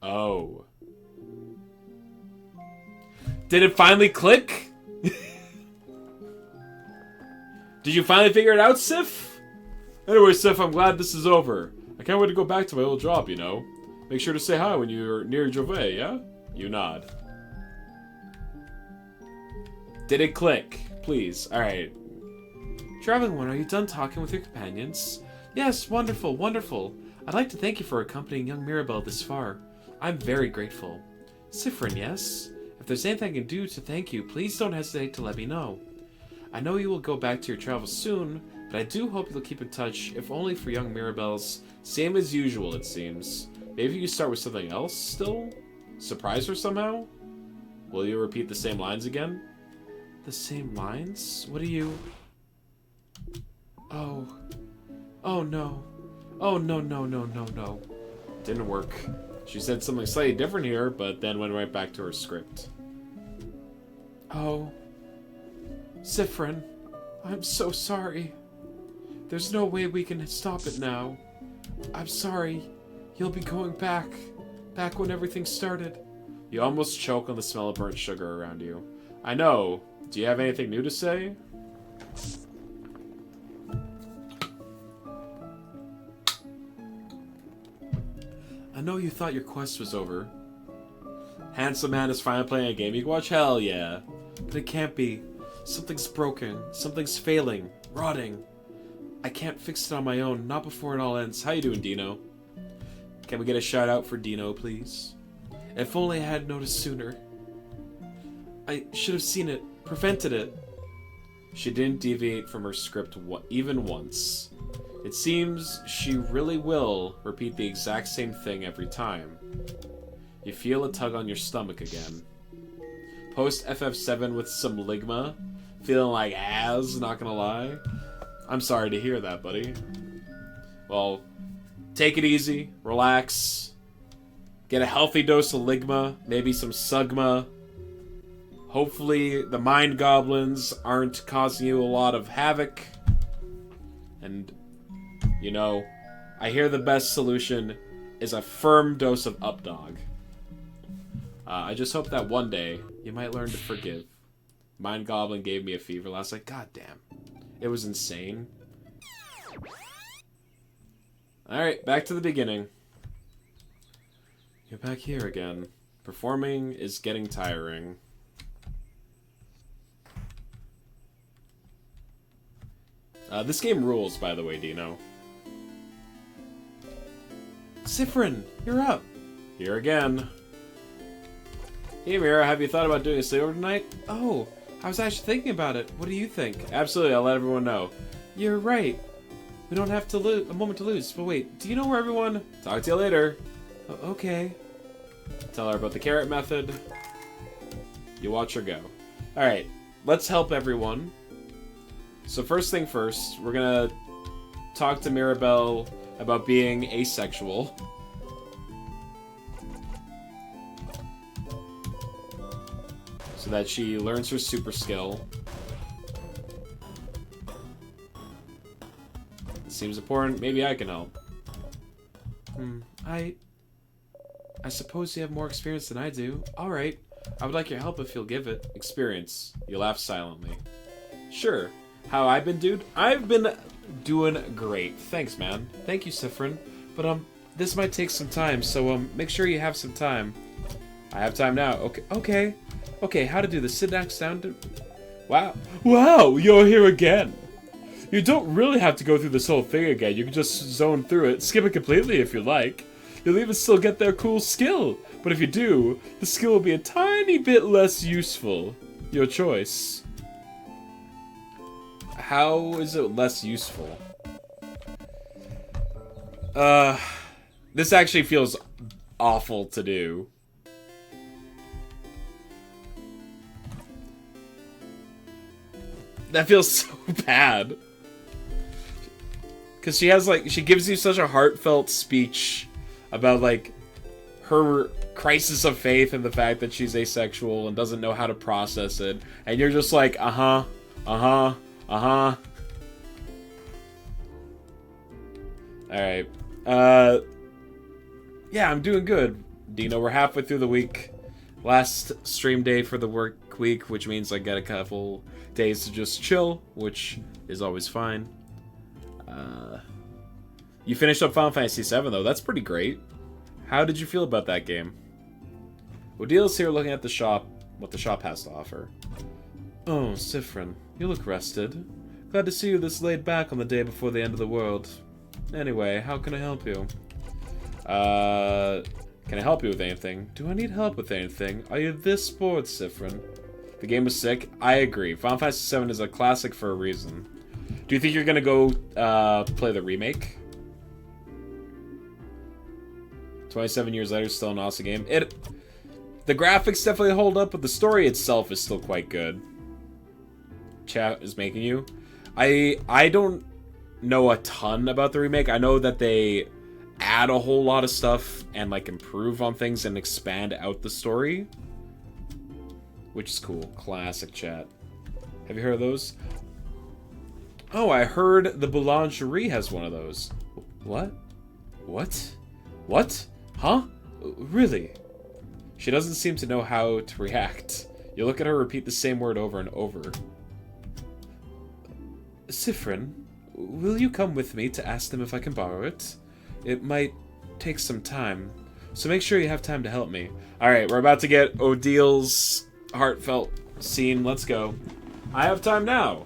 Oh. Did it finally click? Did you finally figure it out, Sif? Anyway, Sif, I'm glad this is over. I can't wait to go back to my old job, you know. Make sure to say hi when you're near Jove, yeah? You nod. Did it click? Please. Alright. Traveling one, are you done talking with your companions? Yes, wonderful, wonderful. I'd like to thank you for accompanying young Mirabelle this far. I'm very grateful. Siffrin, yes? If there's anything I can do to thank you, please don't hesitate to let me know. I know you will go back to your travels soon, but I do hope you'll keep in touch, if only for young Mirabelle's. Same as usual, it seems. Maybe you start with something else still? Surprise her somehow? Will you repeat the same lines again? The same lines? What do you... Oh. Oh no. Oh no, no, no, no, no. Didn't work. She said something slightly different here, but then went right back to her script. Oh. Siffrin, I'm so sorry. There's no way we can stop it now. I'm sorry. You'll be going back. Back when everything started. You almost choke on the smell of burnt sugar around you. I know. Do you have anything new to say? I know you thought your quest was over. Handsome man is finally playing a game you can watch? Hell yeah. But it can't be. Something's broken. Something's failing. Rotting. I can't fix it on my own. Not before it all ends. How you doing, Dino? Can we get a shout out for Dino, please? If only I had noticed sooner. I should have seen it. Prevented it. She didn't deviate from her script even once. It seems she really will repeat the exact same thing every time. You feel a tug on your stomach again. Post FF7 with some ligma. Feeling like ass, not gonna lie. I'm sorry to hear that, buddy. Well, take it easy, relax. Get a healthy dose of ligma, maybe some sugma. Hopefully the mind goblins aren't causing you a lot of havoc. And, you know, I hear the best solution is a firm dose of Updog. I just hope that one day you might learn to forgive. Mind Goblin gave me a fever last night. God damn. It was insane. Alright, back to the beginning. You're back here again. Performing is getting tiring. This game rules, by the way, Dino. Siffrin, you're up. Here again. Hey, Mira, have you thought about doing a sleepover tonight? Oh, I was actually thinking about it. What do you think? Absolutely, I'll let everyone know. You're right. We don't have to a moment to lose. But wait, do you know where everyone... Talk to you later. Okay. Tell her about the carrot method. You watch her go. Alright, let's help everyone. So first thing first, we're gonna talk to Mirabelle about being asexual. So that she learns her super skill. It seems important. Maybe I can help. I suppose you have more experience than I do. Alright. I would like your help if you'll give it. Experience. You laugh silently. Sure. How I've been, dude? I've been doing great. Thanks, man. Thank you, Siffrin. But, this might take some time, so, make sure you have some time. I have time now. Okay. Okay, how to do this? Sit next down to... Wow. Wow, you're here again. You don't really have to go through this whole thing again. You can just zone through it. Skip it completely if you like. You'll even still get their cool skill. But if you do, the skill will be a tiny bit less useful. Your choice. How is it less useful? This actually feels awful to do. That feels so bad. Because she has, like, she gives you such a heartfelt speech about, like, her crisis of faith and the fact that she's asexual and doesn't know how to process it. And you're just like, Alright. Yeah, I'm doing good. Dino, we're halfway through the week. Last stream day for the work week, which means I get a couple days to just chill, which is always fine. You finished up Final Fantasy VII, though. That's pretty great. How did you feel about that game? Odil's here looking at the shop, what the shop has to offer. Oh, Siffrin, you look rested. Glad to see you this laid back on the day before the end of the world. Anyway, how can I help you? Can I help you with anything? Do I need help with anything? Are you this bored, Siffrin? The game was sick. I agree. Final Fantasy VII is a classic for a reason. Do you think you're gonna go play the remake? 27 years later, still an awesome game. The graphics definitely hold up, but the story itself is still quite good. Chat is making you. I don't know a ton about the remake. I know that they add a whole lot of stuff and like improve on things and expand out the story, which is cool. Classic chat. Have you heard of those? Oh, I heard the Boulangerie has one of those. What? What? What? Huh? Really? She doesn't seem to know how to react. You look at her repeat the same word over and over. Siffrin, will you come with me to ask them if I can borrow it? It might take some time, so make sure you have time to help me. Alright, we're about to get Odil's heartfelt scene. Let's go. I have time now.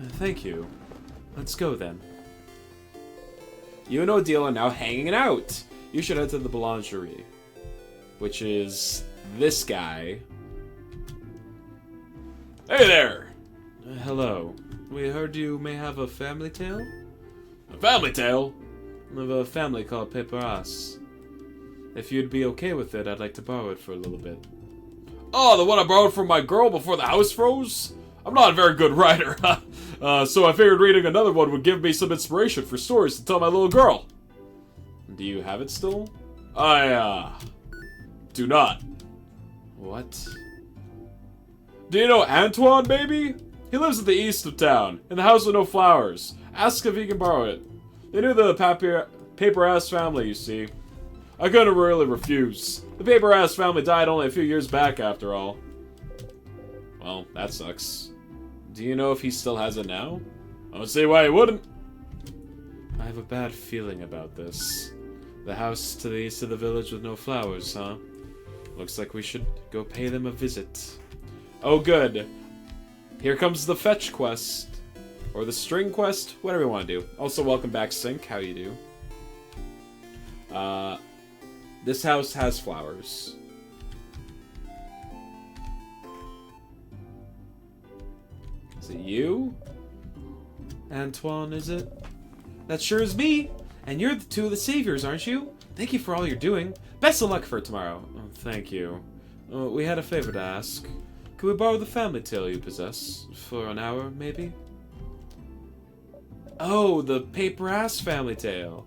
Thank you. Let's go then. You and Odile are now hanging out. You should head to the Boulangerie, which is this guy. Hey there! Hello. We heard you may have a family tale? A family tale? Of a family called Paperas. If you'd be okay with it, I'd like to borrow it for a little bit. Oh, the one I borrowed from my girl before the house froze? I'm not a very good writer, so I figured reading another one would give me some inspiration for stories to tell my little girl. Do you have it still? I, do not. What? Do you know Antoine, baby? He lives at the east of town, in the house with no flowers. Ask if he can borrow it. They knew the Paper-Ass family, you see. I couldn't really refuse. The Paper-Ass family died only a few years back, after all. Well, that sucks. Do you know if he still has it now? I don't see why he wouldn't. I have a bad feeling about this. The house to the east of the village with no flowers, huh? Looks like we should go pay them a visit. Oh, good. Here comes the fetch quest. Or the string quest, whatever you want to do. Also, welcome back, Sync. How you do? This house has flowers. Is it you? Antoine, is it? That sure is me! And you're the two of the saviors, aren't you? Thank you for all you're doing. Best of luck for tomorrow. Oh, thank you. We had a favor to ask. Could we borrow the family tale you possess? For an hour, maybe? Oh, the Paper-Ass family tale.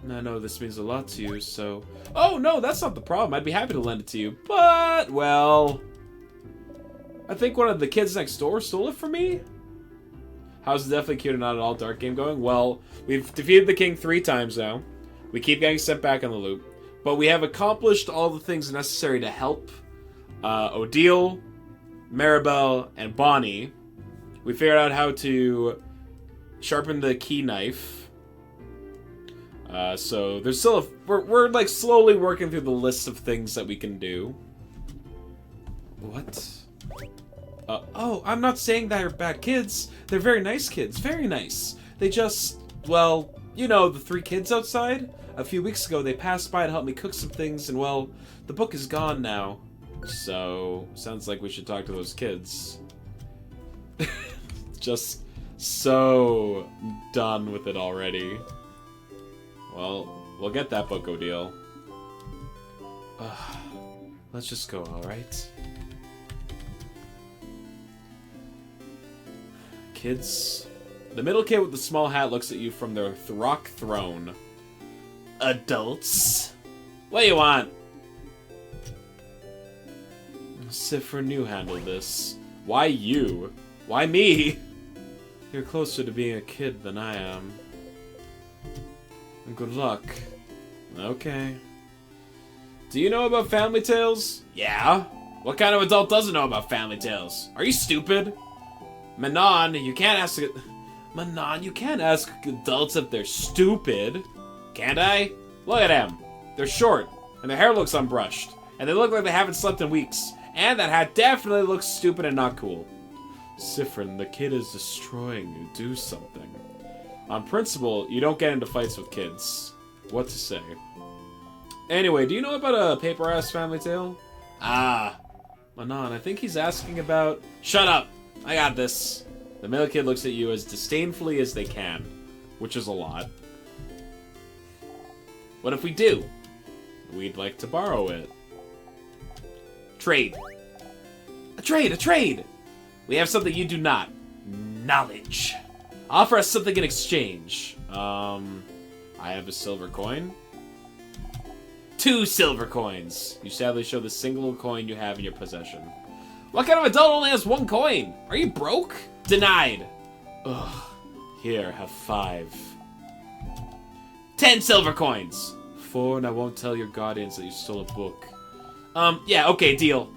I know this means a lot to you, so... Oh, no, that's not the problem. I'd be happy to lend it to you. But, well... I think one of the kids next door stole it from me? How's the definitely cute and not at all dark game going? Well, we've defeated the king 3 times now. We keep getting sent back in the loop. But we have accomplished all the things necessary to help Odile, Maribel, and Bonnie. We figured out how to sharpen the key knife. So there's still we're like slowly working through the list of things that we can do. What? Oh, I'm not saying they're bad kids. They're very nice kids. Very nice. They just, well, you know, the 3 kids outside? A few weeks ago, they passed by to help me cook some things, and, well, the book is gone now. So, sounds like we should talk to those kids. Just so done with it already. Well, we'll get that book, Odile. Let's just go, alright? Kids. The middle kid with the small hat looks at you from their rock throne. Adults? What do you want? Siffrin, you handle this. Why you? Why me? You're closer to being a kid than I am. And good luck. Okay. Do you know about Family Tales? Yeah. What kind of adult doesn't know about Family Tales? Are you stupid? Manon, you can't ask... Manon, you can't ask adults if they're stupid. Can't I? Look at them. They're short, and their hair looks unbrushed, and they look like they haven't slept in weeks. And that hat definitely looks stupid and not cool. Siffrin, the kid is destroying you. Do something. On principle, you don't get into fights with kids. What to say? Anyway, do you know about a paper-ass family tale? Ah. Manon, I think he's asking about... Shut up! I got this. The male kid looks at you as disdainfully as they can, which is a lot. What if we do? We'd like to borrow it. Trade. A trade! A trade! We have something you do not. Knowledge. Offer us something in exchange. I have a silver coin. 2 silver coins. You sadly show the single coin you have in your possession. What kind of adult only has 1 coin? Are you broke? Denied. Ugh. Here, have 5. 10 silver coins. 4, and I won't tell your guardians that you stole a book. Yeah, okay, deal.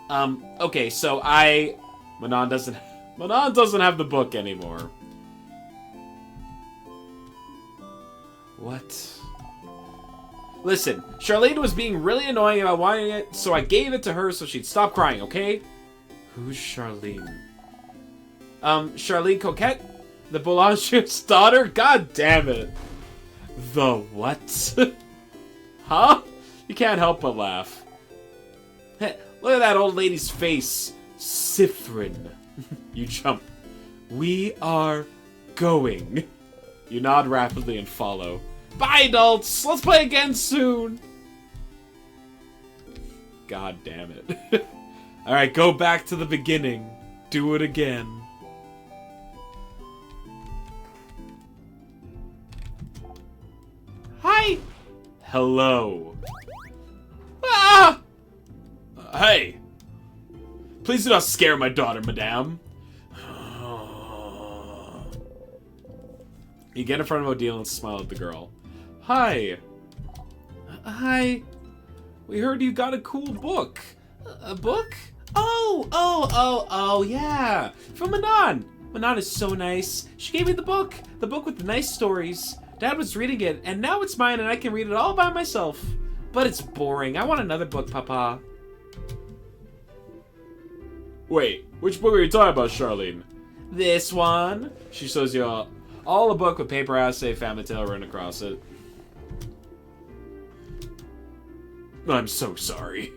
Okay, so Manon doesn't have the book anymore. What? Listen, Charlene was being really annoying about wanting it, so I gave it to her so she'd stop crying, okay? Who's Charlene? Charlene Coquette? The Boulanger's daughter? God damn it. The what? Huh? You can't help but laugh. Hey, look at that old lady's face. Siffrin. You jump. We are going. You nod rapidly and follow. Bye, adults! Let's play again soon! God damn it. Alright, go back to the beginning. Do it again. Hi! Hello. Ah! Hey! Please do not scare my daughter, madame. You get in front of Odile and smile at the girl. Hi. Hi. We heard you got a cool book. A book? Oh, yeah. From Manon. Manon is so nice. She gave me the book with the nice stories. Dad was reading it, and now it's mine and I can read it all by myself. But it's boring. I want another book, Papa. Wait, which book are you talking about, Charlene? This one. She shows you all a book with paper assay family tale written across it. I'm so sorry.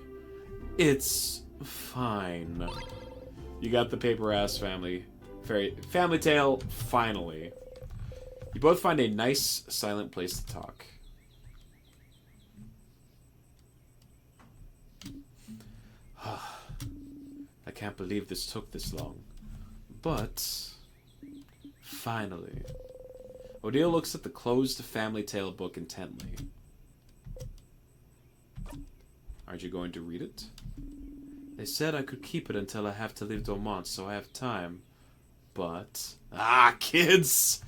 It's fine. You got the paper ass family tale finally. You both find a nice silent place to talk. I can't believe this took this long. But finally. Odile looks at the closed family tale book intently. Aren't you going to read it? They said I could keep it until I have to leave Dormont, so I have time. But... Ah, kids!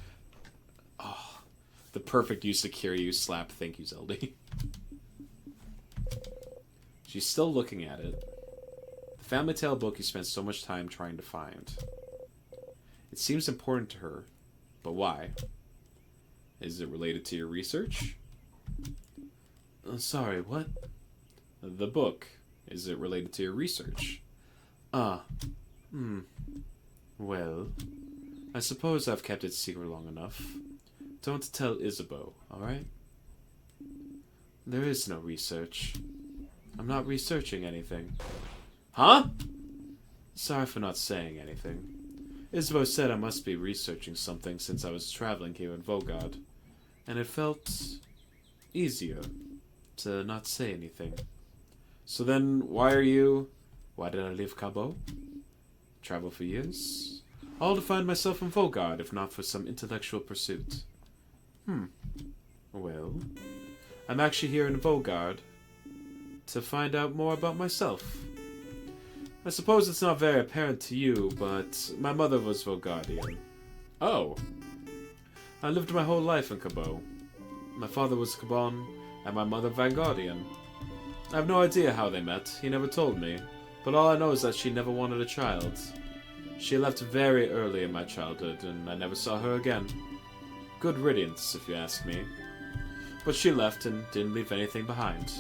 Oh, the perfect use of Kiryu slap. Thank you, Zelda. She's still looking at it. The family tale book you spent so much time trying to find. It seems important to her, but why? Is it related to your research? Sorry, what? The book. Is it related to your research? Well, I suppose I've kept it secret long enough. Don't tell Isabeau, alright? There is no research. I'm not researching anything. Huh? Sorry for not saying anything. Isabeau said I must be researching something since I was traveling here in Vogard, and it felt easier to not say anything. So then, why did I leave Cabot? Travel for years? All to find myself in Vogard, if not for some intellectual pursuit. Well, I'm actually here in Vogard to find out more about myself. I suppose it's not very apparent to you, but my mother was Vogardian. Oh. I lived my whole life in Cabot. My father was Cabon, and my mother Vanguardian. I have no idea how they met, he never told me, but all I know is that she never wanted a child. She left very early in my childhood, and I never saw her again. Good riddance, if you ask me. But she left and didn't leave anything behind.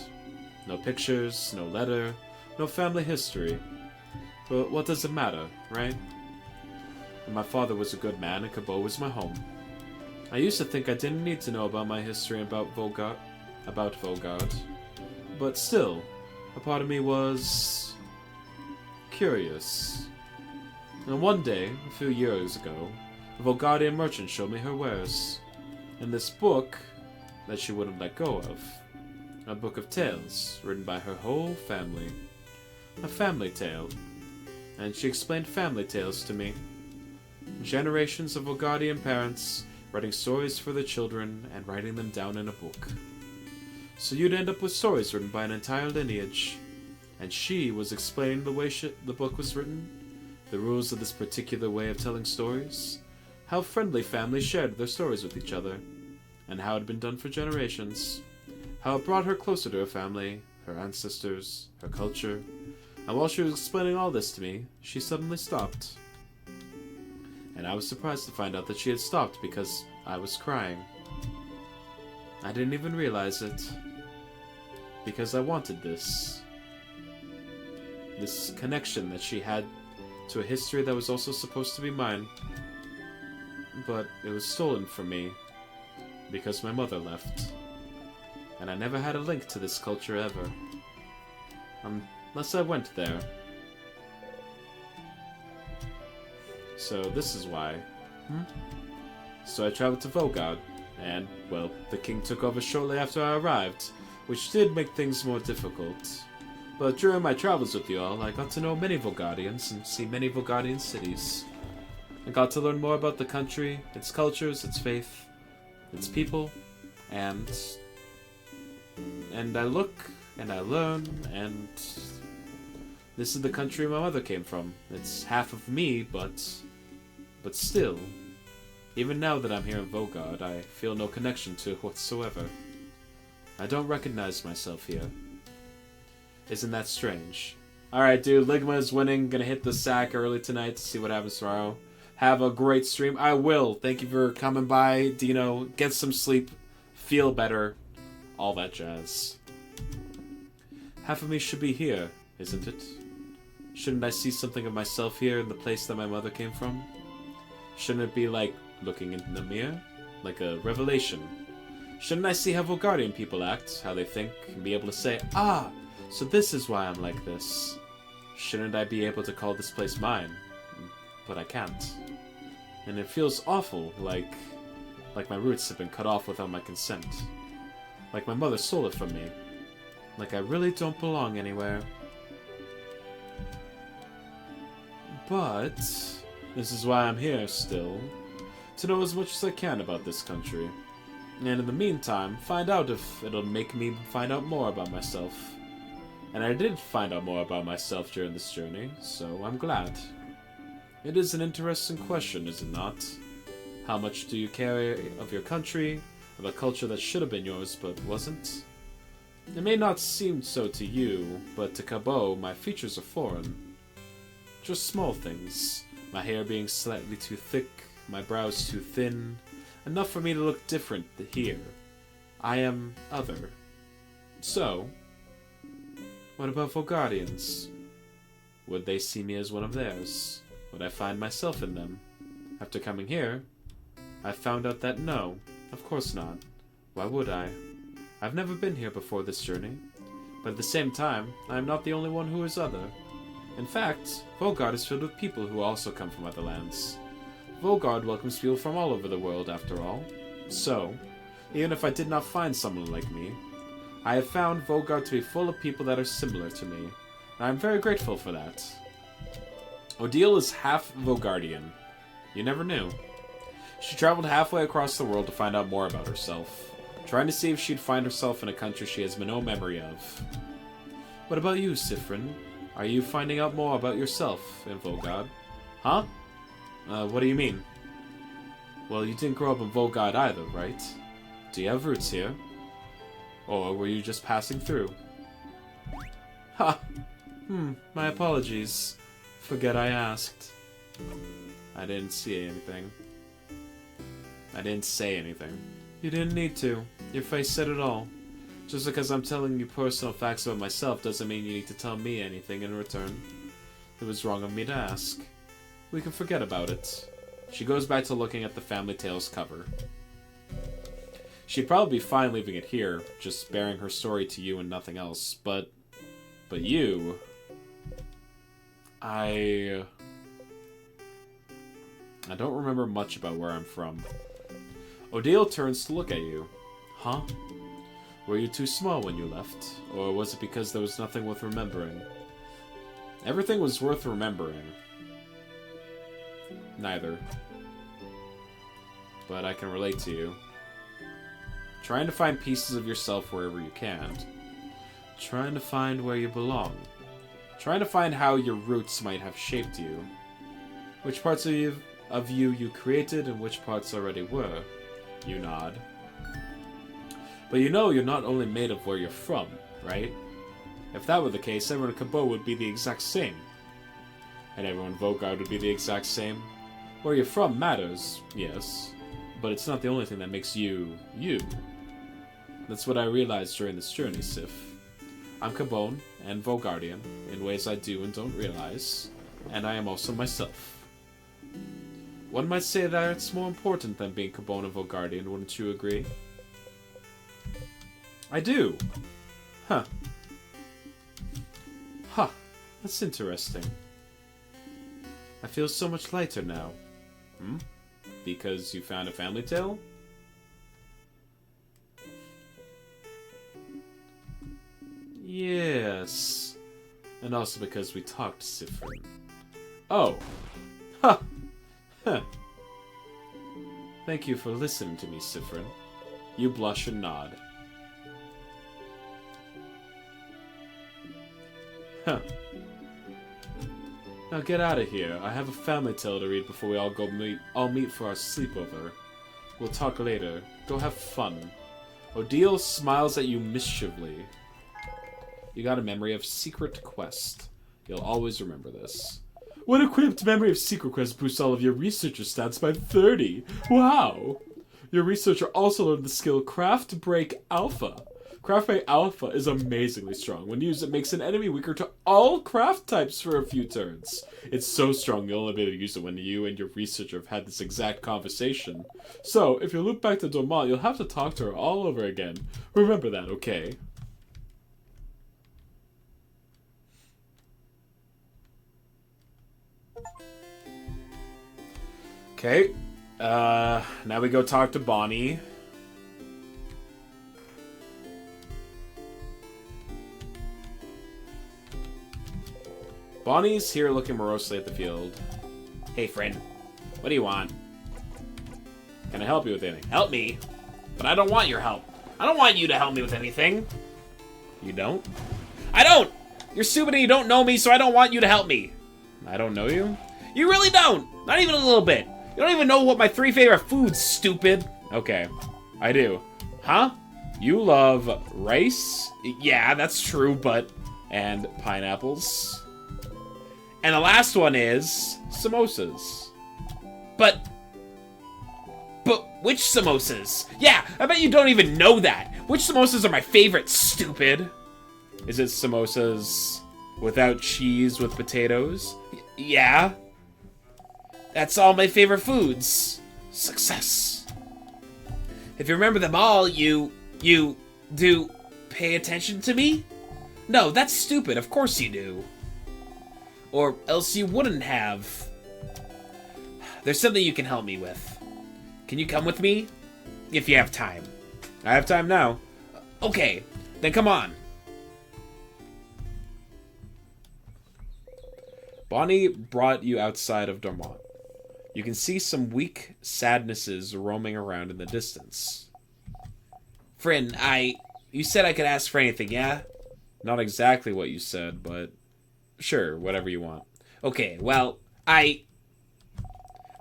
No pictures, no letter, no family history. But what does it matter, right? And my father was a good man, and Kabul was my home. I used to think I didn't need to know about my history and about Volgard. But still, a part of me was curious. And one day, a few years ago, a Volgardian merchant showed me her wares. And this book that she wouldn't let go of. A book of tales, written by her whole family. A family tale. And she explained family tales to me. Generations of Volgardian parents writing stories for their children and writing them down in a book. So you'd end up with stories written by an entire lineage. And she was explaining the way the book was written, the rules of this particular way of telling stories, how friendly families shared their stories with each other, and how it had been done for generations, how it brought her closer to her family, her ancestors, her culture, and while she was explaining all this to me, she suddenly stopped. And I was surprised to find out that she had stopped because I was crying. I didn't even realize it, because I wanted this connection that she had to a history that was also supposed to be mine, but it was stolen from me because my mother left, and I never had a link to this culture ever, unless I went there. So this is why. So I traveled to Volgard, and, well, the king took over shortly after I arrived, which did make things more difficult. But during my travels with you all, I got to know many Volgardians and see many Volgardian cities. I got to learn more about the country, its cultures, its faith, its people, and I look, and I learn, and this is the country my mother came from. It's half of me, but still, even now that I'm here in Volgard, I feel no connection to it whatsoever. I don't recognize myself here. Isn't that strange? Alright, dude, Ligma is winning. Gonna hit the sack early tonight to see what happens tomorrow. Have a great stream. I will. Thank you for coming by, Dino. Get some sleep. Feel better. All that jazz. Half of me should be here, isn't it? Shouldn't I see something of myself here in the place that my mother came from? Shouldn't it be like looking in the mirror? Like a revelation? Shouldn't I see how Volgardian people act, how they think, and be able to say, ah, so this is why I'm like this? Shouldn't I be able to call this place mine? But I can't. And it feels awful, like my roots have been cut off without my consent. Like my mother stole it from me. Like I really don't belong anywhere. But this is why I'm here still. To know as much as I can about this country. And in the meantime, find out if it'll make me find out more about myself. And I did find out more about myself during this journey, so I'm glad. It is an interesting question, is it not? How much do you care of your country, of a culture that should have been yours but wasn't? It may not seem so to you, but to Kabo, my features are foreign. Just small things. My hair being slightly too thick, my brows too thin. Enough for me to look different here. I am other. So, what about Volgardians? Would they see me as one of theirs? Would I find myself in them? After coming here, I found out that no, of course not. Why would I? I've never been here before this journey, but at the same time, I am not the only one who is other. In fact, Volgard is filled with people who also come from other lands. Volgard welcomes people from all over the world, after all. So, even if I did not find someone like me, I have found Volgard to be full of people that are similar to me, and I am very grateful for that. Odile is half Volgardian. You never knew. She traveled halfway across the world to find out more about herself, trying to see if she'd find herself in a country she has no memory of. What about you, Siffrin? Are you finding out more about yourself in Volgard? Huh? What do you mean? Well, you didn't grow up in Volgard either, right? Do you have roots here? Or were you just passing through? Ha! My apologies. Forget I asked. I didn't see anything. I didn't say anything. You didn't need to. Your face said it all. Just because I'm telling you personal facts about myself doesn't mean you need to tell me anything in return. It was wrong of me to ask. We can forget about it. She goes back to looking at the Family Tales cover. She'd probably be fine leaving it here, just bearing her story to you and nothing else, but you... I don't remember much about where I'm from. Odile turns to look at you. Huh? Were you too small when you left? Or was it because there was nothing worth remembering? Everything was worth remembering. Neither. But I can relate to you. Trying to find pieces of yourself wherever you can. Trying to find where you belong. Trying to find how your roots might have shaped you. Which parts of you created and which parts already were. You nod. But you know you're not only made of where you're from, right? If that were the case, everyone in Cabot would be the exact same. And everyone in Vaugarde would be the exact same. Where you're from matters, yes. But it's not the only thing that makes you, you. That's what I realized during this journey, Sif. I'm Cabot and Vaugardian, in ways I do and don't realize. And I am also myself. One might say that it's more important than being Cabot and Vaugardian, wouldn't you agree? I do. Huh. Huh. That's interesting. I feel so much lighter now. Because you found a family tale? Yes. And also because we talked to Siffrin. Oh. Huh. Huh. Thank you for listening to me, Siffrin. You blush and nod. Huh. Now get out of here. I have a family tale to read before we all meet for our sleepover. We'll talk later. Go have fun. Odile smiles at you mischievously. You got a memory of Secret Quest. You'll always remember this. What equipped memory of Secret Quest boosts all of your researcher stats by 30. Wow! Your researcher also learned the skill Craft Break Alpha. Craft Break Alpha is amazingly strong. When used, it makes an enemy weaker to all craft types for a few turns. It's so strong you'll only be able to use it when you and your researcher have had this exact conversation. So, if you loop back to Dormont, you'll have to talk to her all over again. Remember that, okay? Okay. Now we go talk to Bonnie. Bonnie's here looking morosely at the field. Hey, friend. What do you want? Can I help you with anything? Help me? But I don't want your help. I don't want you to help me with anything. You don't? I don't! You're stupid and you don't know me, so I don't want you to help me. I don't know you? You really don't! Not even a little bit. You don't even know what my 3 favorite foods, stupid. Okay. I do. Huh? You love rice? Yeah, that's true, but... And pineapples. And the last one is samosas. But which samosas? Yeah, I bet you don't even know that. Which samosas are my favorite, stupid? Is it samosas without cheese with potatoes? Yeah. That's all my favorite foods. Success. If you remember them all, you do pay attention to me? No, that's stupid. Of course you do. Or else you wouldn't have. There's something you can help me with. Can you come with me? If you have time. I have time now. Okay, then come on. Bonnie brought you outside of Dormont. You can see some weak sadnesses roaming around in the distance. Friend, you said I could ask for anything, yeah? Not exactly what you said, but... Sure, whatever you want. Okay, well, I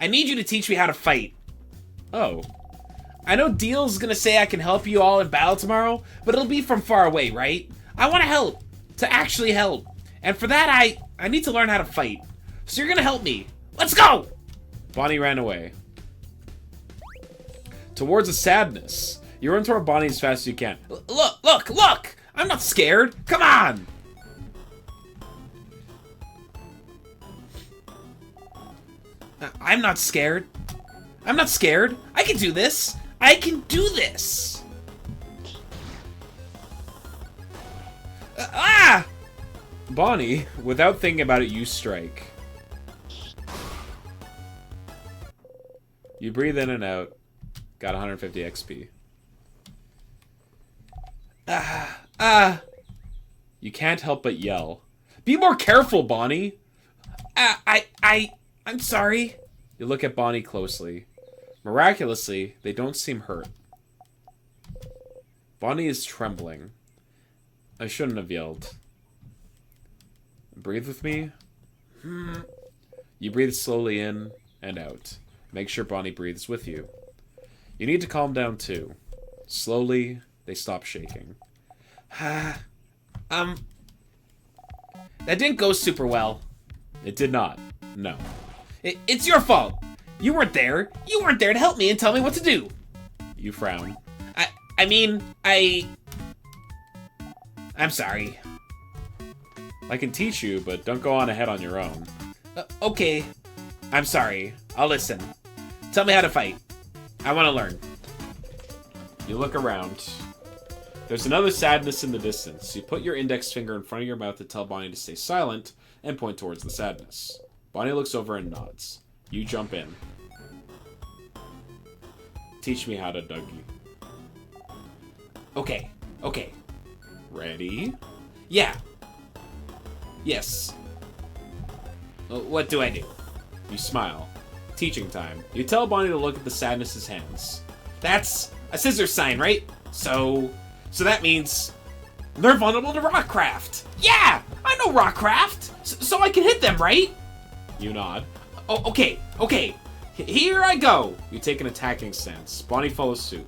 need you to teach me how to fight. Oh. I know Deal's gonna say I can help you all in battle tomorrow, but it'll be from far away, right? I want to help. To actually help. And for that, I need to learn how to fight. So you're gonna help me. Let's go! Bonnie ran away. Towards a sadness. You run toward Bonnie as fast as you can. Look! I'm not scared. Come on! I'm not scared. I'm not scared. I can do this. I can do this. Bonnie, without thinking about it, you strike. You breathe in and out. Got 150 XP. You can't help but yell. Be more careful, Bonnie. I'm sorry. You look at Bonnie closely. Miraculously, they don't seem hurt. Bonnie is trembling. I shouldn't have yelled. Breathe with me. You breathe slowly in and out. Make sure Bonnie breathes with you. You need to calm down too. Slowly, they stop shaking. That didn't go super well. It did not. No. It's your fault. You weren't there. You weren't there to help me and tell me what to do. You frown. I'm sorry. I can teach you, but don't go on ahead on your own. Okay. I'm sorry. I'll listen. Tell me how to fight. I want to learn. You look around. There's another sadness in the distance. You put your index finger in front of your mouth to tell Bonnie to stay silent and point towards the sadness. Bonnie looks over and nods. You jump in. Teach me how to Dougie. Okay. Ready? Yeah. Yes. What do I do? You smile. Teaching time. You tell Bonnie to look at the sadness's hands. That's a scissor sign, right? So that means they're vulnerable to Rockcraft. Yeah! I know Rockcraft! So I can hit them, right? You nod. Oh, okay. Here I go! You take an attacking stance. Bonnie follows suit.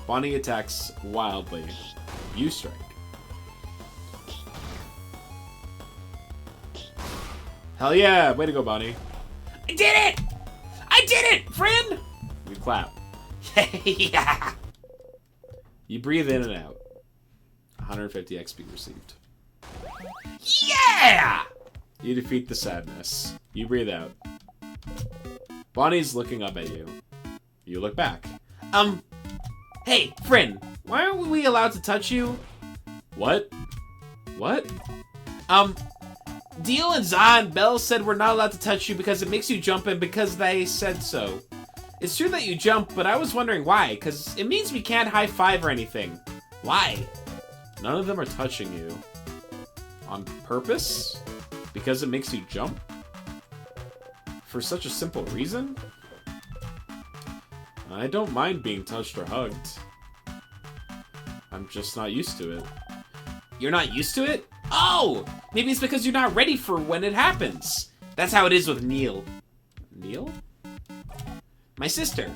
Bonnie attacks wildly. You strike. Hell yeah! Way to go, Bonnie. I did it! Friend! You clap. Yeah! You breathe in and out. 150 XP received. Yeah! You defeat the sadness. You breathe out. Bonnie's looking up at you. You look back. Hey, friend, why aren't we allowed to touch you? What? Deal and Zah and Belle said we're not allowed to touch you because it makes you jump and because they said so. It's true that you jump, but I was wondering why, because it means we can't high-five or anything. Why? None of them are touching you. On purpose? Because it makes you jump? For such a simple reason? I don't mind being touched or hugged. I'm just not used to it. You're not used to it? Oh! Maybe it's because you're not ready for when it happens. That's how it is with Neil. Neil? My sister.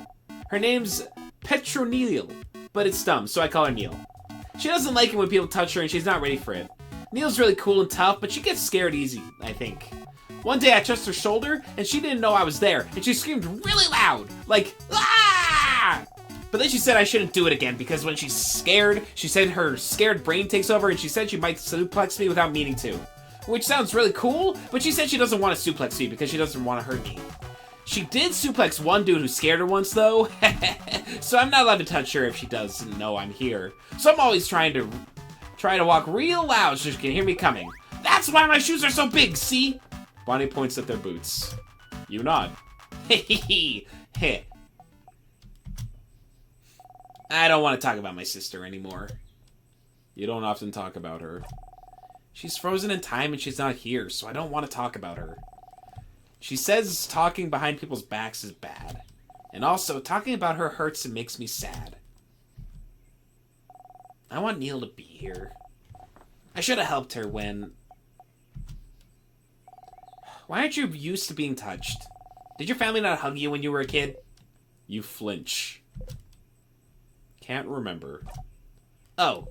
Her name's Petronil, but it's dumb, so I call her Neil. She doesn't like it when people touch her and she's not ready for it. Neil's really cool and tough, but she gets scared easy, I think. One day I touched her shoulder, and she didn't know I was there, and she screamed really loud, like, ah! But then she said I shouldn't do it again, because when she's scared, she said her scared brain takes over, and she said she might suplex me without meaning to. Which sounds really cool, but she said she doesn't want to suplex me because she doesn't want to hurt me. She did suplex one dude who scared her once, though, so I'm not allowed to touch her if she doesn't know I'm here. So I'm always trying to walk real loud so she can hear me coming. That's why my shoes are so big, see? Bonnie points at their boots. You nod. Heh. I don't want to talk about my sister anymore. You don't often talk about her. She's frozen in time and she's not here, so I don't want to talk about her. She says talking behind people's backs is bad. And also, talking about her hurts and makes me sad. I want Neil to be here. I should have helped her when... Why aren't you used to being touched? Did your family not hug you when you were a kid? You flinch. Can't remember. Oh.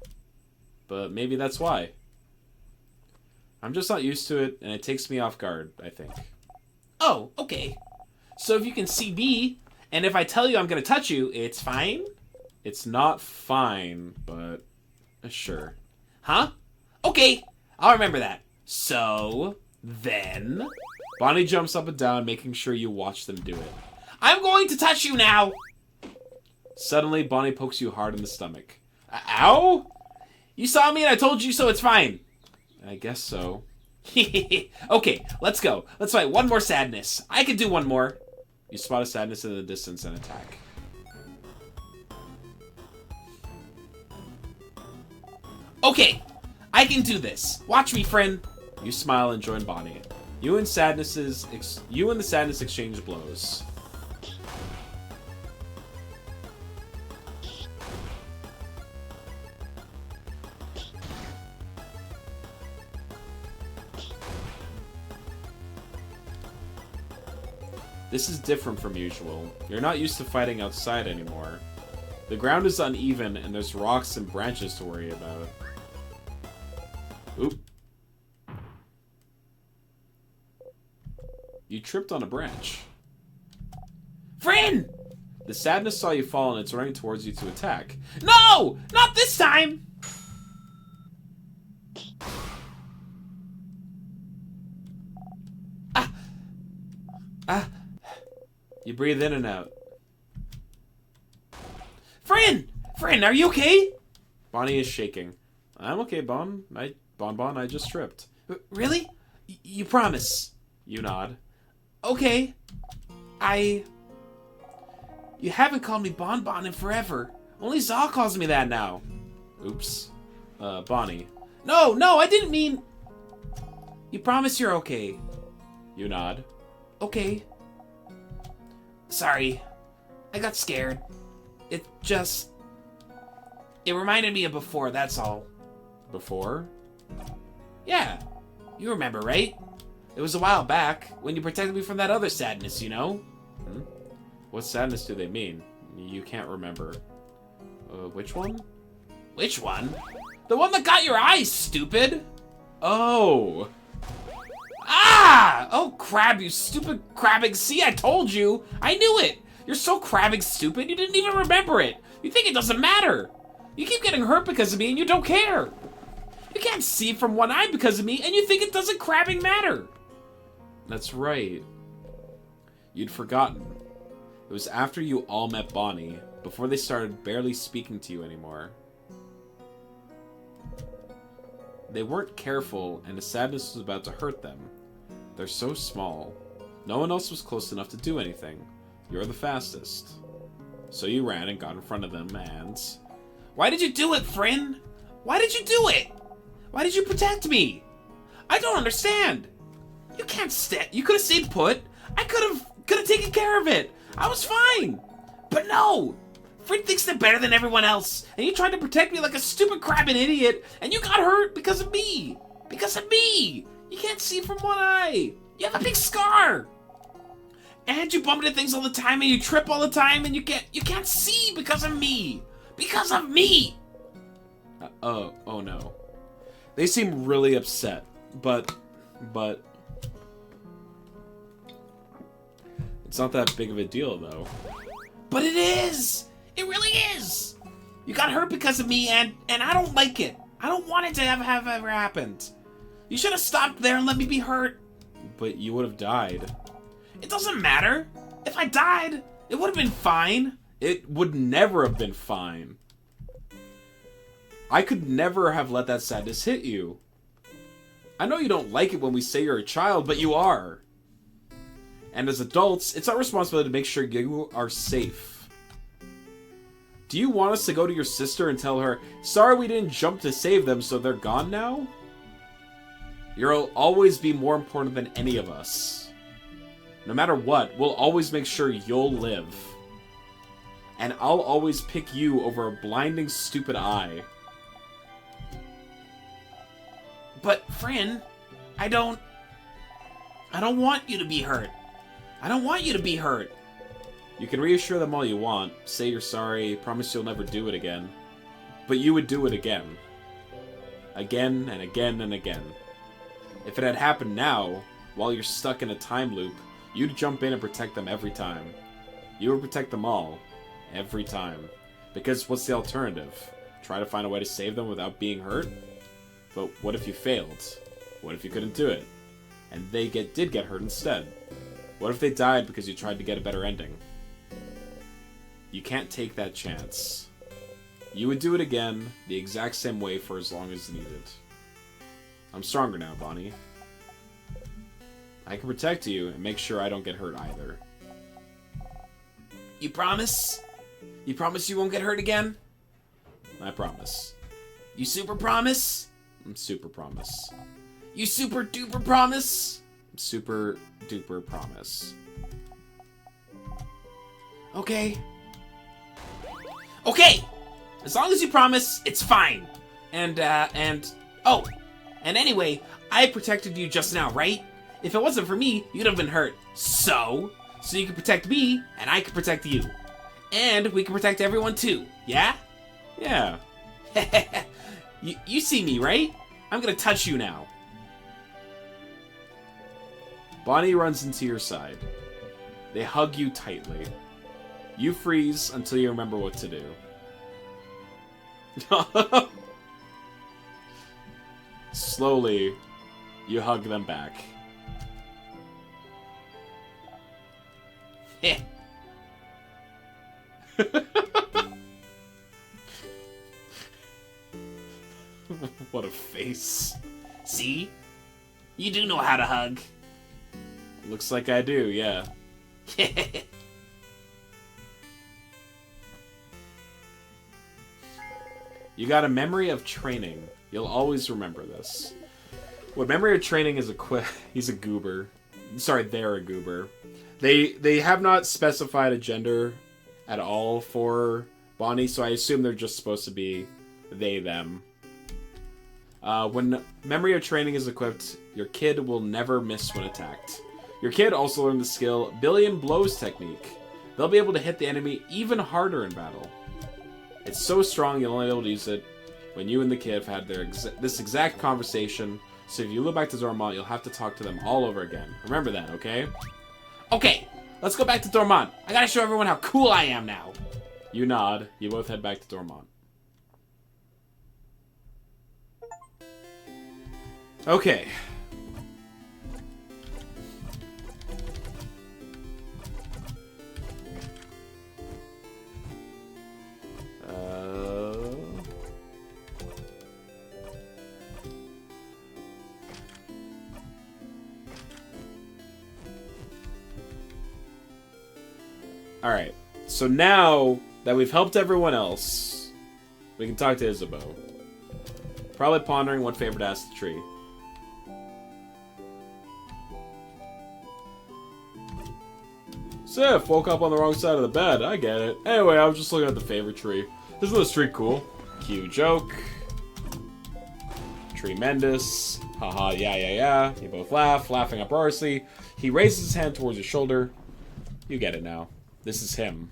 But maybe that's why. I'm just not used to it, and it takes me off guard, I think. Oh, okay. So if you can see me, and if I tell you I'm gonna touch you, it's fine? It's not fine, but sure. Huh? Okay, I'll remember that. So, then... Bonnie jumps up and down, making sure you watch them do it. I'm going to touch you now! Suddenly, Bonnie pokes you hard in the stomach. Ow? You saw me and I told you so, it's fine. I guess so. Okay, let's go. Let's fight one more sadness. I can do one more. You spot a sadness in the distance and attack. Okay, I can do this. Watch me, friend. You smile and join Bonnie. You and the sadness exchange blows. This is different from usual. You're not used to fighting outside anymore. The ground is uneven and there's rocks and branches to worry about. Oop. You tripped on a branch. Friend! The sadness saw you fall and it's running towards you to attack. No! Not this time! You breathe in and out. Friend! Friend, are you okay? Bonnie is shaking. I'm okay, Bon. I just tripped. Really? You promise? You nod. Okay. You haven't called me Bon Bon in forever. Only Zal calls me that now. Oops. Bonnie. No, I didn't mean... You promise you're okay? You nod. Okay. Sorry. I got scared. It reminded me of before, that's all. Before? Yeah. You remember, right? It was a while back, when you protected me from that other sadness, you know? Hmm? What sadness do they mean? You can't remember. Which one? Which one? The one that got your eyes, stupid! Oh! Ah! Oh, crab, you stupid crabbing. See, I told you! I knew it! You're so crabbing stupid, you didn't even remember it! You think it doesn't matter! You keep getting hurt because of me and you don't care! You can't see from one eye because of me and you think it doesn't crabbing matter! That's right. You'd forgotten. It was after you all met Bonnie, before they started barely speaking to you anymore. They weren't careful, and the sadness was about to hurt them. They're so small. No one else was close enough to do anything. You're the fastest. So you ran and got in front of them, and... Why did you do it, friend? Why did you do it? Why did you protect me? I don't understand. You can't you could have stayed put. I could have taken care of it. I was fine. But no. Friend thinks they're better than everyone else, and you tried to protect me like a stupid crabbing idiot, and you got hurt because of me. Because of me. You can't see from one eye. You have a big scar. And you bump into things all the time, and you trip all the time, and you can't see because of me. Because of me. Oh no. They seem really upset, but it's not that big of a deal, though. But it is! It really is! You got hurt because of me, and I don't like it. I don't want it to have ever happened. You should have stopped there and let me be hurt. But you would have died. It doesn't matter. If I died, it would have been fine. It would never have been fine. I could never have let that sadness hit you. I know you don't like it when we say you're a child, but you are. And as adults, it's our responsibility to make sure you are safe. Do you want us to go to your sister and tell her, sorry we didn't jump to save them, so they're gone now? You'll always be more important than any of us. No matter what, we'll always make sure you'll live. And I'll always pick you over a blinding stupid eye. But, friend, I don't want you to be hurt. I don't want you to be hurt. You can reassure them all you want, say you're sorry, promise you'll never do it again. But you would do it again. Again and again and again. If it had happened now, while you're stuck in a time loop, you'd jump in and protect them every time. You would protect them all. Every time. Because what's the alternative? Try to find a way to save them without being hurt? But what if you failed? What if you couldn't do it? And they did get hurt instead? What if they died because you tried to get a better ending? You can't take that chance. You would do it again, the exact same way for as long as needed. I'm stronger now, Bonnie. I can protect you and make sure I don't get hurt either. You promise? You promise you won't get hurt again? I promise. You super promise? Super promise. You super duper promise? Super duper promise. Okay. Okay! As long as you promise, it's fine. And anyway, I protected you just now, right? If it wasn't for me, you'd have been hurt. So you can protect me, and I can protect you. And we can protect everyone too, yeah? Yeah. you see me, right? I'm gonna touch you now. Bonnie runs into your side. They hug you tightly. You freeze until you remember what to do. Slowly, you hug them back. What a face. See? You do know how to hug. Looks like I do, yeah. You got a memory of training. You'll always remember this. What memory of training is he's a goober. Sorry, they're a goober. They have not specified a gender at all for Bonnie, so I assume they're just supposed to be they, them. When memory of training is equipped, your kid will never miss when attacked. Your kid also learned the skill Billion Blows technique. They'll be able to hit the enemy even harder in battle. It's so strong you'll only be able to use it when you and the kid have had this exact conversation, so if you look back to Dormont, you'll have to talk to them all over again. Remember that, okay? Okay, let's go back to Dormont. I gotta show everyone how cool I am now. You nod. You both head back to Dormont. Okay. Alright, so now that we've helped everyone else, we can talk to Isabeau. Probably pondering what favor to ask the tree. Sif, woke up on the wrong side of the bed. I get it. Anyway, I was just looking at the favorite tree. Isn't this tree cool? Cute joke. Tremendous. Haha, yeah. You both laugh, laughing uproariously. He raises his hand towards your shoulder. You get it now. This is him.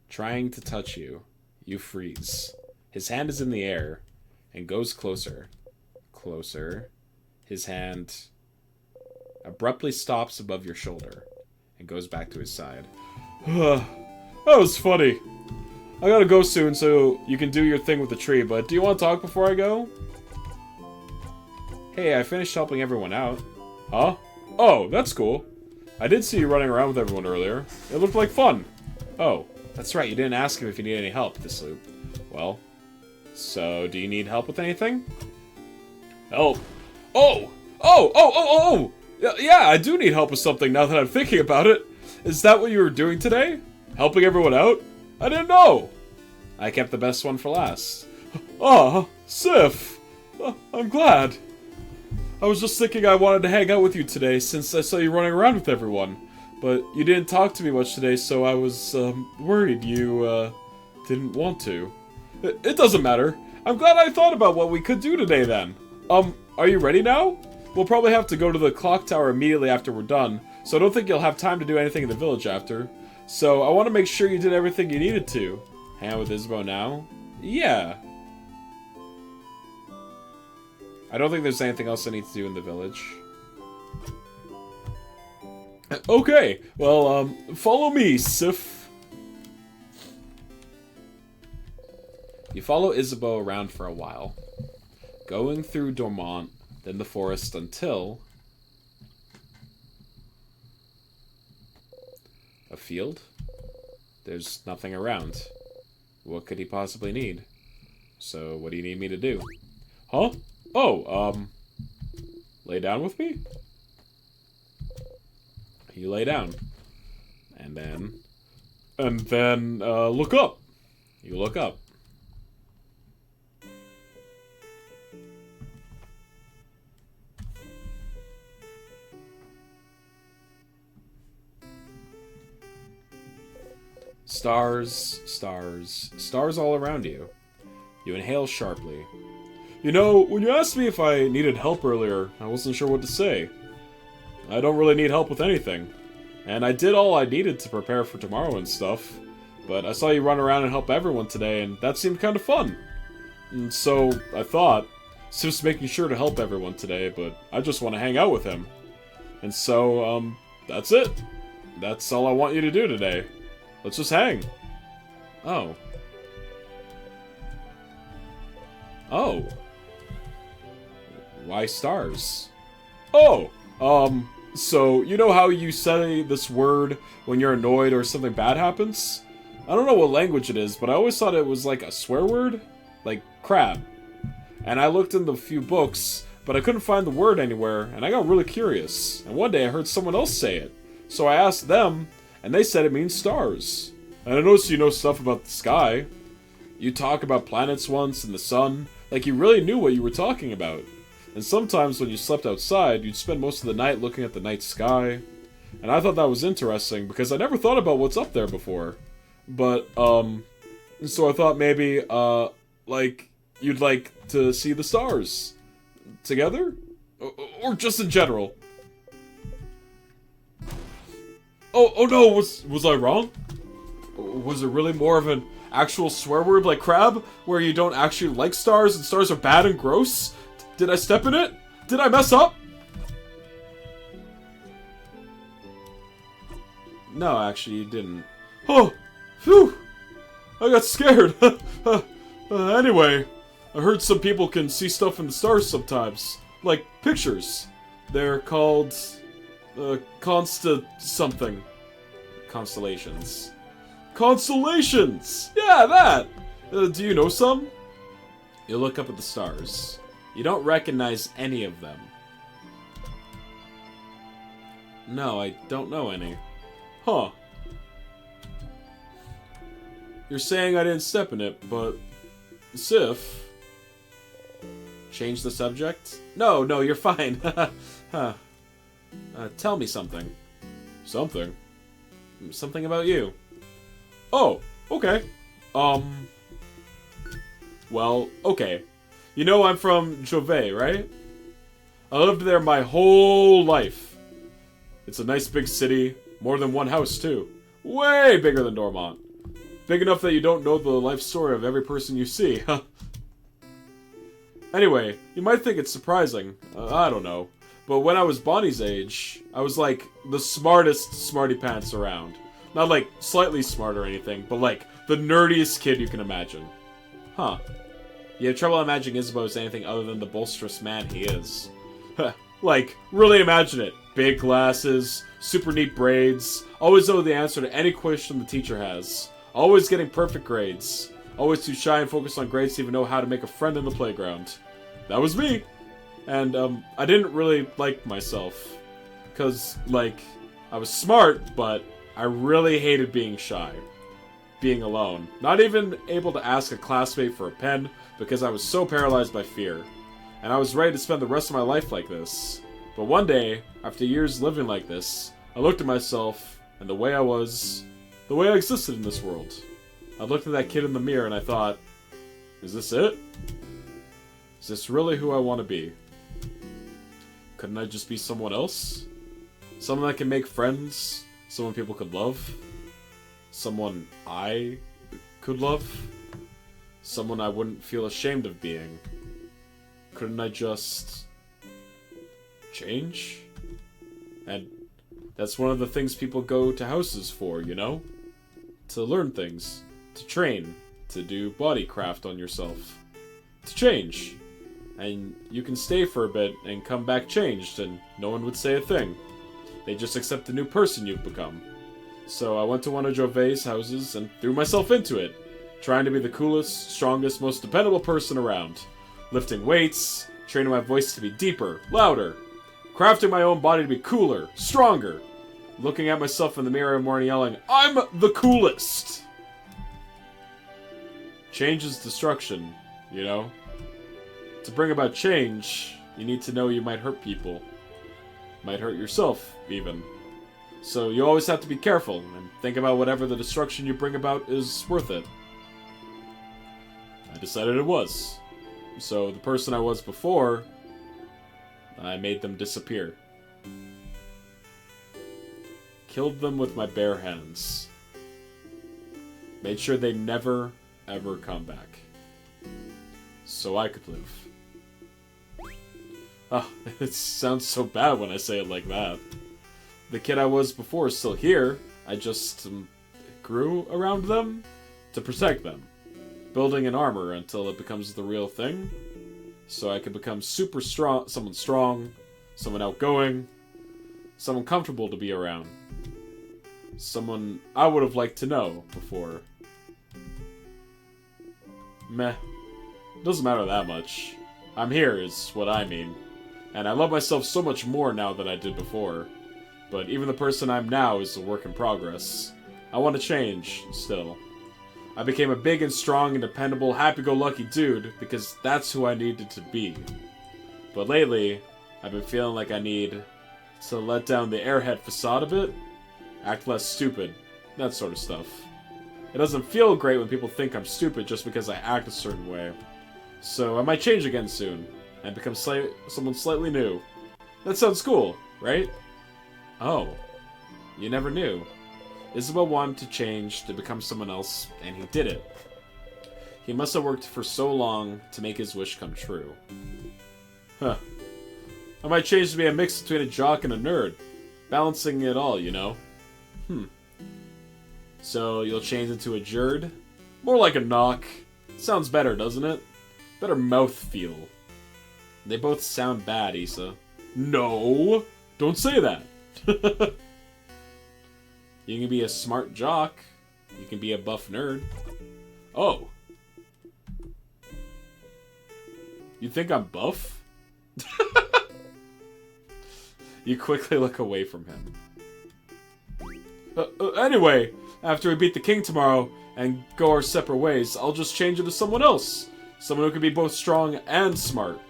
Trying to touch you. You freeze. His hand is in the air and goes closer. Closer. His hand abruptly stops above your shoulder and goes back to his side. That was funny. I gotta go soon so you can do your thing with the tree, but do you want to talk before I go? Hey, I finished helping everyone out. Huh? Oh, that's cool. I did see you running around with everyone earlier. It looked like fun. Oh, that's right, you didn't ask him if you need any help this loop. Well, so do you need help with anything? Help? Oh! Yeah, I do need help with something now that I'm thinking about it. Is that what you were doing today? Helping everyone out? I didn't know. I kept the best one for last. Sif. I'm glad. I was just thinking I wanted to hang out with you today since I saw you running around with everyone. But you didn't talk to me much today, so I was worried you didn't want to. It doesn't matter. I'm glad I thought about what we could do today then. Are you ready now? We'll probably have to go to the clock tower immediately after we're done, so I don't think you'll have time to do anything in the village after. So, I want to make sure you did everything you needed to. Hang out with Isabeau now? Yeah. I don't think there's anything else I need to do in the village. Okay, well, follow me, Sif. You follow Isabeau around for a while, going through Dormont, then the forest until... a field? There's nothing around. What could he possibly need? So, what do you need me to do? Huh? Oh, lay down with me? You lay down. And then, look up. You look up. Stars, stars, stars all around you. You inhale sharply. You know, when you asked me if I needed help earlier, I wasn't sure what to say. I don't really need help with anything. And I did all I needed to prepare for tomorrow and stuff. But I saw you run around and help everyone today, and that seemed kind of fun. And so, I thought, Sif's making sure to help everyone today, but I just want to hang out with him. And so, that's it. That's all I want you to do today. Let's just hang. Oh. Oh. Why stars? Oh! So, you know how you say this word when you're annoyed or something bad happens? I don't know what language it is, but I always thought it was like a swear word? Like, crab. And I looked in the few books, but I couldn't find the word anywhere, and I got really curious. And one day I heard someone else say it. So I asked them, and they said it means stars. And I noticed you know stuff about the sky. You talk about planets once and the sun, like you really knew what you were talking about. And sometimes when you slept outside, you'd spend most of the night looking at the night sky. And I thought that was interesting, because I never thought about what's up there before. But, so I thought maybe, like, you'd like to see the stars. Together? Or just in general? Oh no, was I wrong? Was it really more of an actual swear word like crab, where you don't actually like stars and stars are bad and gross? Did I step in it? Did I mess up? No, actually, you didn't. Oh, phew! I got scared. Anyway, I heard some people can see stuff in the stars sometimes, like pictures. They're called something. Constellations. Constellations! Yeah, that! Do you know some? You look up at the stars. You don't recognize any of them. No, I don't know any. Huh. You're saying I didn't step in it, but... Sif... Change the subject? No, you're fine. Huh. Tell me something. Something? Something about you. Oh, okay. Well, okay. You know I'm from Jovet, right? I lived there my whole life. It's a nice big city. More than one house, too. Way bigger than Dormont. Big enough that you don't know the life story of every person you see. Anyway, you might think it's surprising. I don't know. But when I was Bonnie's age, I was like the smartest smarty pants around. Not like slightly smart or anything, but like the nerdiest kid you can imagine. Huh. You have trouble imagining Isabeau as anything other than the bolsterous man he is. Like, really imagine it. Big glasses, super neat braids, always know the answer to any question the teacher has. Always getting perfect grades. Always too shy and focused on grades to even know how to make a friend in the playground. That was me. And, I didn't really like myself. Because, like, I was smart, but I really hated being shy. Being alone. Not even able to ask a classmate for a pen because I was so paralyzed by fear. And I was ready to spend the rest of my life like this. But one day, after years living like this, I looked at myself and the way I was, the way I existed in this world. I looked at that kid in the mirror and I thought, is this it? Is this really who I want to be? Couldn't I just be someone else? Someone that can make friends? Someone people could love? someone I could love, someone I wouldn't feel ashamed of being. Couldn't I just change? And that's one of the things people go to houses for, you know? To learn things, to train, to do body craft on yourself, to change. And you can stay for a bit and come back changed, and no one would say a thing. They just accept the new person you've become. So I went to one of Jove's houses and threw myself into it, trying to be the coolest, strongest, most dependable person around. Lifting weights, training my voice to be deeper, louder, crafting my own body to be cooler, stronger, looking at myself in the mirror every morning yelling, "I'm the coolest!" Change is destruction, you know? To bring about change, you need to know you might hurt people. Might hurt yourself, even. So you always have to be careful, and think about whatever the destruction you bring about is worth it. I decided it was. So the person I was before, I made them disappear. Killed them with my bare hands. Made sure they never, ever come back. So I could live. Oh, it sounds so bad when I say it like that. The kid I was before is still here. I just grew around them to protect them. Building an armor until it becomes the real thing. So I could become super strong, someone outgoing, someone comfortable to be around. Someone I would have liked to know before. Meh. Doesn't matter that much. I'm here is what I mean. And I love myself so much more now than I did before. But even the person I'm now is a work in progress. I want to change, still. I became a big and strong and dependable, happy-go-lucky dude because that's who I needed to be. But lately, I've been feeling like I need to let down the airhead facade a bit, act less stupid, that sort of stuff. It doesn't feel great when people think I'm stupid just because I act a certain way. So I might change again soon, and become someone slightly new. That sounds cool, right? Oh, you never knew. Isabelle wanted to change to become someone else, and he did it. He must have worked for so long to make his wish come true. Huh. I might change to be a mix between a jock and a nerd. Balancing it all, you know? So you'll change into a jerd? More like a knock. Sounds better, doesn't it? Better mouthfeel. They both sound bad, Issa. No! Don't say that! You can be a smart jock. You can be a buff nerd. Oh. You think I'm buff? You quickly look away from him. Anyway, after we beat the king tomorrow and go our separate ways, I'll just change into someone else. Someone who can be both strong and smart.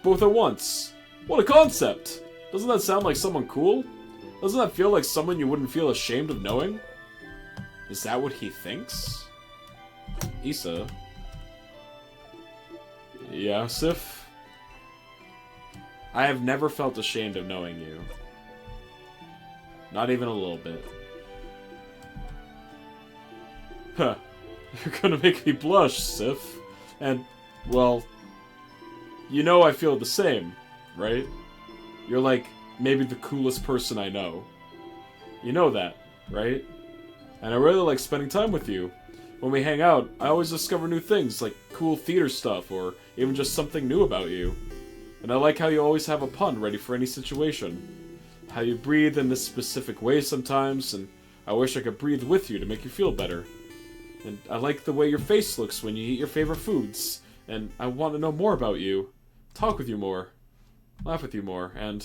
Both at once. What a concept! Doesn't that sound like someone cool? Doesn't that feel like someone you wouldn't feel ashamed of knowing? Is that what he thinks? Issa? Yeah, Sif? I have never felt ashamed of knowing you. Not even a little bit. Huh. You're gonna make me blush, Sif. And, well, you know I feel the same, right? You're like, maybe the coolest person I know. You know that, right? And I really like spending time with you. When we hang out, I always discover new things, like cool theater stuff, or even just something new about you. And I like how you always have a pun ready for any situation. How you breathe in this specific way sometimes, and I wish I could breathe with you to make you feel better. And I like the way your face looks when you eat your favorite foods, and I want to know more about you. Talk with you more. Laugh with you more, and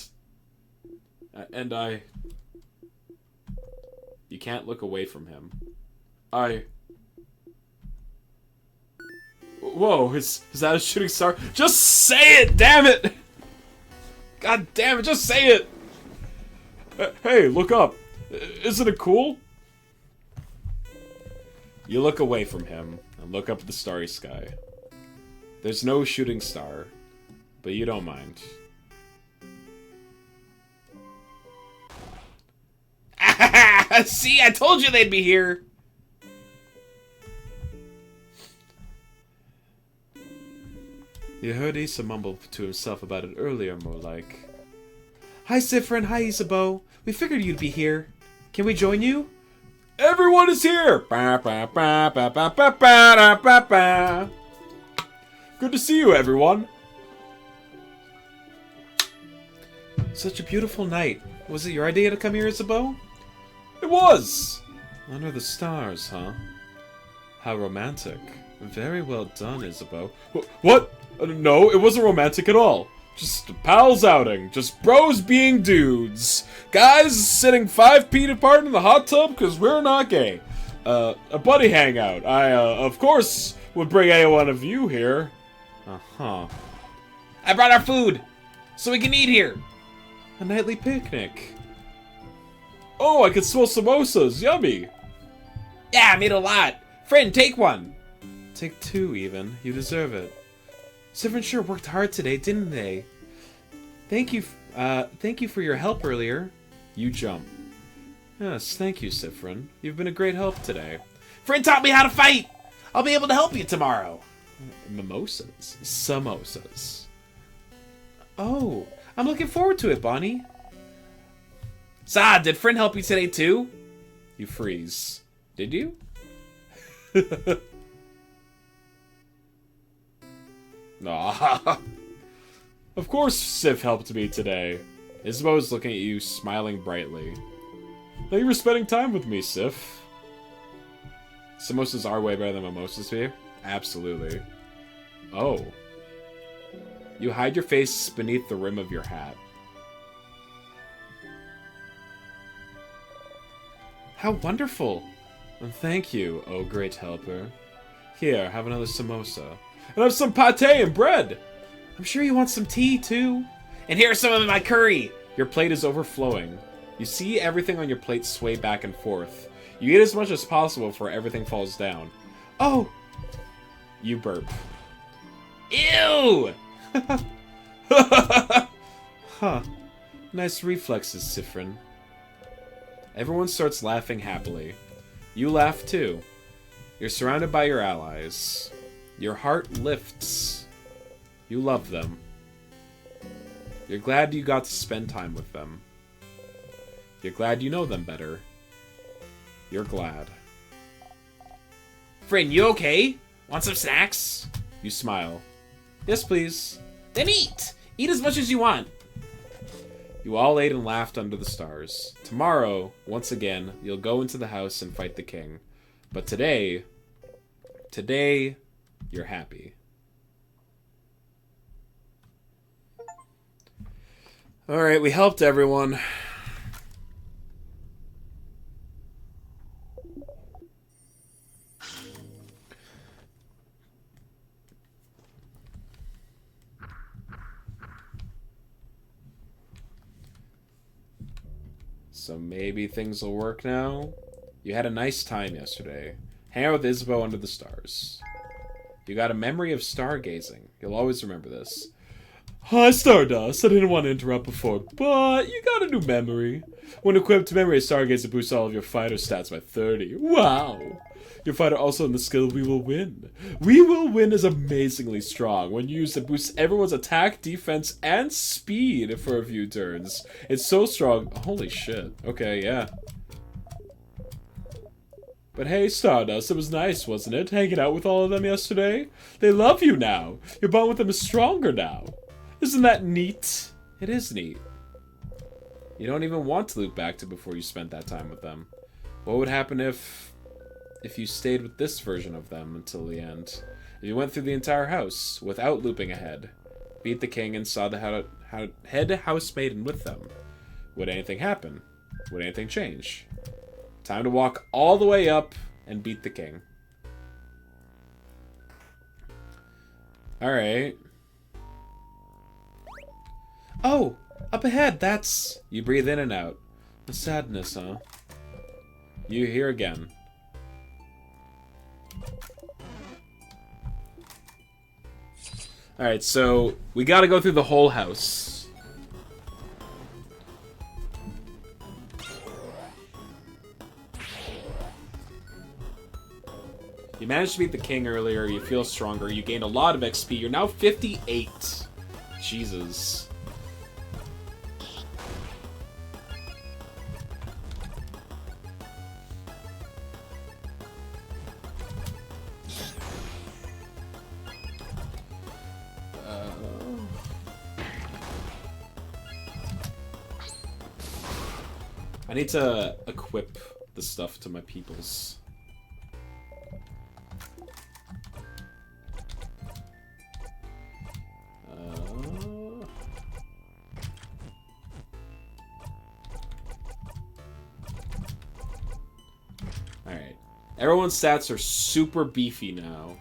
I... You can't look away from him. Whoa, is that a shooting star? Just say it, damn it! God damn it, just say it! Hey, look up. Isn't it cool? You look away from him and look up at the starry sky. There's no shooting star, but you don't mind. See, I told you they'd be here. You heard Issa mumble to himself about it earlier, more like. Hi, Siffrin. Hi, Isabeau. We figured you'd be here. Can we join you? Everyone is here! Ba, ba, ba, ba, ba, ba, ba, ba, ba. Good to see you, everyone. Such a beautiful night. Was it your idea to come here, Isabeau? It was! Under the stars, huh? How romantic. Very well done, Isabeau. What? No, it wasn't romantic at all. Just a pals outing. Just bros being dudes. Guys sitting 5 feet apart in the hot tub because we're not gay. A buddy hangout. I, of course, would bring any one of you here. Uh-huh. I brought our food, so we can eat here. A nightly picnic. Oh, I can smell samosas. Yummy. Yeah, I made a lot. Friend, take one. Take 2, even. You deserve it. Siffrin sure worked hard today, didn't they? Thank you for your help earlier. You jump. Yes, thank you, Siffrin. You've been a great help today. Friend taught me how to fight. I'll be able to help you tomorrow. Mimosas. Samosas. Oh, I'm looking forward to it, Bonnie. Zah, did friend help you today too? You freeze. Did you? Nah. Of course Sif helped me today. Isabeau's looking at you, smiling brightly. Thank you for spending time with me, Sif. Samosas are way better than mimosas here. Absolutely. Oh. You hide your face beneath the rim of your hat. How wonderful! And thank you, oh great helper. Here, have another samosa. And have some pate and bread! I'm sure you want some tea, too. And here's some of my curry. Your plate is overflowing. You see everything on your plate sway back and forth. You eat as much as possible before everything falls down. Oh! You burp. Ew! Huh. Nice reflexes, Siffrin. Everyone starts laughing happily. You laugh too. You're surrounded by your allies. Your heart lifts. You love them. You're glad you got to spend time with them. You're glad you know them better. You're glad. Friend, you okay? Want some snacks? You smile. Yes, please. Then eat! Eat as much as you want. You all ate and laughed under the stars. Tomorrow, once again, you'll go into the house and fight the king. But today, you're happy. Alright, we helped everyone. So maybe things will work now? You had a nice time yesterday. Hang out with Isabeau under the stars. You got a memory of stargazing. You'll always remember this. Hi, Stardust. I didn't want to interrupt before, but you got a new memory. When equipped, Memory of Stargazer boosts all of your fighter stats by 30. Wow! Your fighter also in the skill We Will Win. We Will Win is amazingly strong. When used, it boosts everyone's attack, defense, and speed for a few turns. It's so strong. Holy shit. Okay, yeah. But hey, Stardust, it was nice, wasn't it? Hanging out with all of them yesterday? They love you now. Your bond with them is stronger now. Isn't that neat? It is neat. You don't even want to loop back to before you spent that time with them. What would happen if you stayed with this version of them until the end? If you went through the entire house without looping ahead, beat the king and saw the head housemaiden with them, would anything happen? Would anything change? Time to walk all the way up and beat the king. Alright. Oh! Up ahead, that's... You breathe in and out. The sadness, huh? You hear again. Alright, so we gotta go through the whole house. You managed to beat the king earlier. You feel stronger. You gained a lot of XP. You're now 58. Jesus. I need to equip the stuff to my peoples. Alright. Everyone's stats are super beefy now.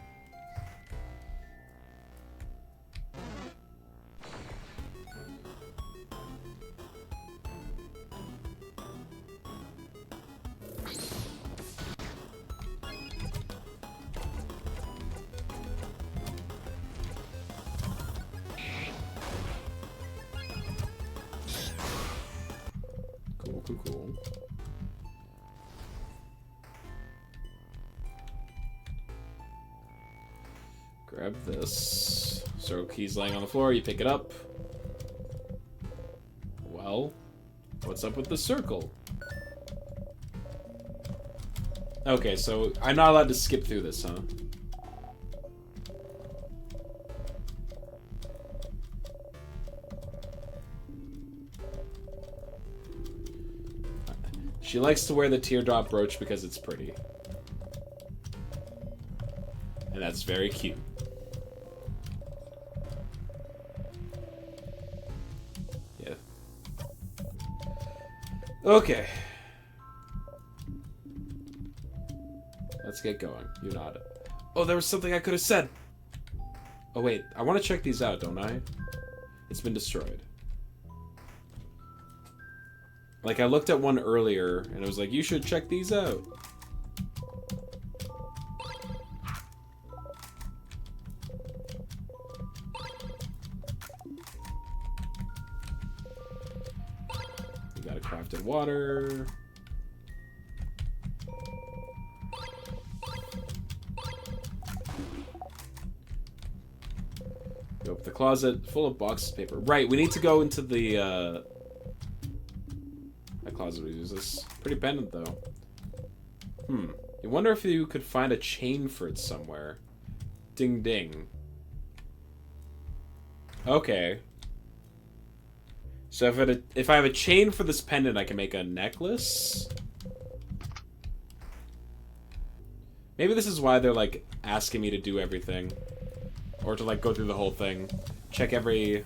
Cool. Grab this. Circle key's laying on the floor, you pick it up. Well, what's up with the circle? Okay, so I'm not allowed to skip through this, huh? She likes to wear the teardrop brooch because it's pretty. And that's very cute. Yeah. Okay. Let's get going. You nodded. Oh, there was something I could have said. Oh, wait. I want to check these out, don't I? It's been destroyed. Like, I looked at one earlier, and it was like, you should check these out. We got a crafted water. We open the closet, full of boxes of paper. Right, we need to go into the, closet we use this. Pretty pendant, though. You wonder if you could find a chain for it somewhere. Ding ding. Okay. So if I have a chain for this pendant, I can make a necklace? Maybe this is why they're, like, asking me to do everything. Or to, like, go through the whole thing. Check every...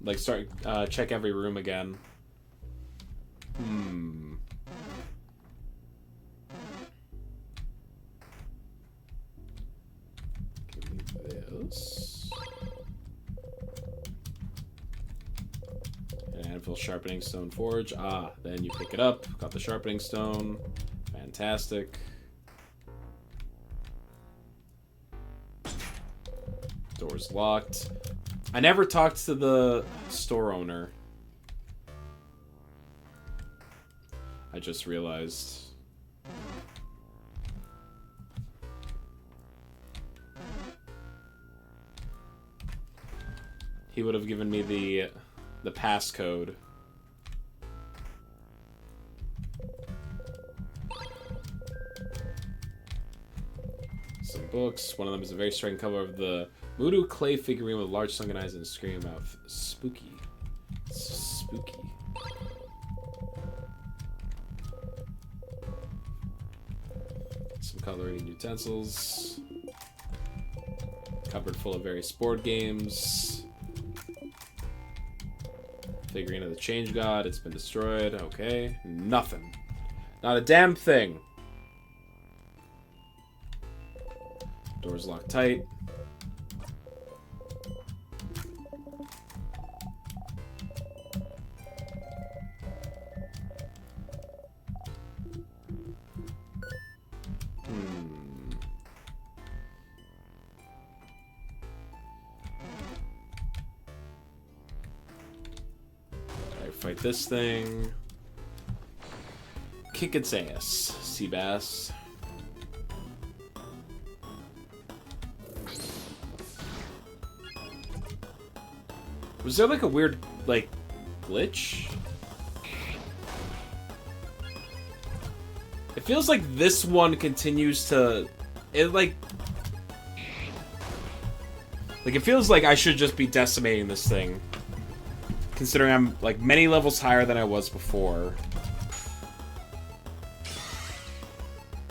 Like, check every room again. Give me this. An anvil sharpening stone forge. Ah, then you pick it up. Got the sharpening stone. Fantastic. Door's locked. I never talked to the store owner. I just realized. He would have given me the passcode. Some books. One of them is a very striking cover of the Voodoo clay figurine with large sunken eyes and a screaming mouth. Spooky. Spooky. Some coloring utensils. Cupboard full of various board games. Figurine of the Change God. It's been destroyed. Okay. Nothing. Not a damn thing. Door's locked tight. Fight this thing. kick its ass, Seabass. Was there like a weird, like, glitch? It feels like this one continues to... It it feels like I should just be decimating this thing. Considering I'm, like, many levels higher than I was before.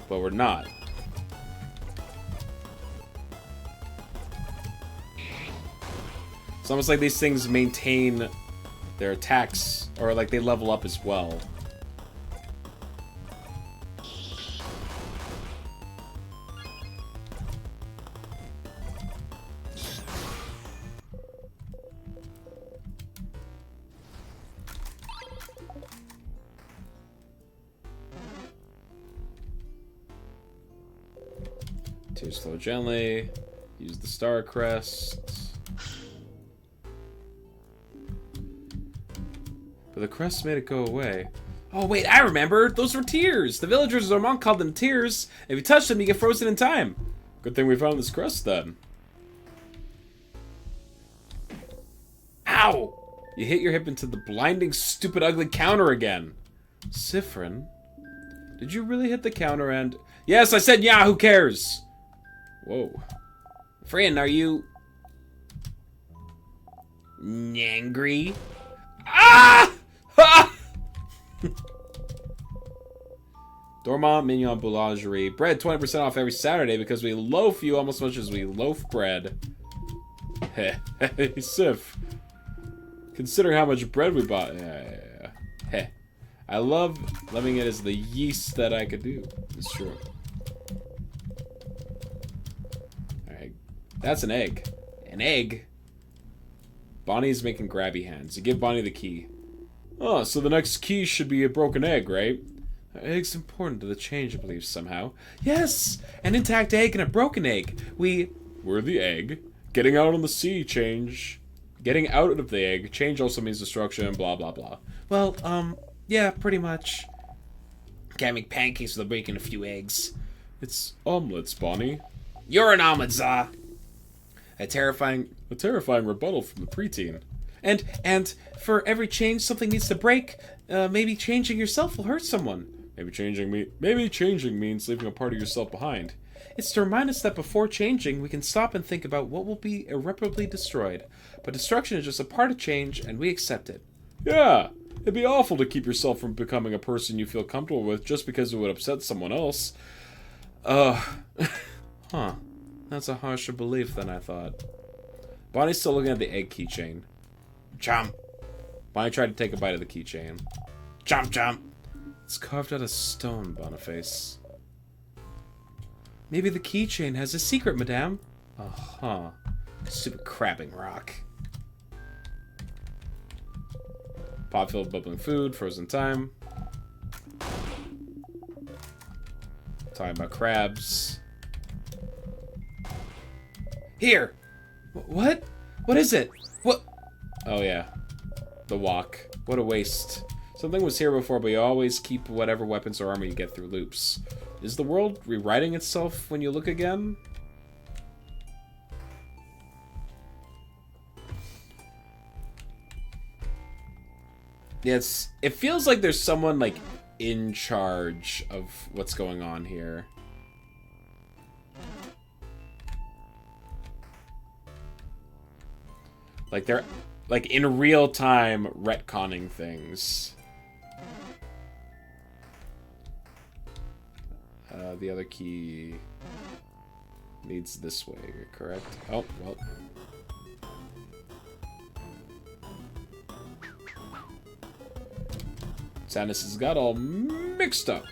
But we're not. It's almost like these things maintain their attacks, or like they level up as well. Tears flow gently. Use the star crest. But the crest made it go away. Oh wait, I remember! Those were tears! The villagers or monk called them tears. If you touch them, you get frozen in time. Good thing we found this crest then. Ow! You hit your hip into the blinding, stupid, ugly counter again. Siffrin? Did you really hit the counter and... Yes, I said yeah, who cares? Whoa. Friend, are you... angry? Ah! Ah! Dormont Mignon Boulangerie. Bread 20% off every Saturday because we loaf you almost as much as we loaf bread. Hey, Sif. Considering how much bread we bought. Hey. I love loving it as the yeast that I could do. It's true. Alright. That's an egg. An egg? Bonnie's making grabby hands. You give Bonnie the key. Oh, so the next key should be a broken egg, right? An egg's important to the change, I believe, somehow. Yes! An intact egg and a broken egg. We're the egg. Getting out on the sea, change. Getting out of the egg. Change also means destruction, blah, blah, blah. Well, yeah, pretty much. Can't make pancakes without breaking a few eggs. It's omelets, Bonnie. You're an omelet, Za! A terrifying rebuttal from the preteen. And for every change something needs to break, maybe changing yourself will hurt someone. Maybe changing means leaving a part of yourself behind. It's to remind us that before changing, we can stop and think about what will be irreparably destroyed. But destruction is just a part of change, and we accept it. Yeah, it'd be awful to keep yourself from becoming a person you feel comfortable with just because it would upset someone else. Huh. That's a harsher belief than I thought. Bonnie's still looking at the egg keychain. Chomp. Bonnie tried to take a bite of the keychain. Chomp, chomp. It's carved out of stone, Boniface. Maybe the keychain has a secret, madame. Uh-huh. Stupid crabbing rock. Pot filled bubbling food, frozen time. Talking about crabs. Here! What? What is it? What? Oh, yeah. The walk. What a waste. Something was here before, but you always keep whatever weapons or armor you get through loops. Is the world rewriting itself when you look again? Yeah, it feels like there's someone, like, in charge of what's going on here. Like, they're, like, in real time retconning things. The other key leads this way, correct? Oh, well. Sadness has got all mixed up.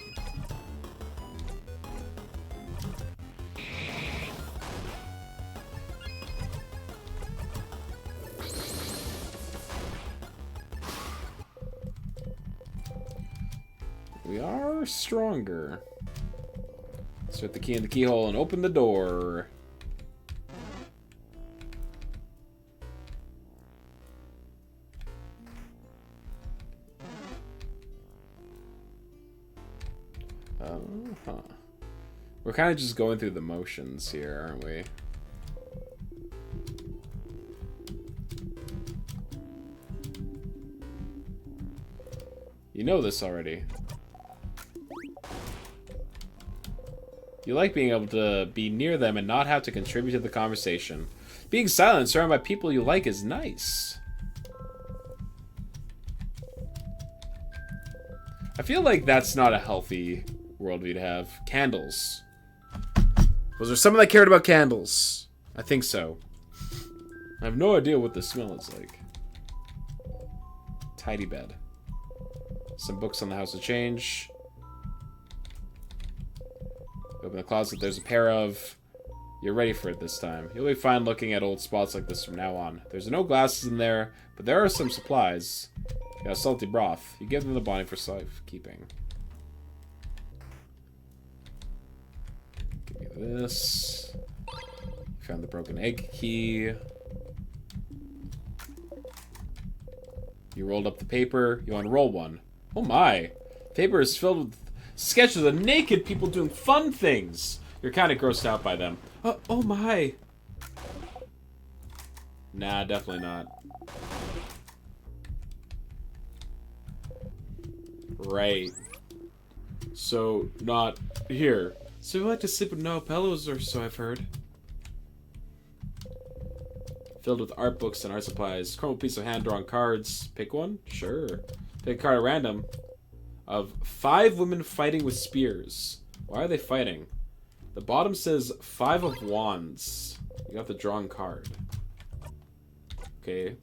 We are stronger. Insert the key in the keyhole and open the door. Huh. We're kind of just going through the motions here, aren't we? You know this already. You like being able to be near them and not have to contribute to the conversation. Being silent and surrounded by people you like is nice. I feel like that's not a healthy worldview to have. Candles. Was there someone that cared about candles? I think so. I have no idea what the smell is like. Tidy bed. Some books on the House of Change. Open the closet. There's a pair of... You're ready for it this time. You'll be fine looking at old spots like this from now on. There's no glasses in there, but there are some supplies. You got a salty broth. You give them the body for safekeeping. Give me this. Found the broken egg key. You rolled up the paper. You unroll one. Oh my. Paper is filled with sketches of naked people doing fun things. You're kind of grossed out by them. Oh my. Nah, definitely not. Right. So, not here. So you like to sleep with no pillows, or so I've heard. Filled with art books and art supplies. Crumpled piece of hand-drawn cards. Pick one? Sure. Pick a card at random. Of 5 women fighting with spears. Why are they fighting? The bottom says 5 of wands. You got the drawn card. Okay.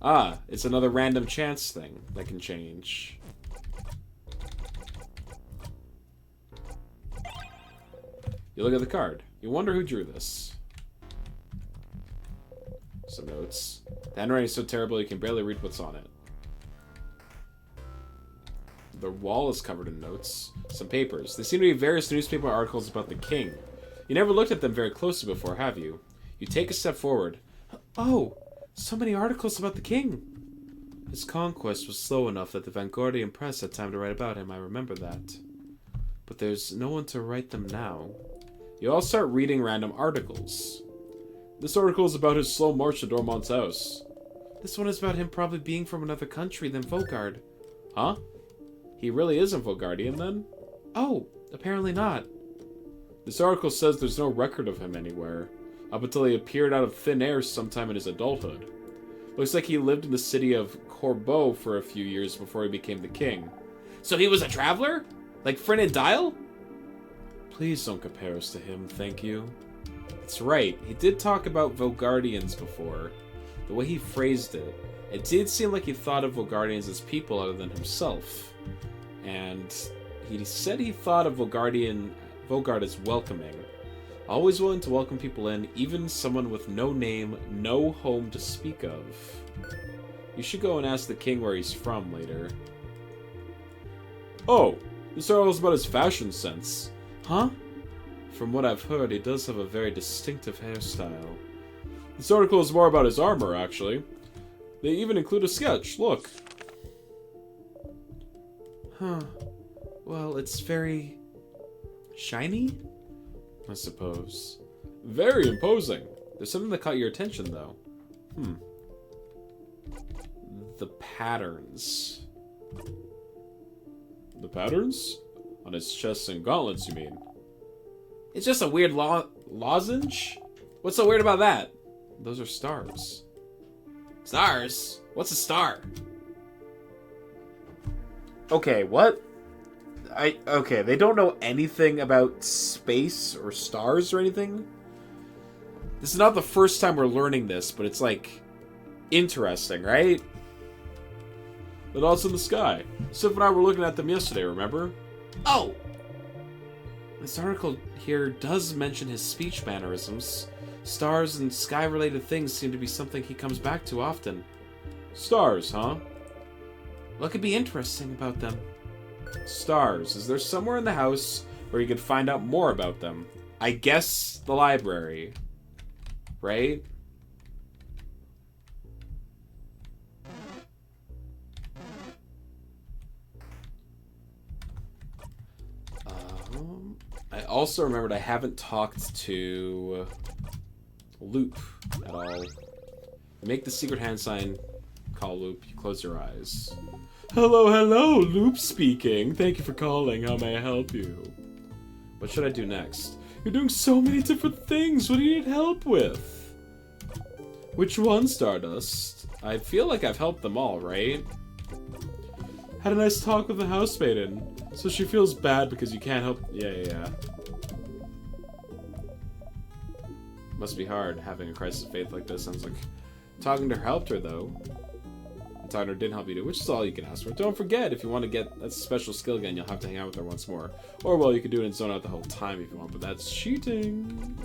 Ah, it's another random chance thing that can change. You look at the card. You wonder who drew this. Some notes. The handwriting is so terrible you can barely read what's on it. The wall is covered in notes. Some papers. They seem to be various newspaper articles about the king. You never looked at them very closely before, have you? You take a step forward. Oh, so many articles about the king. His conquest was slow enough that the Vanguardian press had time to write about him, I remember that. But there's no one to write them now. You all start reading random articles. This article is about his slow march to Dormont's house. This one is about him probably being from another country than Vogard. Huh? He really isn't Vaugardian, then? Oh, apparently not. This article says there's no record of him anywhere, up until he appeared out of thin air sometime in his adulthood. Looks like he lived in the city of Corbeau for a few years before he became the king. So he was a traveler? Like Frin Dial? Please don't compare us to him, thank you. That's right, he did talk about Vaugardians before. The way he phrased it, it did seem like he thought of Vaugardians as people other than himself. And he said he thought of Vaugarde as welcoming. Always willing to welcome people in, even someone with no name, no home to speak of. You should go and ask the king where he's from later. Oh, this article's about his fashion sense. Huh? From what I've heard, he does have a very distinctive hairstyle. This article is more about his armor, actually. They even include a sketch, look. Huh. Well, it's very... shiny? I suppose. Very imposing. There's something that caught your attention, though. The patterns. The patterns? On his chest and gauntlets, you mean? It's just a weird lozenge? What's so weird about that? Those are stars. Stars? What's a star? Okay, what? Okay, they don't know anything about space or stars or anything? This is not the first time we're learning this, but it's like interesting, right? The dots in the sky. Sif and I were looking at them yesterday, remember? Oh! This article here does mention his speech mannerisms. Stars and sky-related things seem to be something he comes back to often. Stars, huh? What could be interesting about them? Stars. Is there somewhere in the house where you could find out more about them? I guess the library. Right? I also remembered I haven't talked to Loop at all. Make the secret hand sign, call Loop, you close your eyes. Hello, hello, Loop speaking. Thank you for calling. How may I help you? What should I do next? You're doing so many different things. What do you need help with? Which one, Stardust? I feel like I've helped them all, right? Had a nice talk with the housemaiden. So she feels bad because you can't help... Yeah. Must be hard having a crisis of faith like this. Sounds like talking to her helped her, though. Talking to her didn't help you do, which is all you can ask for. Don't forget, if you want to get that special skill again, you'll have to hang out with her once more. Or, well, you could do it and zone out the whole time if you want, but that's cheating.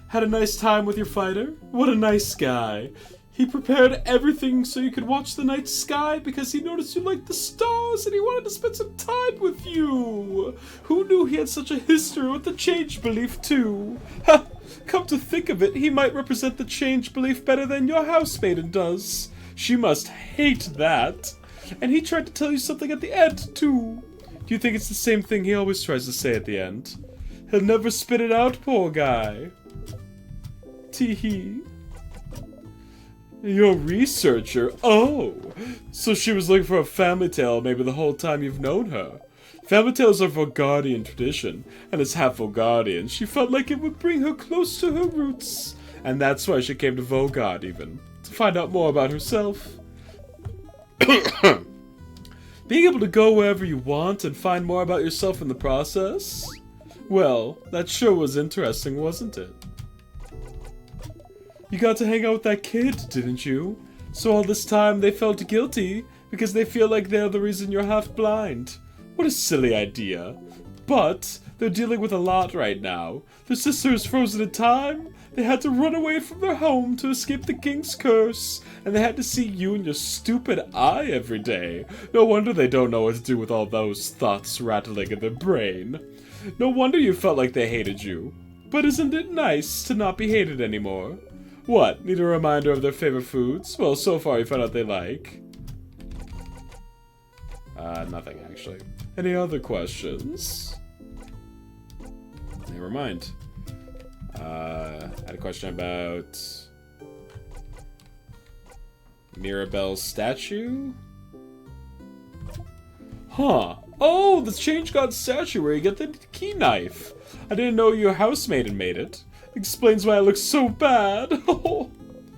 Had a nice time with your fighter? What a nice guy. He prepared everything so you could watch the night sky because he noticed you liked the stars and he wanted to spend some time with you. Who knew he had such a history with the change belief too? Ha! Come to think of it, he might represent the change belief better than your housemaiden does. She must hate that. And he tried to tell you something at the end too. Do you think it's the same thing he always tries to say at the end? He'll never spit it out, poor guy. Tee-hee. You're a researcher? Oh! So she was looking for a family tale maybe the whole time you've known her. Family tales are Volgardian tradition, and as half Volgardian, she felt like it would bring her close to her roots. And that's why she came to Volgard even, to find out more about herself. Being able to go wherever you want and find more about yourself in the process? Well, that sure was interesting, wasn't it? You got to hang out with that kid, didn't you? So all this time they felt guilty because they feel like they're the reason you're half blind. What a silly idea. But they're dealing with a lot right now. Their sister is frozen in time. They had to run away from their home to escape the king's curse. And they had to see you and your stupid eye every day. No wonder they don't know what to do with all those thoughts rattling in their brain. No wonder you felt like they hated you. But isn't it nice to not be hated anymore? What, need a reminder of their favorite foods? Well, so far you found out they like. Nothing actually. Any other questions? Never mind. I had a question about Mirabelle's statue? Huh. Oh, the Change God statue where you get the key knife. I didn't know your housemaiden made it. Explains why it looks so bad.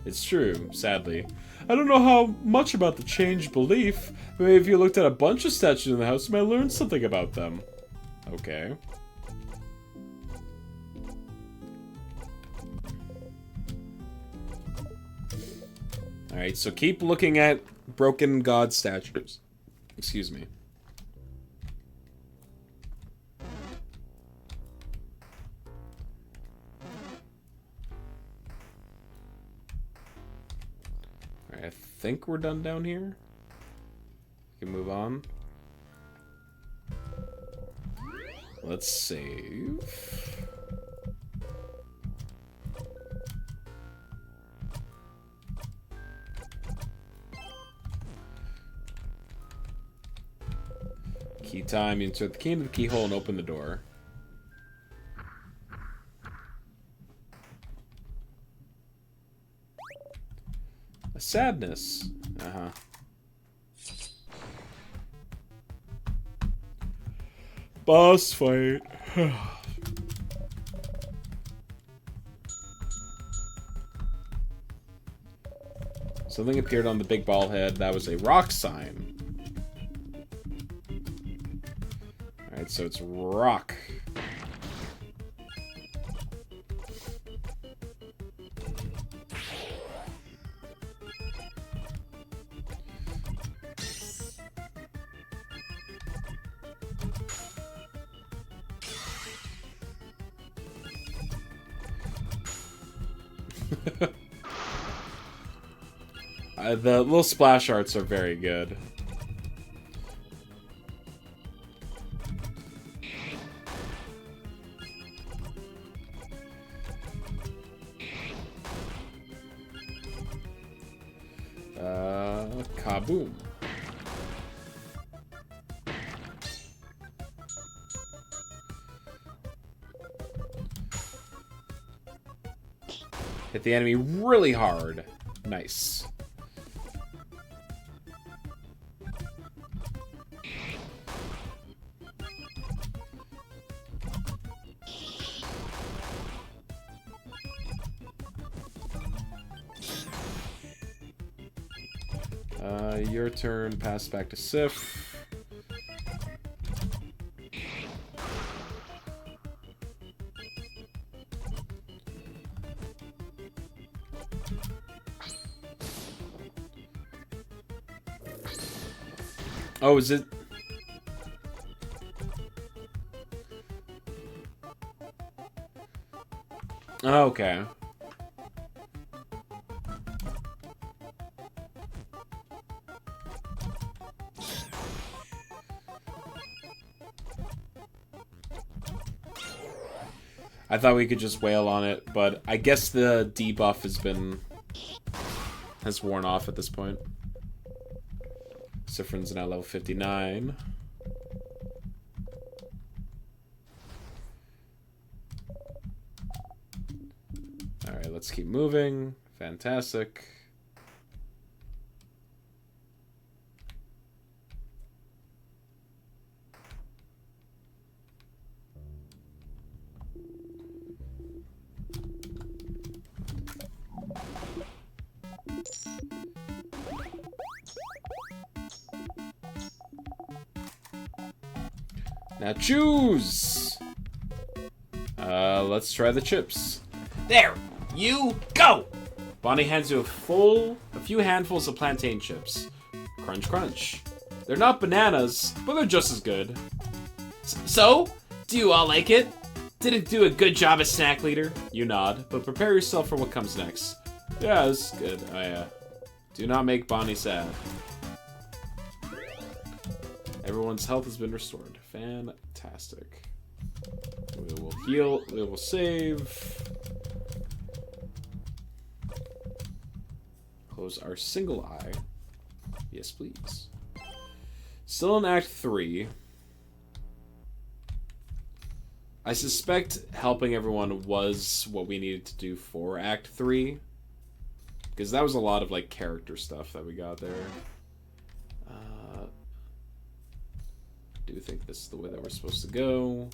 It's true, sadly. I don't know how much about the change belief, but maybe if you looked at a bunch of statues in the house, you might learn something about them. Okay. Alright, so keep looking at broken god statues. Excuse me. I think we're done down here. We can move on. Let's save. Key time. You insert the key into the keyhole and open the door. A sadness. Uh-huh. Boss fight. Something appeared on the big ball head. That was a rock sign. Alright, so it's rock. The little splash arts are very good. Kaboom. Hit the enemy really hard. Nice. Your turn. Pass back to Sif. Oh, is it? Oh, okay. I thought we could just wail on it, but I guess the debuff has worn off at this point. Sifrin's now level 59. Alright, let's keep moving. Fantastic. Now choose! Let's try the chips. There! You go! Bonnie hands you a few handfuls of plantain chips. Crunch, crunch. They're not bananas, but they're just as good. So? Do you all like it? Did it do a good job as snack leader? You nod, but prepare yourself for what comes next. Yeah, it's good. Oh yeah. Do not make Bonnie sad. Everyone's health has been restored. Fantastic. We will heal. We will save. Close our single eye. Yes, please. Still in Act 3. I suspect helping everyone was what we needed to do for Act 3. Because that was a lot of, like, character stuff that we got there. I do think this is the way that we're supposed to go.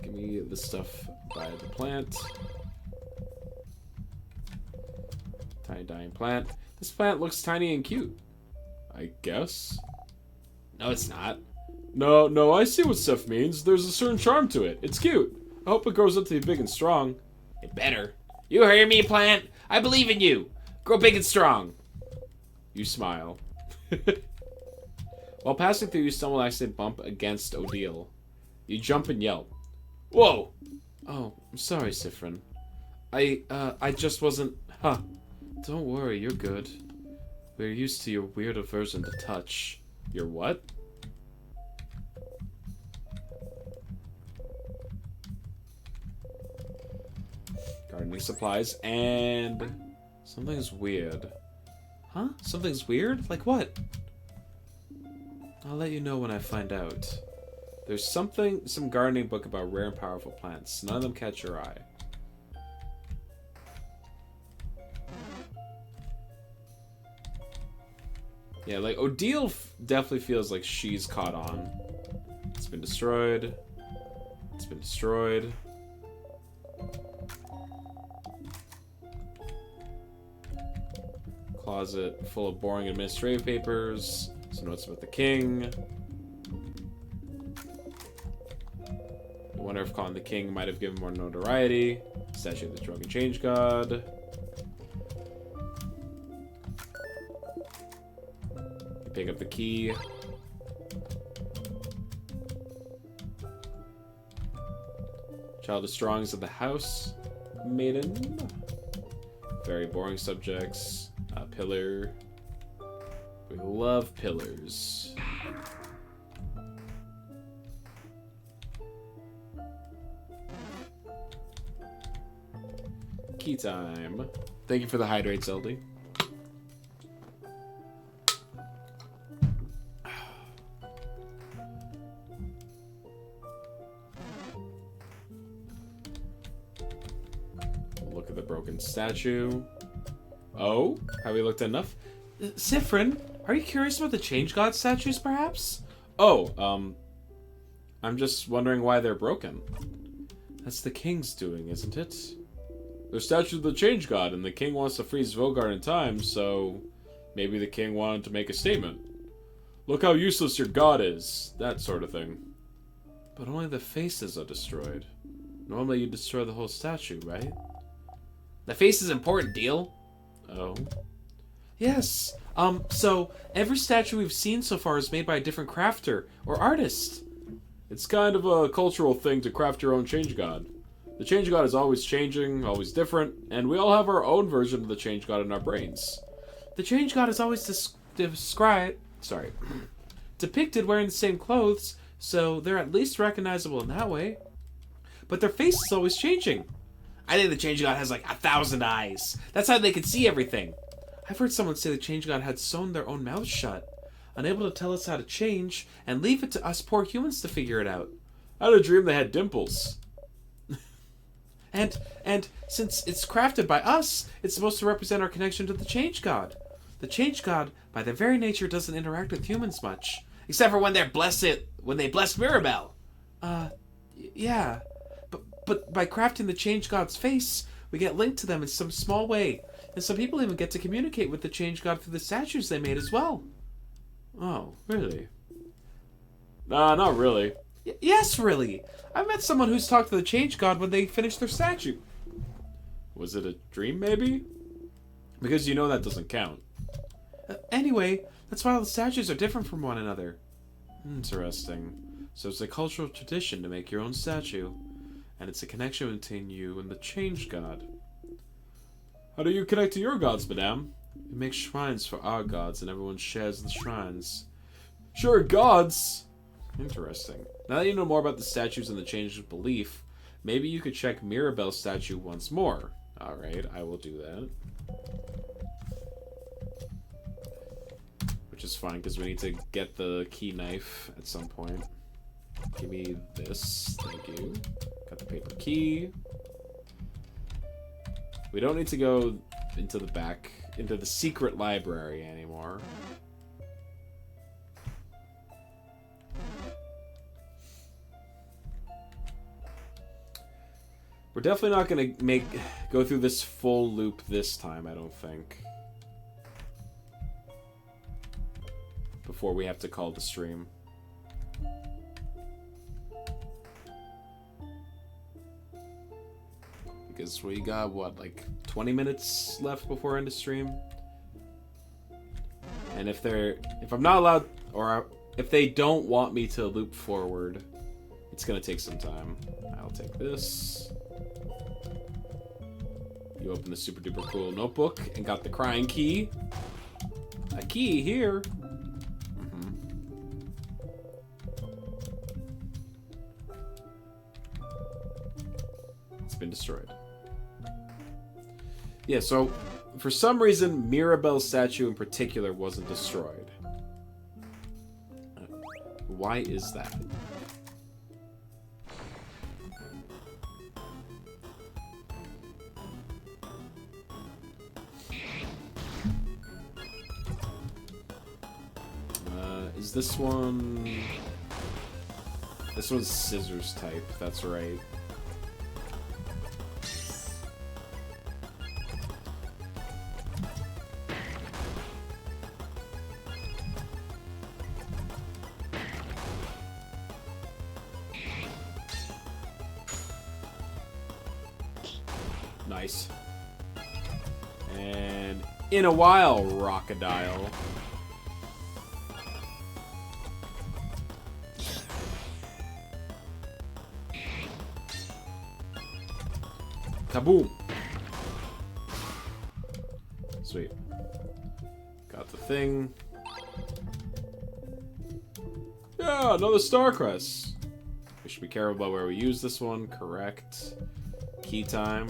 Give me the stuff by the plant. Tiny dying plant. This plant looks tiny and cute. I guess. No, it's not. No, I see what stuff means. There's a certain charm to it. It's cute. I hope it grows up to be big and strong. It better. You hear me, plant? I believe in you. Grow big and strong. You smile. While passing through, you stumble and accidentally bump against Odile. You jump and yelp. Whoa! Oh, I'm sorry, Sifrin. I just wasn't... Huh. Don't worry, you're good. We're used to your weird aversion to touch. Your what? Gardening supplies, and... something's weird. Huh? Something's weird? Like what? I'll let you know when I find out. There's some gardening book about rare and powerful plants. None of them catch your eye. Yeah, like, Odile definitely feels like she's caught on. It's been destroyed. It's been destroyed. Closet full of boring administrative papers. Some notes about the king. I wonder if calling the king might have given more notoriety. Statue of the Drunken Change God. Pick up the key. Child of Strongs of the House Maiden. Very boring subjects. Pillar. We love pillars. Key time. Thank you for the hydrate, Zeldy. Look at the broken statue. Oh, have we looked enough? Siffrin, are you curious about the Change God statues, perhaps? Oh, I'm just wondering why they're broken. That's the king's doing, isn't it? They're statues of the Change God, and the king wants to freeze Vogard in time, so maybe the king wanted to make a statement. Look how useless your god is. That sort of thing. But only the faces are destroyed. Normally you destroy the whole statue, right? The face is important, deal. Oh. Yes. So every statue we've seen so far is made by a different crafter or artist. It's kind of a cultural thing to craft your own Change God. The Change God is always changing, always different, and we all have our own version of the Change God in our brains. The Change God is always depicted wearing the same clothes, so they're at least recognizable in that way. But their face is always changing. I think the Change God has like 1,000 eyes. That's how they can see everything. I've heard someone say the Change God had sewn their own mouths shut, unable to tell us how to change, and leave it to us poor humans to figure it out. I had a dream they had dimples. And since it's crafted by us, it's supposed to represent our connection to the Change God. The Change God, by their very nature, doesn't interact with humans much. Except for when they bless Mirabelle. Yeah. But by crafting the Change God's face, we get linked to them in some small way. And some people even get to communicate with the Change God through the statues they made as well. Oh, really? Nah, not really. Yes, really. I met someone who's talked to the Change God when they finished their statue. Was it a dream, maybe? Because you know that doesn't count. Anyway, that's why all the statues are different from one another. Interesting. So it's a cultural tradition to make your own statue. And it's a connection between you and the Change God. How do you connect to your gods, madame? We make shrines for our gods, and everyone shares the shrines. Sure, gods! Interesting. Now that you know more about the statues and the change of belief, maybe you could check Mirabelle's statue once more. Alright, I will do that. Which is fine, because we need to get the key knife at some point. Give me this. Thank you. Got the paper key. We don't need to go into the back, into the secret library anymore. We're definitely not going to go through this full loop this time, I don't think. Before we have to call the stream. Because we got, what, like 20 minutes left before end of stream? And if I'm not allowed, or if they don't want me to loop forward, it's gonna take some time. I'll take this. You open the super duper cool notebook and got the crying key. A key here. It's been destroyed. Yeah, so for some reason, Mirabelle's statue in particular wasn't destroyed. Why is that? Is this one... This one's scissors type, that's right. Nice. And in a while, Rockadile. Kaboom! Sweet. Got the thing. Yeah, another Starcrest. We should be careful about where we use this one. Correct. Key time.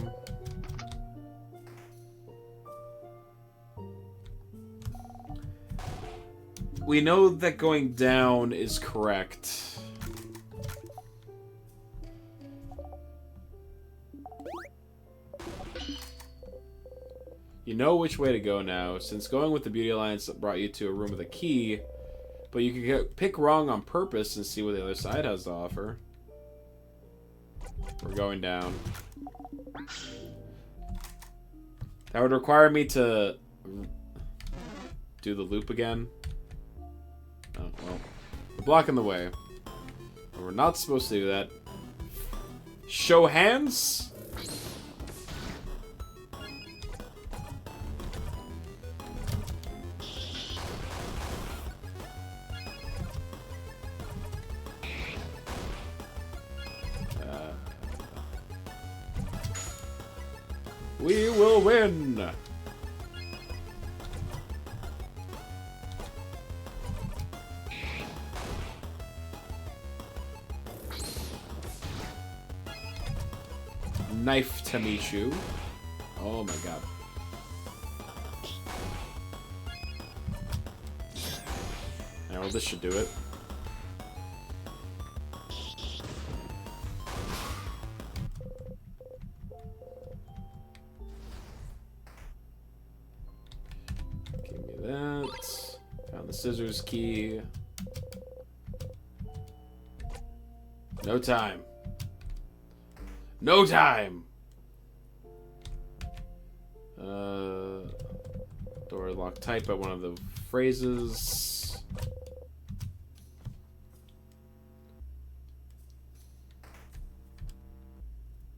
we know that going down is correct. You know which way to go now, since going with the Beauty Alliance brought you to a room with a key, but you could pick wrong on purpose and see what the other side has to offer. We're going down. That would require me to do the loop again. Oh, well. We're blocking the way. And we're not supposed to do that. Show hands? We will win! Knife Tamishu. Oh my god. Yeah, well, this should do it. Give me that. Found the scissors key. No time. No time! Door locked tight by one of the phrases.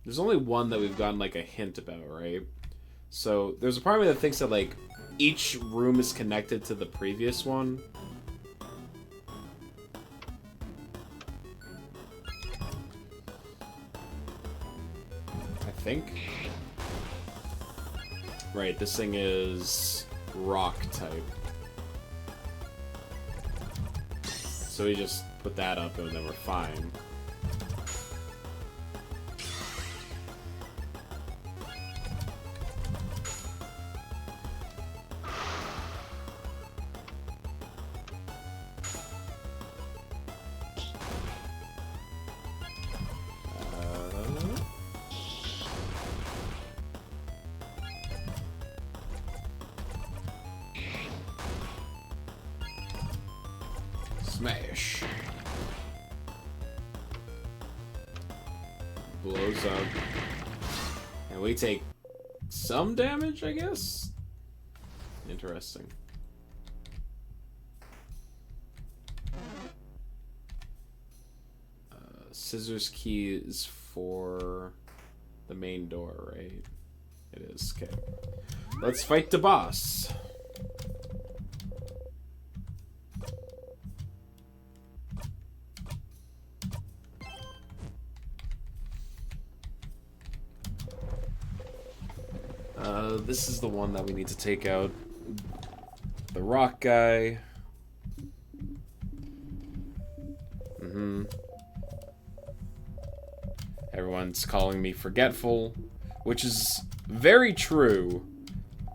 There's only one that we've gotten, like, a hint about, right? So, there's a part of me that thinks that, like, each room is connected to the previous one. Think. Right, this thing is rock type. So we just put that up and then we're fine. Smash. Blows up. And we take some damage, I guess? Interesting. Scissors key is for the main door, right? It is, okay. Let's fight the boss. This is the one that we need to take out. The rock guy. Everyone's calling me forgetful, which is very true.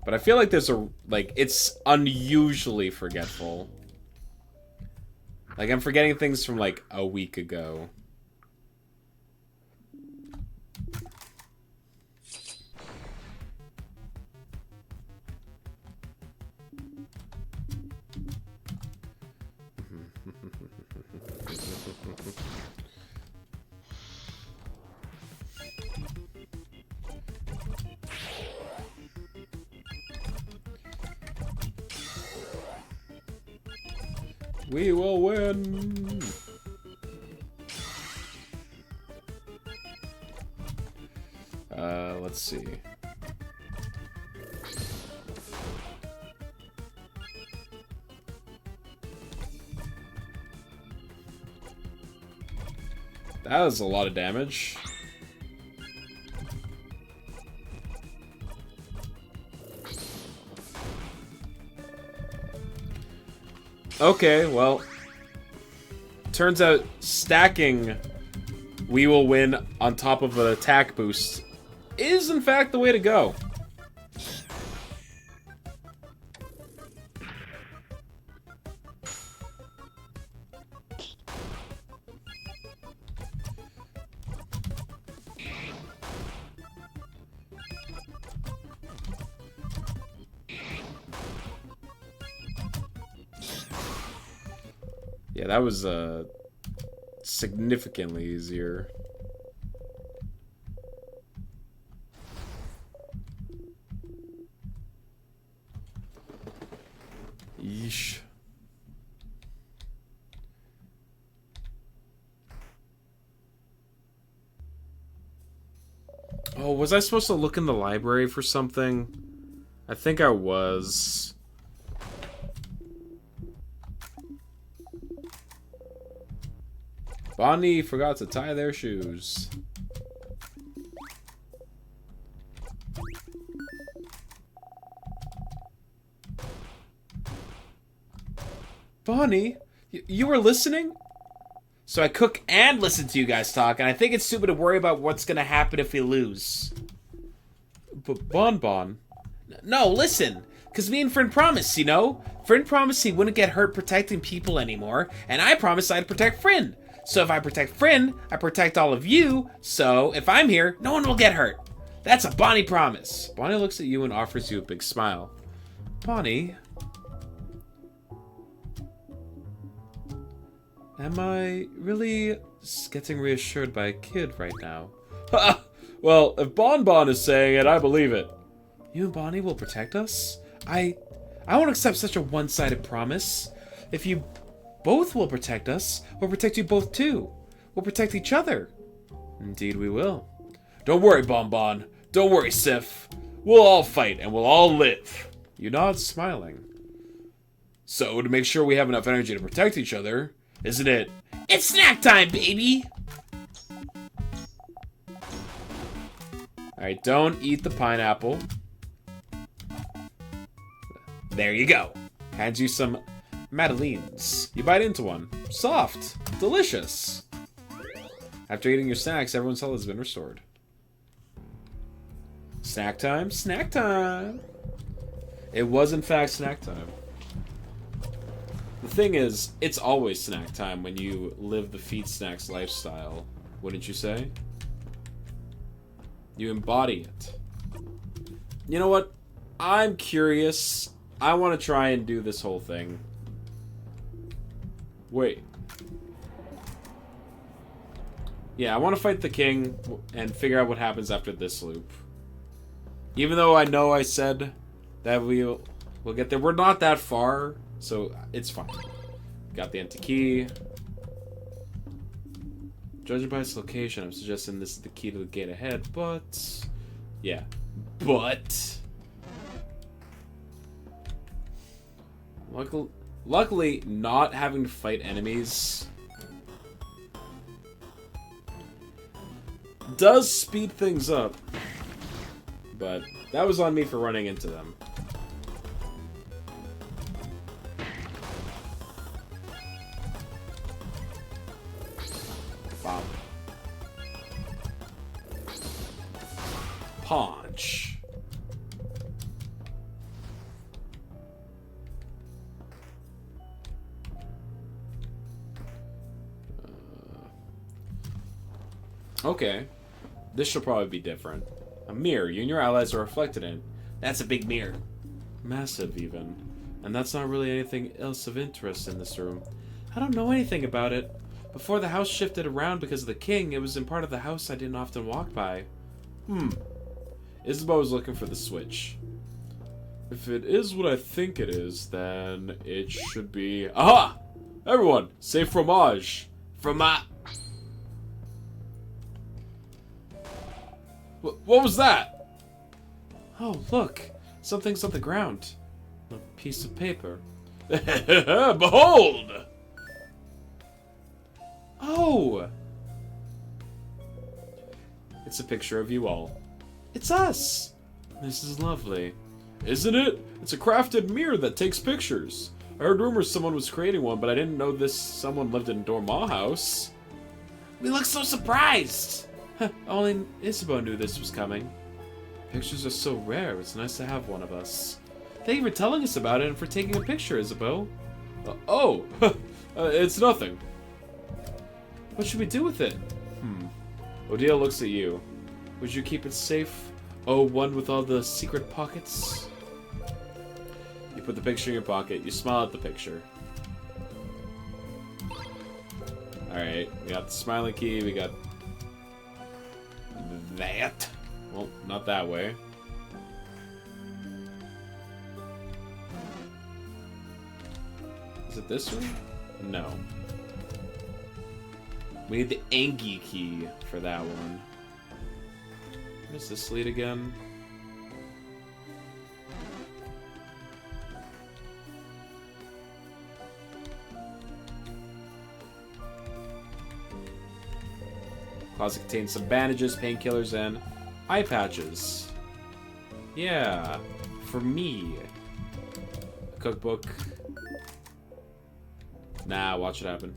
But I feel like there's a, like, it's unusually forgetful. Like, I'm forgetting things from, like, a week ago. We will win! Let's see. That was a lot of damage. Okay, well, turns out stacking We Will Win on top of an attack boost is in fact the way to go. Yeah, that was significantly easier. Yeesh. Oh, was I supposed to look in the library for something? I think I was. Bonnie forgot to tie their shoes. Bonnie, you were listening? So I cook and listen to you guys talk, and I think it's stupid to worry about what's gonna happen if we lose. But Bon. No, listen. Because me and Friend promised, you know? Friend promised he wouldn't get hurt protecting people anymore, and I promised I'd protect Friend. So if I protect Friend, I protect all of you, so if I'm here, no one will get hurt. That's a Bonnie promise. Bonnie looks at you and offers you a big smile. Bonnie? Am I really getting reassured by a kid right now? Well, if Bon is saying it, I believe it. You and Bonnie will protect us? I won't accept such a one-sided promise. If you both will protect us, we'll protect you both too. We'll protect each other. Indeed we will. Don't worry, Bon. Don't worry, Sif. We'll all fight and we'll all live. You nod, smiling. So, to make sure we have enough energy to protect each other, isn't it? It's snack time, baby! Alright, don't eat the pineapple. There you go. Hands you some Madeleines. You bite into one. Soft. Delicious. After eating your snacks, everyone's health has been restored. Snack time? Snack time! It was, in fact, snack time. The thing is, it's always snack time when you live the Feed Snacks lifestyle, wouldn't you say? You embody it. You know what? I'm curious. I want to try and do this whole thing. Wait. Yeah, I want to fight the king and figure out what happens after this loop. Even though I know I said that we'll get there. We're not that far, so it's fine. Got the empty key. Judging by its location, I'm suggesting this is the key to the gate ahead, but... yeah. But... Luckily, not having to fight enemies does speed things up. But that was on me for running into them. Wow. Punch. Okay. This should probably be different. A mirror. You and your allies are reflected in. That's a big mirror. Massive, even. And that's not really anything else of interest in this room. I don't know anything about it. Before the house shifted around because of the king, it was in part of the house I didn't often walk by. Isabeau is looking for the switch. If it is what I think it is, then it should be... Aha! Everyone, say fromage. What was that? Oh, look. Something's on the ground. A piece of paper. Behold! Oh! It's a picture of you all. It's us! This is lovely. Isn't it? It's a crafted mirror that takes pictures. I heard rumors someone was creating one, but I didn't know this someone lived in Dorma House. We look so surprised! Only Isabeau knew this was coming. Pictures are so rare, it's nice to have one of us. Thank you for telling us about it and for taking a picture, Isabeau. It's nothing. What should we do with it? Odile looks at you. Would you keep it safe? Oh, one with all the secret pockets? You put the picture in your pocket. You smile at the picture. Alright, we got the smiling key, we got that. Well, not that way. Is it this one? No. We need the Angie key for that one. Where does this lead again? Closet contains some bandages, painkillers, and eye patches. Yeah, for me. A cookbook. Nah, watch it happen.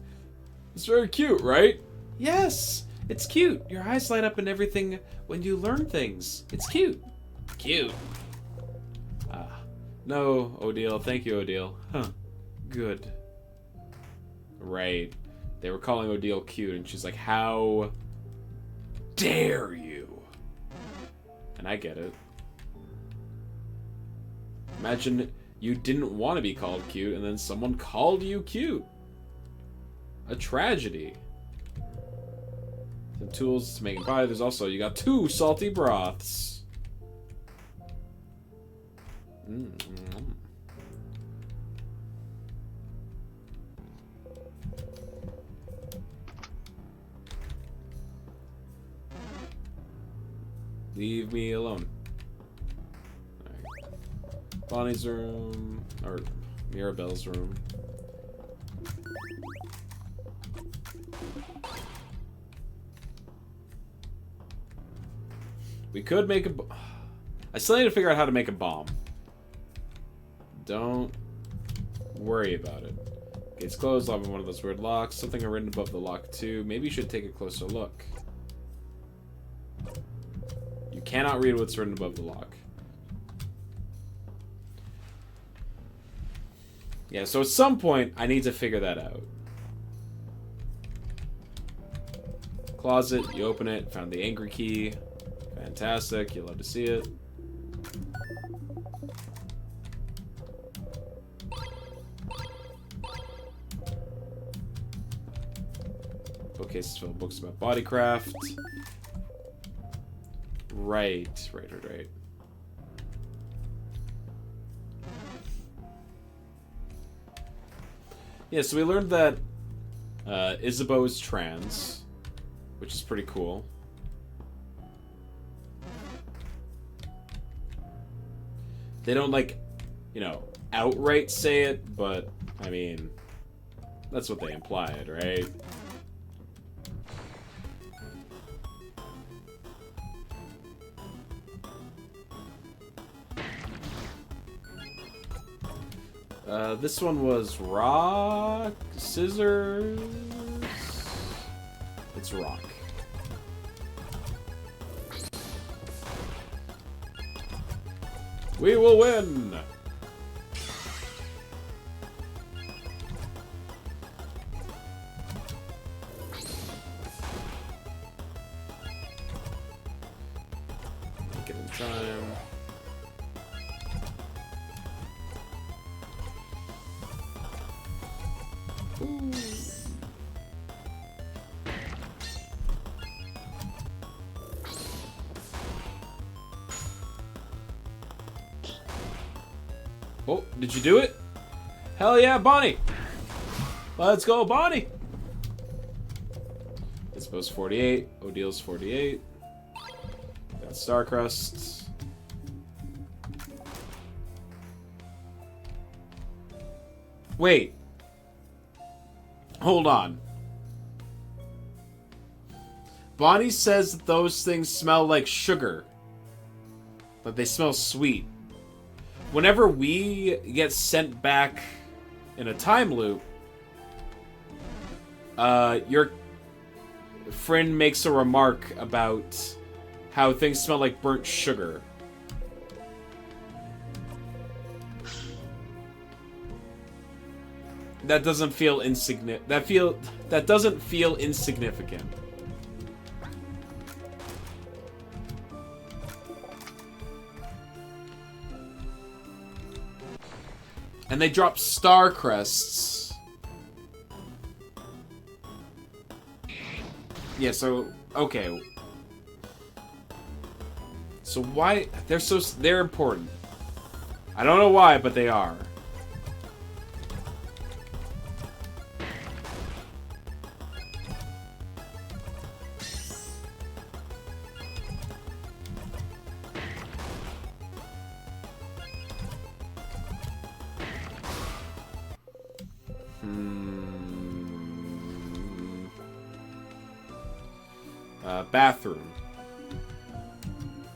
It's very cute, right? Yes, it's cute. Your eyes light up and everything when you learn things. It's cute. Cute. Ah, no, Odile. Thank you, Odile. Huh. Good. Right. They were calling Odile cute, and she's like, how dare you? And I get it. Imagine you didn't want to be called cute, and then someone called you cute. A tragedy. Some tools to make a pie. There's also, you got 2 salty broths. Leave me alone. Alright. Bonnie's room, or Mirabelle's room. We could make a... I still need to figure out how to make a bomb. Don't worry about it. Gates closed, lobby one of those weird locks. Something written above the lock too. Maybe you should take a closer look. You cannot read what's written above the lock. Yeah, so at some point, I need to figure that out. Closet, you open it, found the angry key. Fantastic, you'll love to see it. Bookcases full of books about bodycraft. Right. Yeah, so we learned that Isabeau is trans, which is pretty cool. They don't, like, you know, outright say it, but, I mean, that's what they implied, right? This one was rock, scissors. It's rock. We will win! Get in time. Ooh. Oh, did you do it? Hell yeah, Bonnie! Let's go, Bonnie! Isabeau's 48. Odile's 48. Got Starcrust. Wait. Hold on. Bonnie says that those things smell like sugar. But they smell sweet. Whenever we get sent back in a time loop, your friend makes a remark about how things smell like burnt sugar. That doesn't feel insignificant. That doesn't feel insignificant. And they drop star crests. Yeah, so... Okay. So why... They're important. I don't know why, but they are. Bathroom.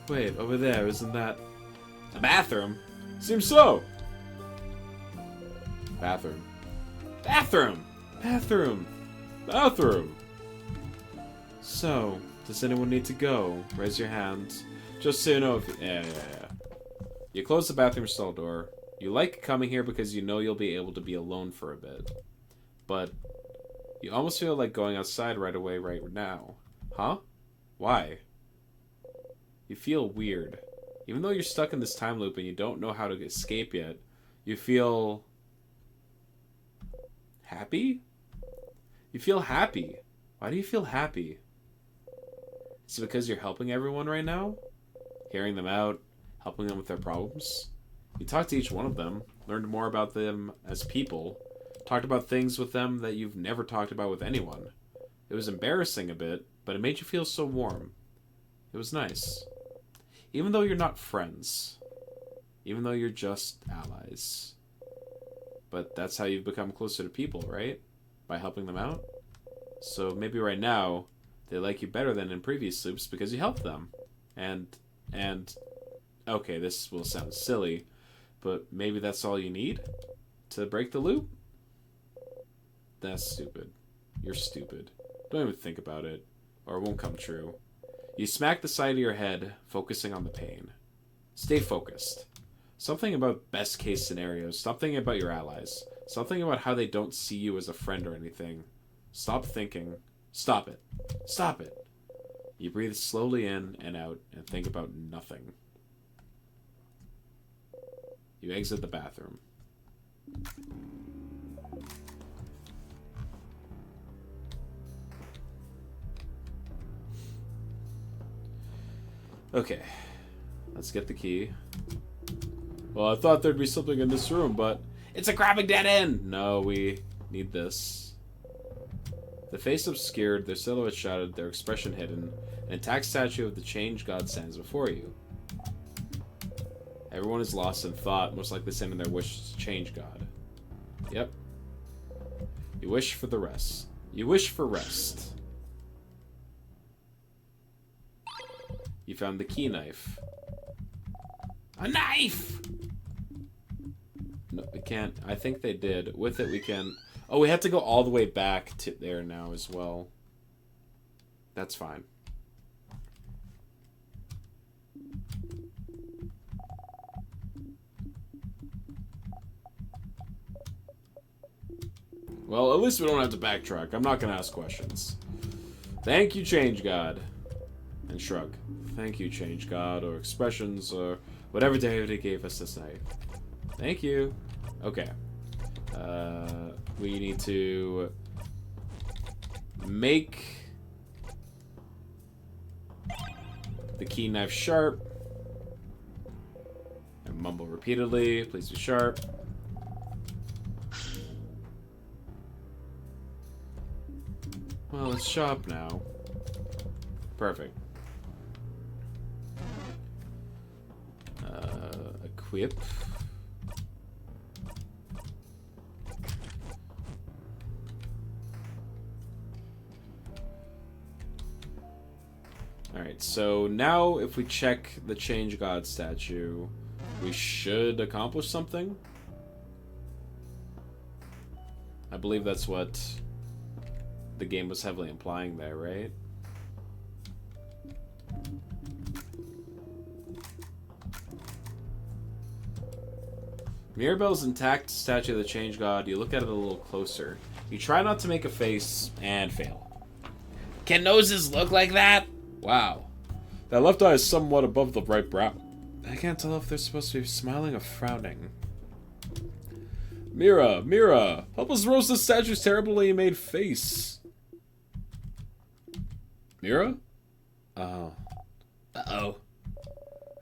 Wait, over there, isn't that a bathroom? Seems so. Bathroom. Bathroom! Bathroom! Bathroom! So, does anyone need to go? Raise your hand. Just so you know if... Yeah. You close the bathroom stall door. You like coming here because you know you'll be able to be alone for a bit. But you almost feel like going outside right away right now. Huh? Why? You feel weird. Even though you're stuck in this time loop and you don't know how to escape yet, you feel... happy? You feel happy. Why do you feel happy? Is it because you're helping everyone right now? Hearing them out, helping them with their problems? You talked to each one of them, learned more about them as people, talked about things with them that you've never talked about with anyone. It was embarrassing a bit, but it made you feel so warm. It was nice. Even though you're not friends. Even though you're just allies. But that's how you've become closer to people, right? By helping them out? So maybe right now, they like you better than in previous loops because you helped them. And... Okay, this will sound silly, but maybe that's all you need? To break the loop? That's stupid. You're stupid. Don't even think about it, or it won't come true. You smack the side of your head, focusing on the pain. Stay focused. Something about best case scenarios, something about your allies, something about how they don't see you as a friend or anything. Stop thinking. Stop it. Stop it. You breathe slowly in and out and think about nothing. You exit the bathroom. Okay, let's get the key. Well, I thought there'd be something in this room, but it's a crapping dead end! No, we need this. The face obscured, their silhouette shrouded, their expression hidden, an intact statue of the Change God stands before you. Everyone is lost in thought, most likely sending their wishes to Change God. Yep. You wish for the rest. You wish for rest. You found the key knife. A knife! No, we can't. I think they did. With it, we can... Oh, we have to go all the way back to there now as well. That's fine. Well, at least we don't have to backtrack. I'm not going to ask questions. Thank you, Change God. And shrug. Thank you, Change God, or expressions, or whatever deity gave us this night. Thank you. Okay. We need to make the key knife sharp. And mumble repeatedly, please be sharp. Well, it's sharp now. Perfect. Equip. Alright, so now if we check the Change God statue, we should accomplish something. I believe that's what the game was heavily implying there, right? Mirabelle's intact statue of the Change God. You look at it a little closer. You try not to make a face and fail. Can noses look like that? Wow. That left eye is somewhat above the right brow. I can't tell if they're supposed to be smiling or frowning. Mira, help us roast the statue's terribly made face. Mira? Oh. Uh-oh.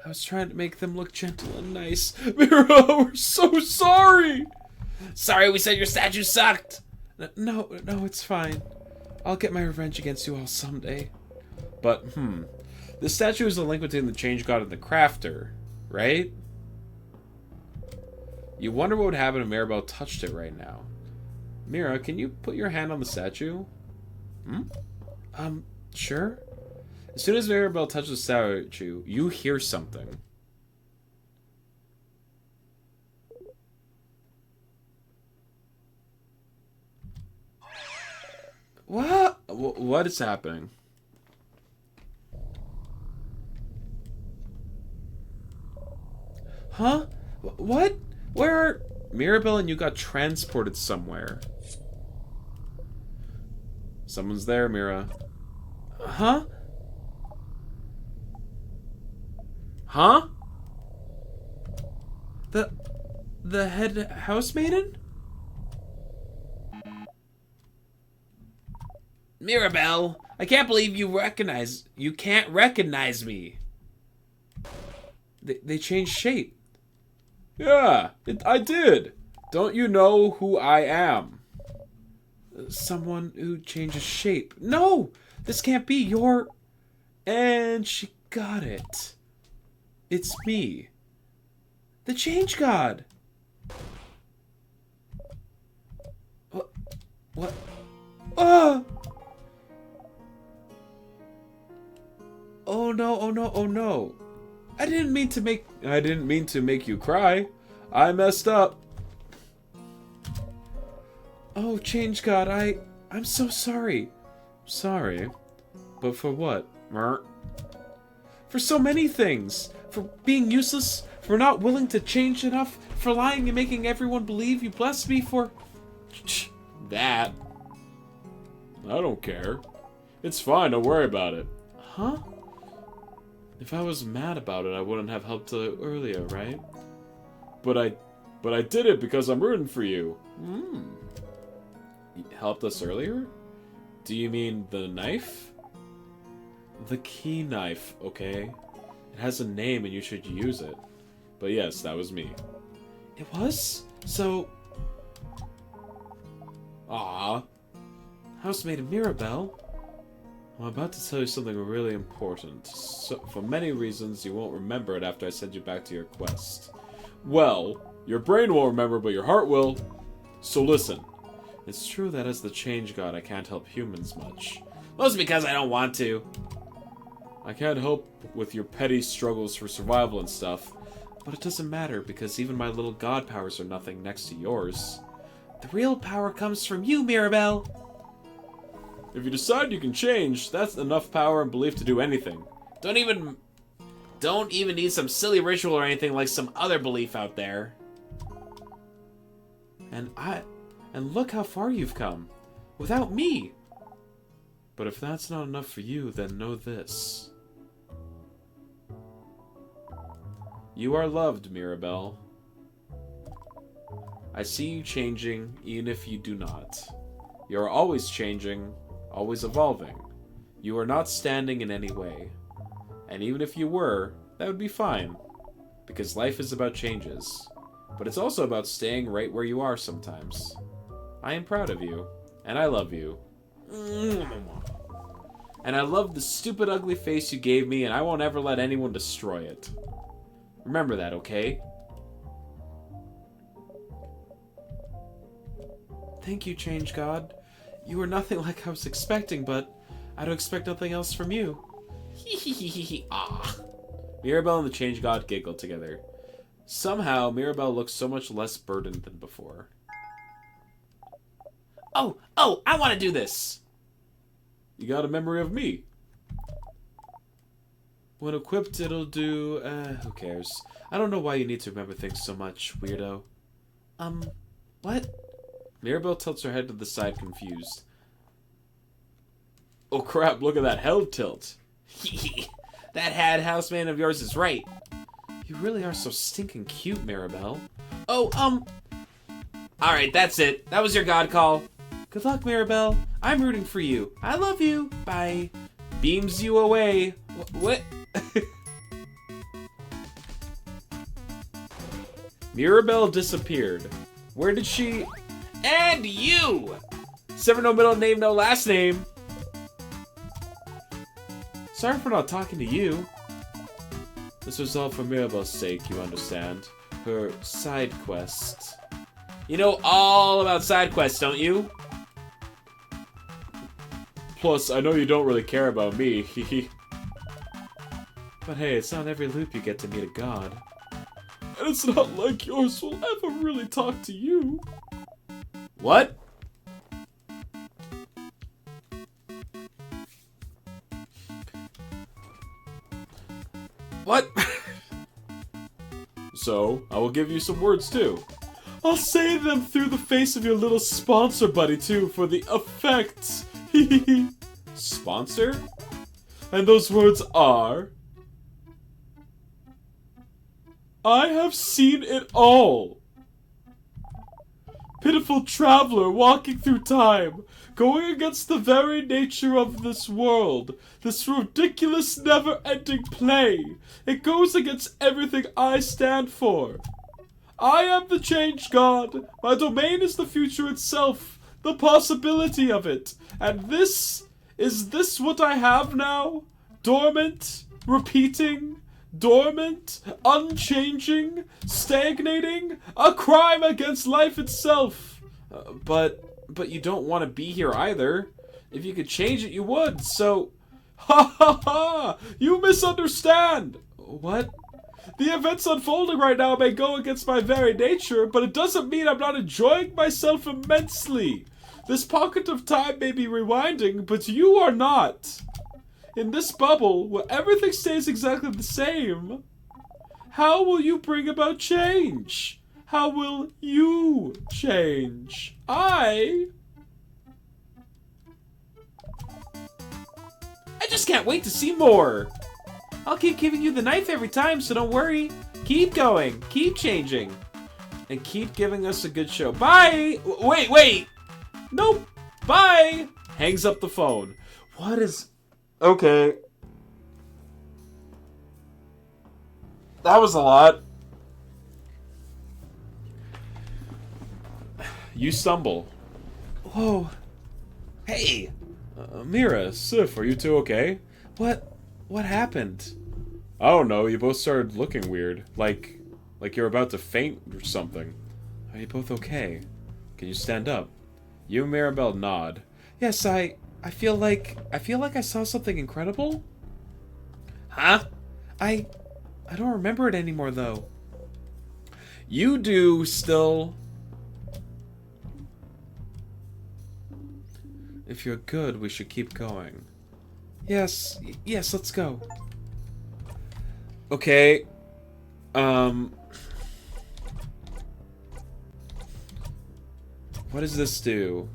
I was trying to make them look gentle and nice. Mira, we're so sorry! Sorry we said your statue sucked! No, it's fine. I'll get my revenge against you all someday. But, the statue is the link between the Change God and the Crafter, right? You wonder what would happen if Mirabelle touched it right now. Mira, can you put your hand on the statue? Sure. As soon as Mirabelle touches the statue, you hear something. What? What is happening? Huh? What? Where are... Mirabelle and you got transported somewhere. Someone's there, Mira. Huh? Huh? The head housemaiden? Mirabelle, I can't believe you can't recognize me. They changed shape. Yeah, I did. Don't you know who I am? Someone who changes shape. No! This can't be your... And she got it. It's me. The Change God. What? Ah! Oh no, oh no, oh no. I didn't mean to make you cry. I messed up. Oh, Change God, I'm so sorry. Sorry? But for what? For so many things. For being useless, for not willing to change enough, for lying and making everyone believe you blessed me, for... That. I don't care. It's fine, don't worry about it. Huh? If I was mad about it, I wouldn't have helped earlier, right? But I did it because I'm rooting for you. You helped us earlier? Do you mean the knife? The key knife, okay? It has a name and you should use it. But yes, that was me. It was? So... Ah, Housemaid Mirabelle? I'm about to tell you something really important. So, for many reasons, you won't remember it after I send you back to your quest. Well, your brain won't remember, but your heart will. So listen. It's true that as the Change God, I can't help humans much. Mostly because I don't want to. I can't help with your petty struggles for survival and stuff. But it doesn't matter, because even my little god powers are nothing next to yours. The real power comes from you, Mirabelle! If you decide you can change, that's enough power and belief to do anything. Don't even need some silly ritual or anything like some other belief out there. And look how far you've come. Without me. But if that's not enough for you, then know this. You are loved, Mirabelle. I see you changing, even if you do not. You are always changing, always evolving. You are not standing in any way. And even if you were, that would be fine. Because life is about changes. But it's also about staying right where you are sometimes. I am proud of you. And I love you. And I love the stupid ugly face you gave me, and I won't ever let anyone destroy it. Remember that, okay? Thank you, Change God. You were nothing like I was expecting, but I don't expect nothing else from you. Ah. Mirabelle and the Change God giggled together. Somehow, Mirabelle looked so much less burdened than before. Oh, I want to do this. You got a memory of me. When equipped, it'll do... who cares? I don't know why you need to remember things so much, weirdo. What? Mirabelle tilts her head to the side, confused. Oh crap, look at that head tilt. That head houseman of yours is right. You really are so stinking cute, Mirabelle. Oh, alright, that's it. That was your god call. Good luck, Mirabelle. I'm rooting for you. I love you. Bye. beams you away. What? Mirabelle disappeared. Where did she... And you! Sever no middle name, no last name. Sorry for not talking to you. This was all for Mirabelle's sake, you understand. Her side quest. You know all about side quests, don't you? Plus, I know you don't really care about me, But hey, it's not every loop you get to meet a god. And it's not like yours will ever really talk to you. What? What? So, I will give you some words too. I'll say them through the face of your little sponsor buddy too for the effect. Sponsor? And those words are... I have seen it all. Pitiful traveler walking through time, going against the very nature of this world, this ridiculous never-ending play. It goes against everything I stand for. I am the change god. My domain is the future itself, the possibility of it. And is this what I have now? Dormant, repeating, dormant, unchanging, stagnating, a crime against life itself. But you don't want to be here either. If you could change it, you would, so... Ha ha ha! You misunderstand! What? The events unfolding right now may go against my very nature, but it doesn't mean I'm not enjoying myself immensely. This pocket of time may be rewinding, but you are not. In this bubble, where everything stays exactly the same, how will you bring about change? How will you change? I just can't wait to see more. I'll keep giving you the knife every time, so don't worry. Keep going, keep changing, and keep giving us a good show. Bye! Wait! Nope! Bye! Hangs up the phone. What is... Okay. That was a lot. You stumble. Whoa. Hey! Mira, Sif, are you two okay? What happened? I don't know, you both started looking weird. Like you're about to faint or something. Are you both okay? Can you stand up? You and Mirabelle nod. Yes, I feel like I saw something incredible. Huh? I don't remember it anymore though. You do still. If you're good, we should keep going. Yes, let's go. Okay. What does this do?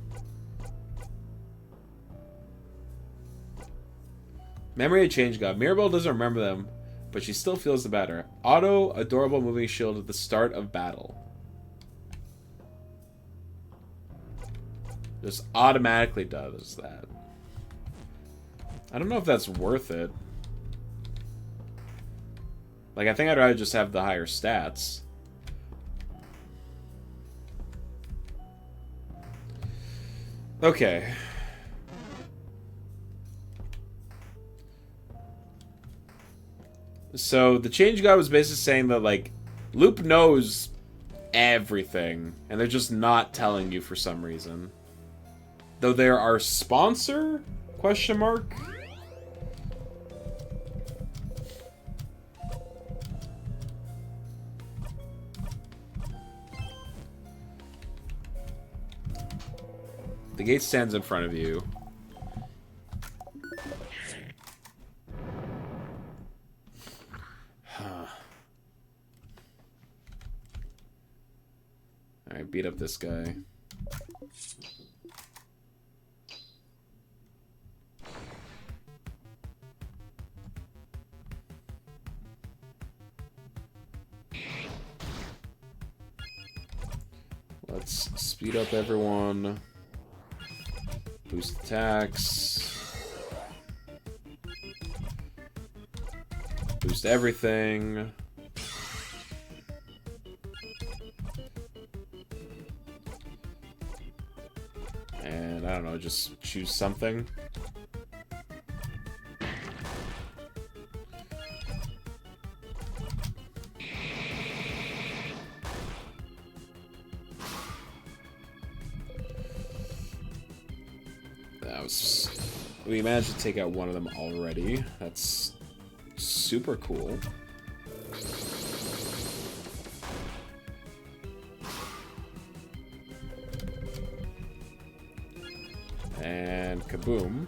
Memory of Change God. Mirabelle doesn't remember them, but she still feels the batter. Auto, adorable moving shield at the start of battle. Just automatically does that. I don't know if that's worth it. Like, I think I'd rather just have the higher stats. Okay. So, the Change God was basically saying that, like, Loop knows everything, and they're just not telling you for some reason. Though they're our sponsor? Question mark? The gate stands in front of you. Alright, beat up this guy. Let's speed up everyone. Boost attacks. Boost everything. And I don't know, just choose something. That was... We managed to take out one of them already. That's super cool. And kaboom.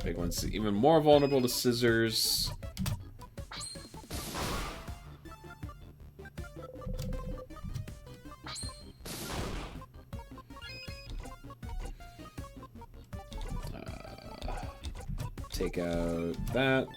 Big one's even more vulnerable to scissors. Take out that.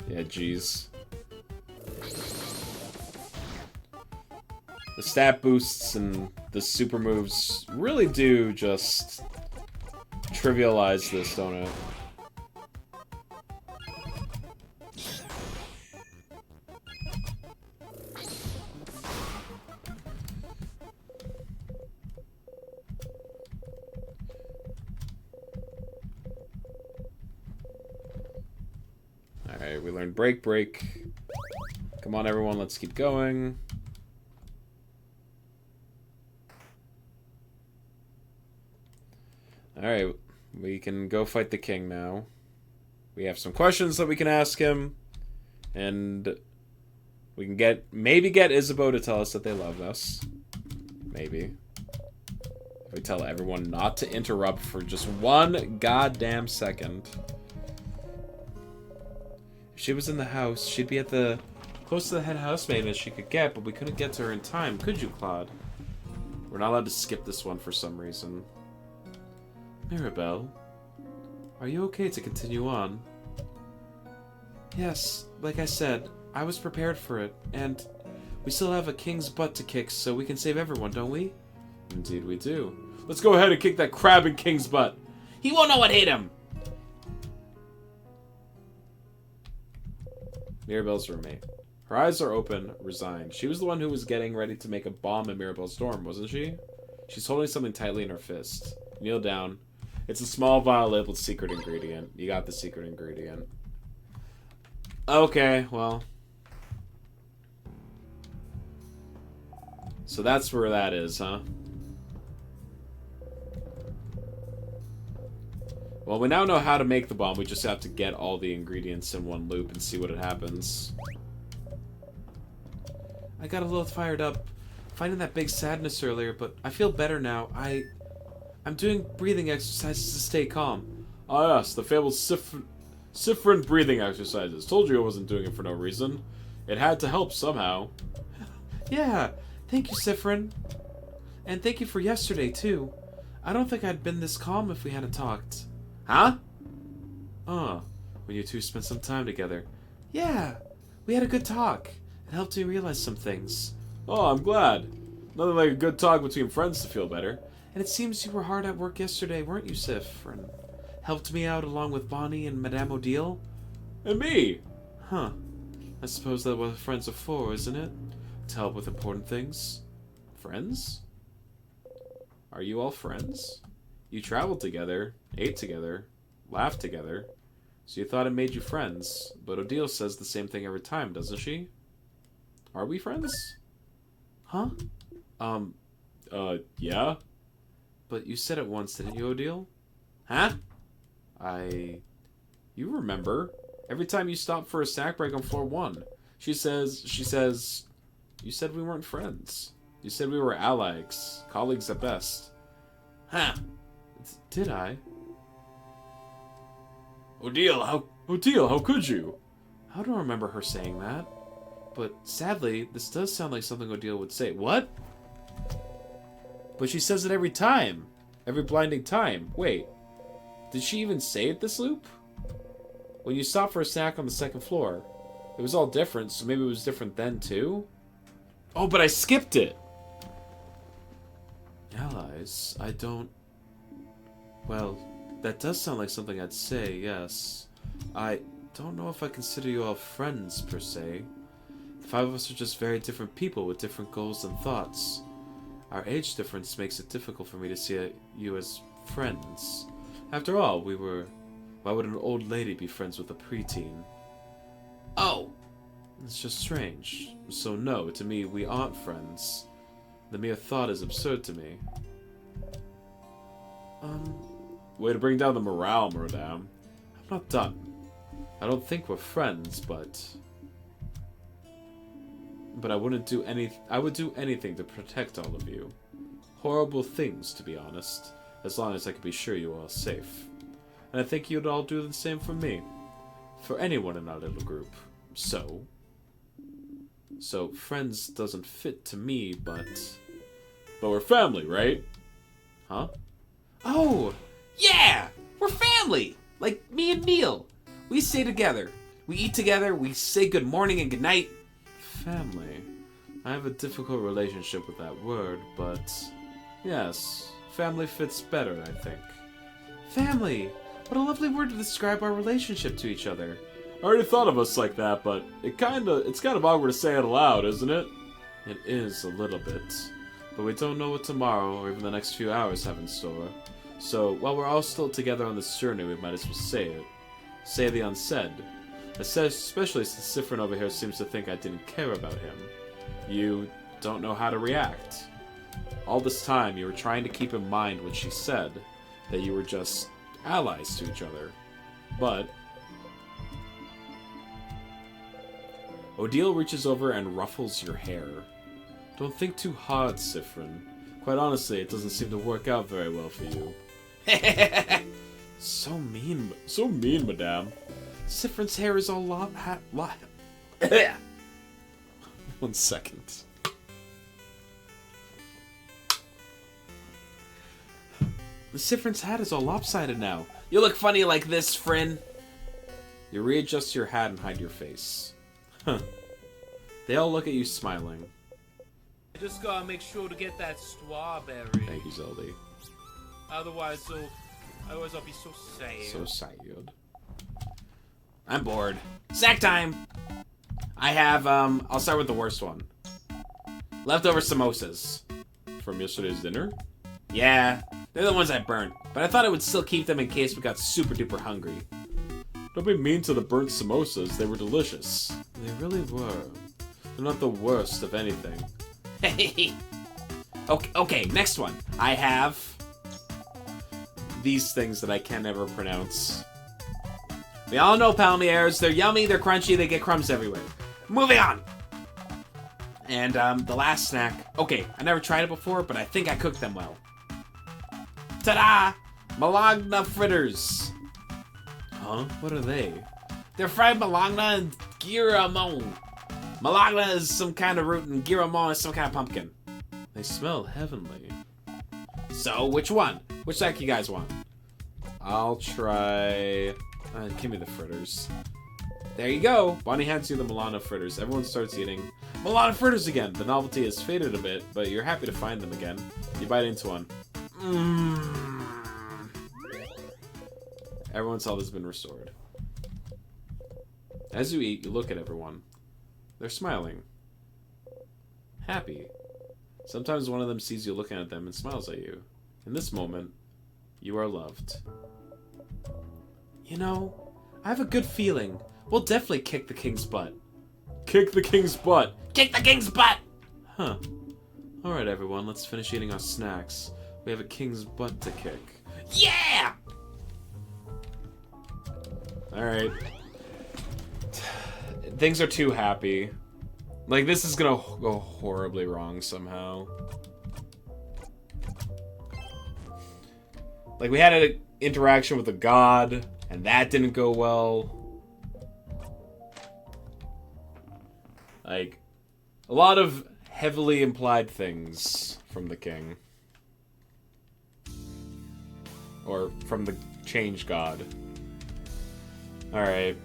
Yeah, jeez. The stat boosts and the super moves really do just trivialize this, don't it? Alright, we learned break, break. Come on, everyone, let's keep going. Alright, we can go fight the king now. We have some questions that we can ask him. And we can maybe get Isabeau to tell us that they love us. Maybe. If we tell everyone not to interrupt for just one goddamn second. If she was in the house, she'd be at the... close to the head housemaid as she could get, but we couldn't get to her in time, could you, Claude? We're not allowed to skip this one for some reason. Mirabelle, are you okay to continue on? Yes, like I said, I was prepared for it, and we still have a king's butt to kick, so we can save everyone, don't we? Indeed we do. Let's go ahead and kick that crab in King's butt. He won't know what hit him! Mirabelle's roommate. Her eyes are open, resigned. She was the one who was getting ready to make a bomb in Mirabelle's dorm, wasn't she? She's holding something tightly in her fist. Kneel down. It's a small vial labeled secret ingredient. You got the secret ingredient. Okay, well. So that's where that is, huh? Well, we now know how to make the bomb. We just have to get all the ingredients in one loop and see what happens. I got a little fired up finding that big sadness earlier, but I feel better now. I'm doing breathing exercises to stay calm. Ah, yes, the fabled Siffrin breathing exercises. Told you I wasn't doing it for no reason. It had to help somehow. Yeah, thank you, Siffrin. And thank you for yesterday, too. I don't think I'd been this calm if we hadn't talked. Huh? When you two spent some time together. Yeah, we had a good talk. It helped me realize some things. Oh, I'm glad. Nothing like a good talk between friends to feel better. And it seems you were hard at work yesterday, weren't you, Sif? And helped me out along with Bonnie and Madame Odile? And me! Huh. I suppose that's what friends are for, isn't it? To help with important things. Friends? Are you all friends? You traveled together, ate together, laughed together. So you thought it made you friends. But Odile says the same thing every time, doesn't she? Are we friends? Huh? Yeah? But you said it once, didn't you, Odile? Huh? You remember. Every time you stopped for a snack break on floor 1. She says, you said we weren't friends. You said we were allies, colleagues at best. Huh? Did I? Odile, how could you? I don't remember her saying that. But sadly, this does sound like something Odile would say. What? But she says it every time. Every blinding time. Wait. Did she even say it this loop? When you stopped for a snack on the second floor, it was all different, so maybe it was different then too? Oh, but I skipped it! Allies? I don't... Well, that does sound like something I'd say, yes. I don't know if I consider you all friends, per se. The 5 of us are just very different people with different goals and thoughts. Our age difference makes it difficult for me to see you as friends. After all, why would an old lady be friends with a preteen? Oh! It's just strange. So no, to me, we aren't friends. The mere thought is absurd to me. Way to bring down the morale, madame. I'm not done. I don't think we're friends, but I wouldn't do I would do anything to protect all of you. Horrible things, to be honest, as long as I could be sure you are all safe. And I think you'd all do the same for me. For anyone in our little group. So, friends doesn't fit to me, but we're family, right? Huh? Oh! Yeah! We're family! Like me and Neil. We stay together. We eat together. We say good morning and good night. Family. I have a difficult relationship with that word, but yes, family fits better, I think. Family! What a lovely word to describe our relationship to each other. I already thought of us like that, but it's kind of awkward to say it aloud, isn't it? It is a little bit. But we don't know what tomorrow or even the next few hours have in store. So, while we're all still together on this journey, we might as well say it. Say the unsaid. Especially since Siffrin over here seems to think I didn't care about him. You don't know how to react. All this time, you were trying to keep in mind what she said, that you were just allies to each other. But Odile reaches over and ruffles your hair. Don't think too hard, Siffrin. Quite honestly, it doesn't seem to work out very well for you. So mean, madame. Siffrin's hair is all One second. The Siffrin's hat is all lopsided now. You look funny like this, Frin. You readjust your hat and hide your face. Huh. They all look at you smiling. I just gotta make sure to get that strawberry. Thank you, Zeldy. Otherwise I'll be so sad. So sad. I'm bored. Snack time! I have, I'll start with the worst one. Leftover samosas. From yesterday's dinner? Yeah, they're the ones I burnt, but I thought I would still keep them in case we got super duper hungry. Don't be mean to the burnt samosas, they were delicious. They really were. They're not the worst of anything. Okay, next one. I have these things that I can never pronounce. We all know palmiers. They're yummy, they're crunchy, they get crumbs everywhere. Moving on! And, the last snack. Okay, I never tried it before, but I think I cooked them well. Ta-da! Malagna fritters. Huh? What are they? They're fried malagna and giramon. Malagna is some kind of root and giramon is some kind of pumpkin. They smell heavenly. So, which one? Which snack you guys want? I'll try... give me the fritters. There you go. Bonnie hands you the Milano fritters. Everyone starts eating. Milano fritters again. The novelty has faded a bit, but you're happy to find them again. You bite into one. Everyone's health has been restored. As you eat, you look at everyone. They're smiling. Happy. Sometimes one of them sees you looking at them and smiles at you. In this moment, you are loved. You know, I have a good feeling. We'll definitely kick the king's butt. Kick the king's butt! Kick the king's butt! Huh. Alright, everyone, let's finish eating our snacks. We have a king's butt to kick. Yeah! Alright. Things are too happy. Like, this is gonna go horribly wrong somehow. Like, we had an interaction with a god, and that didn't go well. Like, a lot of heavily implied things from the king. Or from the change god. Alright.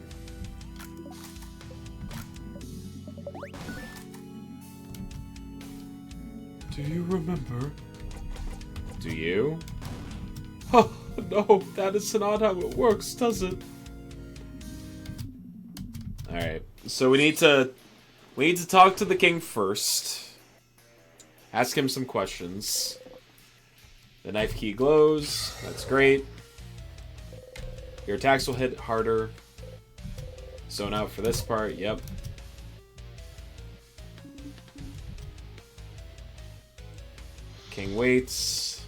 Do you remember? Do you? Oh, no, that is not how it works, does it? Alright. So we need to talk to the king first. Ask him some questions. The knife key glows. That's great. Your attacks will hit harder. Zone out for this part. Yep. King waits.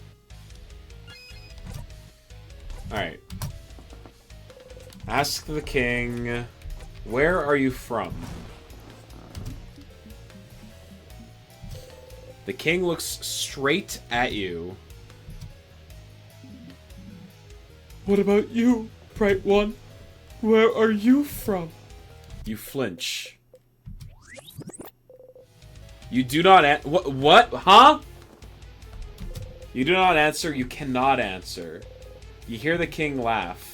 Alright. Ask the king, where are you from? The king looks straight at you. What about you, Bright One? Where are you from? You flinch. You do not what? Huh? You do not answer. You cannot answer. You hear the king laugh.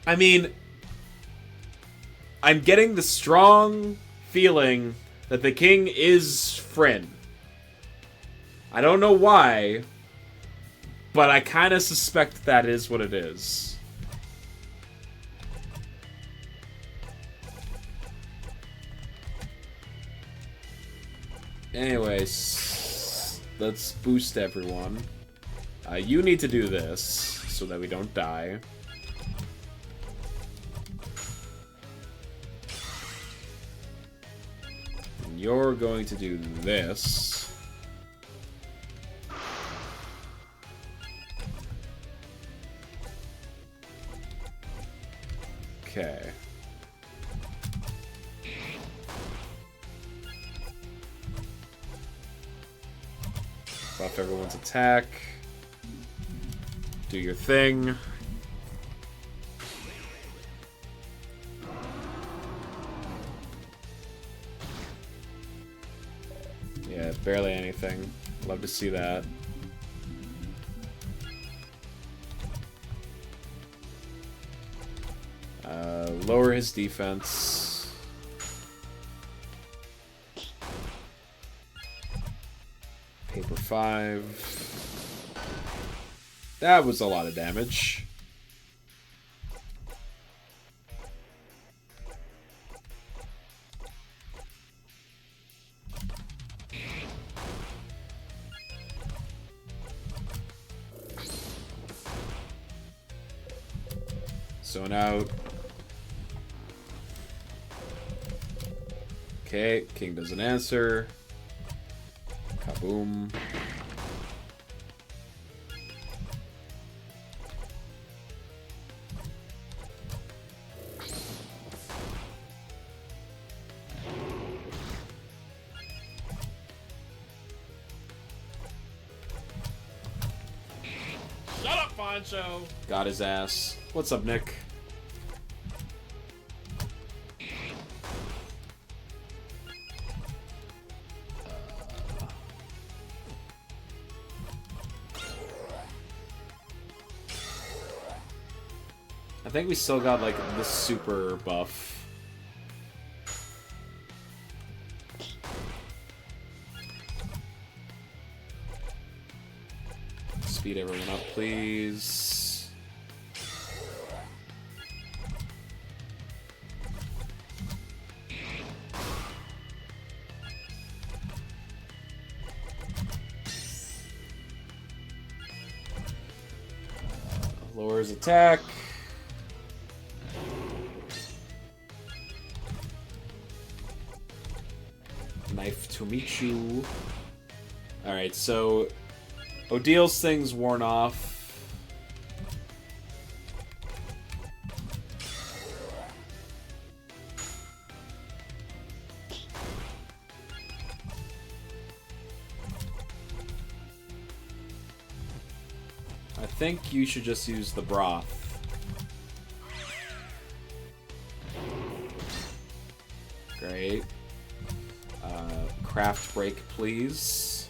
I mean, I'm getting the strong feeling that the king is Fryn. I don't know why, but I kind of suspect that is what it is. Anyways, let's boost everyone. You need to do this so that we don't die. And you're going to do this. Okay. Buff everyone's attack. Do your thing. Yeah, barely anything. Love to see that. Lower his defense. Paper 5. That was a lot of damage. Zone out. Okay, king doesn't answer. Kaboom. Shut up, Poncho! Got his ass. What's up, Nick? I think we still got, like, the super buff. Speed everyone up, please. Lowers attack. Knife to meet you. Alright, so Odil's thing's worn off. I think you should just use the broth. Great. Craft break, please.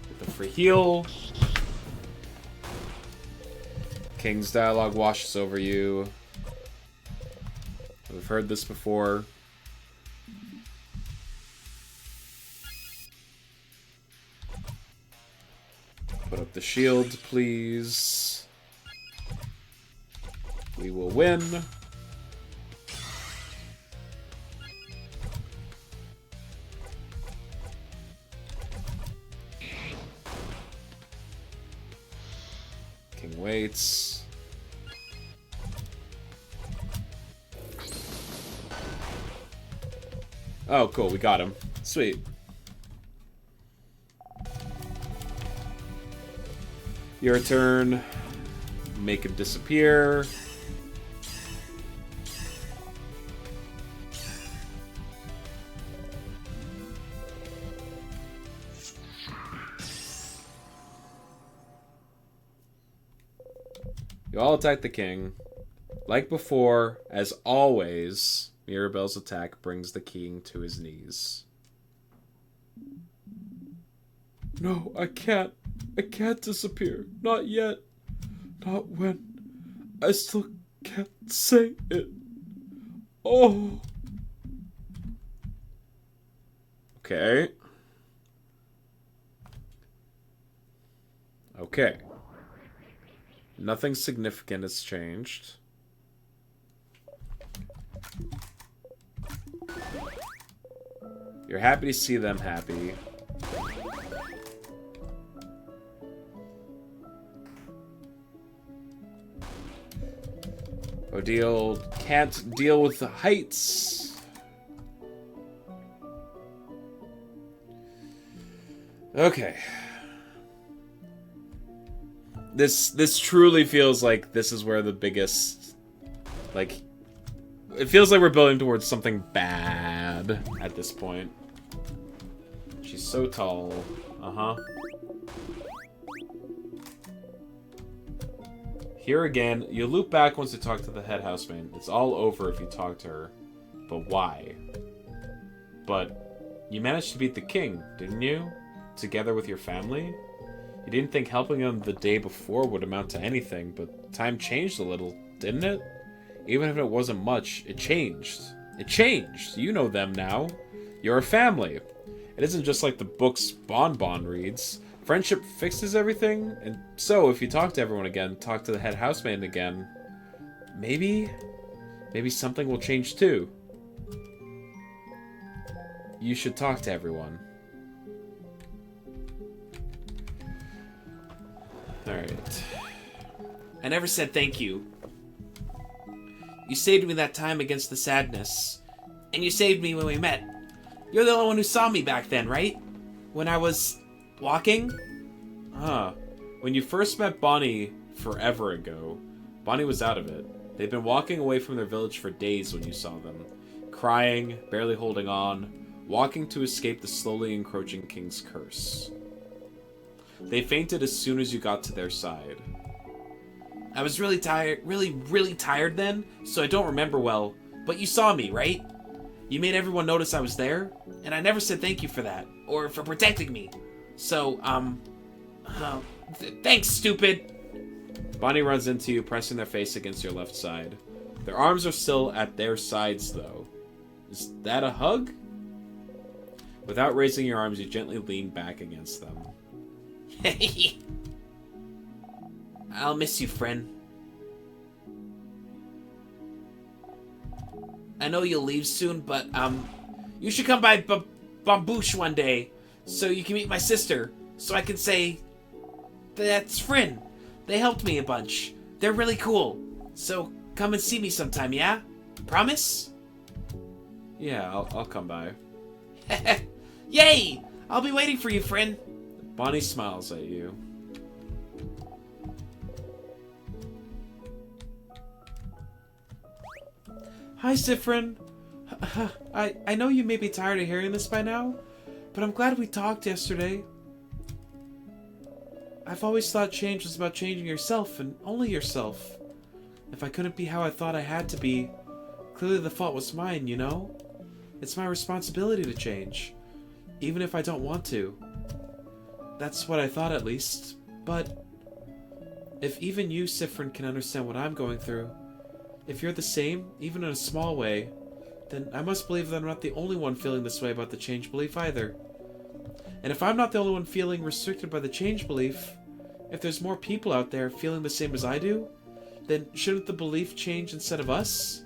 Get the free heal. King's dialogue washes over you. We've heard this before. Put up the shield, please. We will win. King waits. Oh, cool. We got him. Sweet. Your turn. Make him disappear. You all attack the king. Like before, as always, Mirabelle's attack brings the king to his knees. No, I can't. I can't disappear. Not yet. Not when. I still can't say it. Oh. Okay. Okay. Nothing significant has changed. You're happy to see them happy. Odile can't deal with the heights. Okay. This truly feels like this is where the biggest, like, it feels like we're building towards something bad at this point. She's so tall. Uh-huh. Here again, you loop back once you talk to the head housemaid. It's all over if you talk to her. But why? But you managed to beat the king, didn't you? Together with your family? You didn't think helping him the day before would amount to anything, but time changed a little, didn't it? Even if it wasn't much, it changed. It changed. You know them now. You're a family. It isn't just like the books Bon Bon reads. Friendship fixes everything, and so if you talk to everyone again, talk to the head housemaid again, maybe something will change too. You should talk to everyone. Alright. I never said thank you. You saved me that time against the sadness. And you saved me when we met. You're the only one who saw me back then, right? When I was walking? Ah. When you first met Bonnie forever ago, Bonnie was out of it. They'd been walking away from their village for days when you saw them. Crying, barely holding on, walking to escape the slowly encroaching king's curse. They fainted as soon as you got to their side. I was really tired, really tired then, so I don't remember well. But you saw me, right? You made everyone notice I was there, and I never said thank you for that, or for protecting me. So, thanks, stupid! Bonnie runs into you, pressing their face against your left side. Their arms are still at their sides, though. Is that a hug? Without raising your arms, you gently lean back against them. I'll miss you, friend. I know you'll leave soon, but, you should come by Bambouche one day, so you can meet my sister, so I can say, that's friend. They helped me a bunch. They're really cool. So, come and see me sometime, yeah? Promise? Yeah, I'll come by. Yay! I'll be waiting for you, friend. Bonnie smiles at you. Hi, Siffrin. I know you may be tired of hearing this by now, but I'm glad we talked yesterday. I've always thought change was about changing yourself and only yourself. If I couldn't be how I thought I had to be, clearly the fault was mine, you know? It's my responsibility to change, even if I don't want to. That's what I thought at least, but if even you, Siffrin, can understand what I'm going through, if you're the same, even in a small way, then I must believe that I'm not the only one feeling this way about the change belief either. And if I'm not the only one feeling restricted by the change belief, if there's more people out there feeling the same as I do, then shouldn't the belief change instead of us?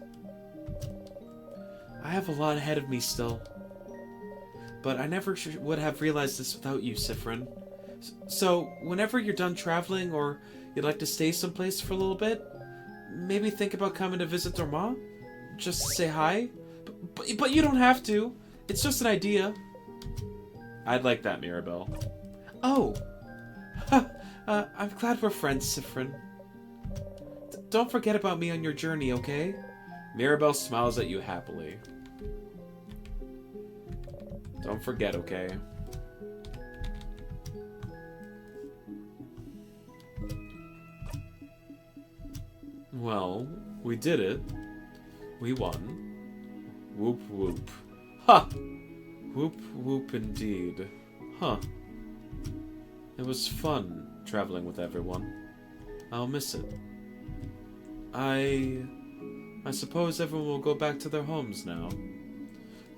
I have a lot ahead of me still. But I never would have realized this without you, Siffrin. So, whenever you're done traveling or you'd like to stay someplace for a little bit, maybe think about coming to visit Dormont? Just to say hi? But you don't have to. It's just an idea. I'd like that, Mirabelle. Oh. I'm glad we're friends, Siffrin. Don't forget about me on your journey, okay? Mirabelle smiles at you happily. Don't forget, okay? Well, we did it. We won. Whoop whoop. Ha! Whoop whoop indeed. Huh. It was fun traveling with everyone. I'll miss it. I suppose everyone will go back to their homes now.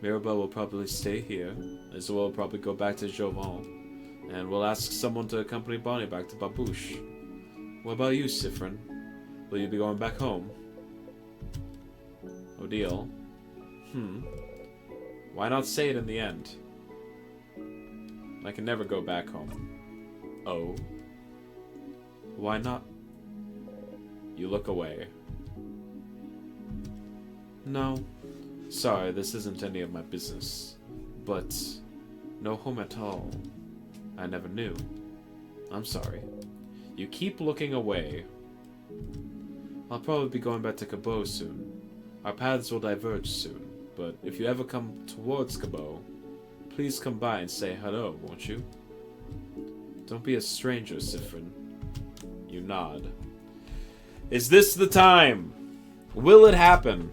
Mirabelle will probably stay here. Isabelle will probably go back to Jovan. And we'll ask someone to accompany Bonnie back to Babouche. What about you, Siffrin? Will you be going back home? Odile? Why not say it in the end? I can never go back home. Oh? Why not? You look away. No. Sorry, this isn't any of my business. But no home at all. I never knew. I'm sorry. You keep looking away. I'll probably be going back to Cabot soon. Our paths will diverge soon, but if you ever come towards Cabot, please come by and say hello, won't you? Don't be a stranger, Siffrin. You nod. Is this the time? Will it happen?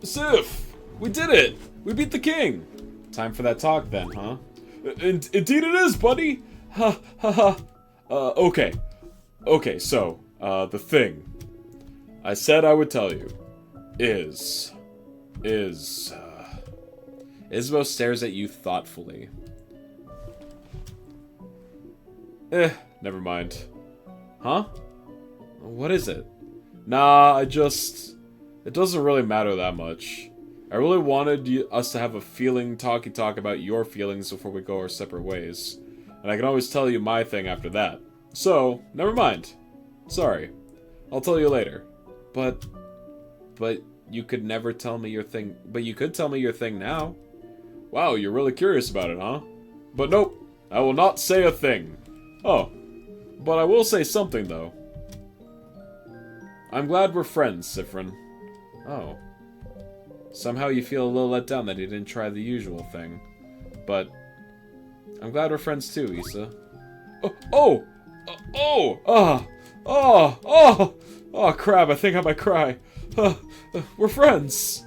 Sif! We did it! We beat the king! Time for that talk then, huh? Indeed it is, buddy! Ha ha ha. Okay. Okay, so, the thing I said I would tell you is Isabeau stares at you thoughtfully. Never mind. Huh? What is it? Nah, it doesn't really matter that much. I really wanted us to have a talky talk about your feelings before we go our separate ways. And I can always tell you my thing after that. So, never mind. Sorry. I'll tell you later. But you could never tell me your thing. But you could tell me your thing now. Wow, you're really curious about it, huh? But nope. I will not say a thing. Oh. But I will say something, though. I'm glad we're friends, Siffrin. Oh. Somehow you feel a little let down that he didn't try the usual thing. But I'm glad we're friends too, Issa. Oh, crap, I think I might cry. We're friends.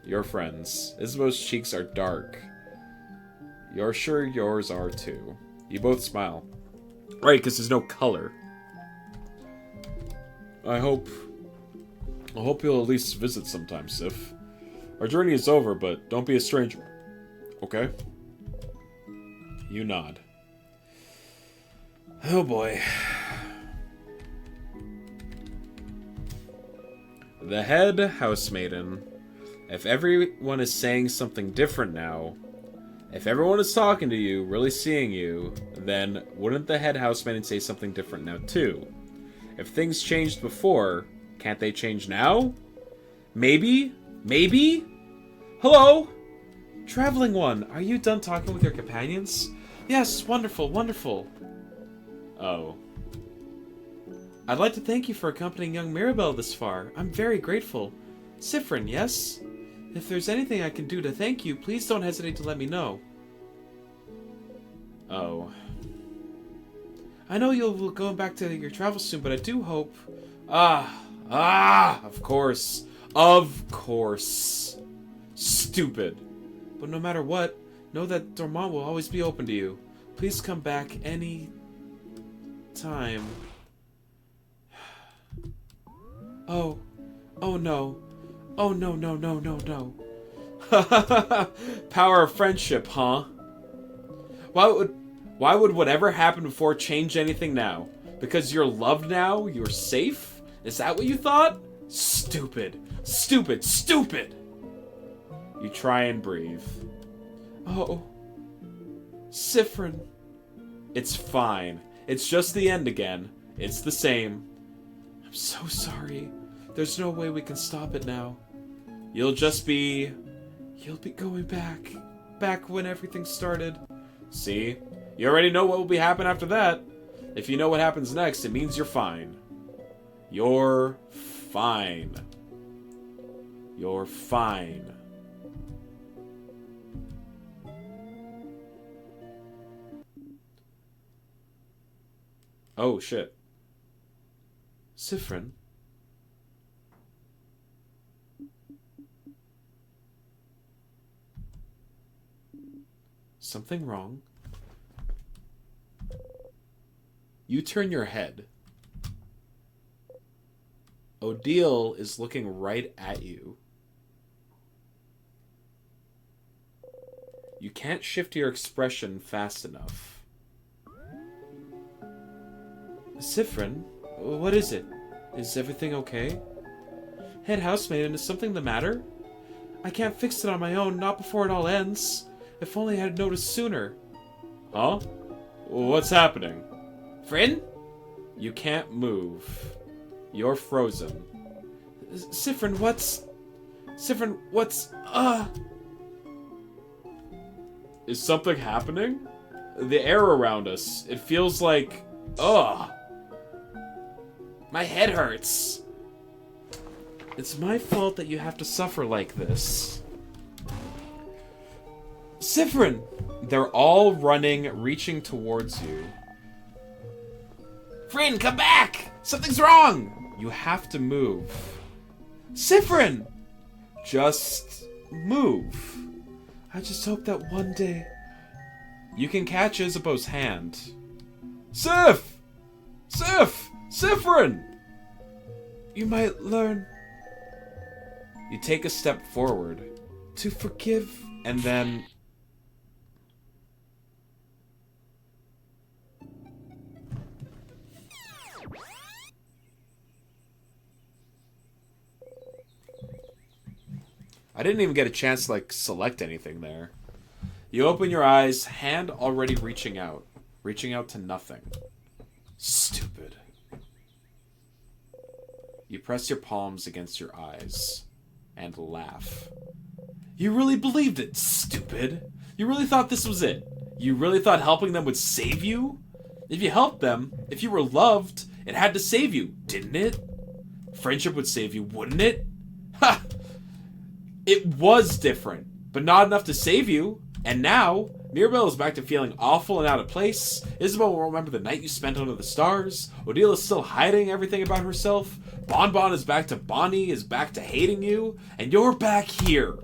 You're friends. Isabeau's cheeks are dark. You're sure yours are too. You both smile. Right, because there's no color. I hope you'll at least visit sometime, Sif. Our journey is over, but don't be a stranger. Okay? You nod. Oh boy. The head housemaiden. If everyone is saying something different now, if everyone is talking to you, really seeing you, then wouldn't the head housemaiden say something different now too? If things changed before, can't they change now? Maybe? Maybe? Hello? Traveling one, are you done talking with your companions? Yes, wonderful, wonderful. Oh. I'd like to thank you for accompanying young Mirabelle this far. I'm very grateful. Siffrin, yes? If there's anything I can do to thank you, please don't hesitate to let me know. Oh. I know you'll be going back to your travels soon, but I do hope... Of course. Of course. Stupid. But no matter what, know that Dormont will always be open to you. Please come back any time. Oh. Oh no. Oh no, no, no, no, no. Power of friendship, huh? Why would whatever happened before change anything now? Because you're loved now? You're safe? Is that what you thought? Stupid. Stupid. Stupid! You try and breathe. Oh. Siffrin. It's fine. It's just the end again. It's the same. I'm so sorry. There's no way we can stop it now. You'll be going back. Back when everything started. See? You already know what will be happen after that. If you know what happens next, it means you're fine. You're fine. You're fine. Oh, shit. Siffrin. Something wrong? You turn your head. Odile is looking right at you. You can't shift your expression fast enough. Siffrin, what is it? Is everything okay? Head housemaiden, is something the matter? I can't fix it on my own, not before it all ends. If only I had noticed sooner. Huh? What's happening? Friend? You can't move. You're frozen. Siffrin, what's... Is something happening? The air around us, it feels like... Ugh. My head hurts. It's my fault that you have to suffer like this. Siffrin! They're all running, reaching towards you. Friend, come back! Something's wrong! You have to move. Siffrin! Just move. I just hope that one day... You can catch Isabeau's hand. Sif! Sif! Siffrin! You might learn... You take a step forward. to forgive... And then... I didn't even get a chance to, like, select anything there. You open your eyes, hand already reaching out. Reaching out to nothing. Stupid. You press your palms against your eyes. And laugh. You really believed it, stupid. You really thought this was it. You really thought helping them would save you? If you helped them, if you were loved, it had to save you, didn't it? Friendship would save you, wouldn't it? Ha! It was different, but not enough to save you. And now, Mirabelle is back to feeling awful and out of place. Isabeau will remember the night you spent under the stars. Odile is still hiding everything about herself. Bonbon is back to Bonnie, is back to hating you. And you're back here.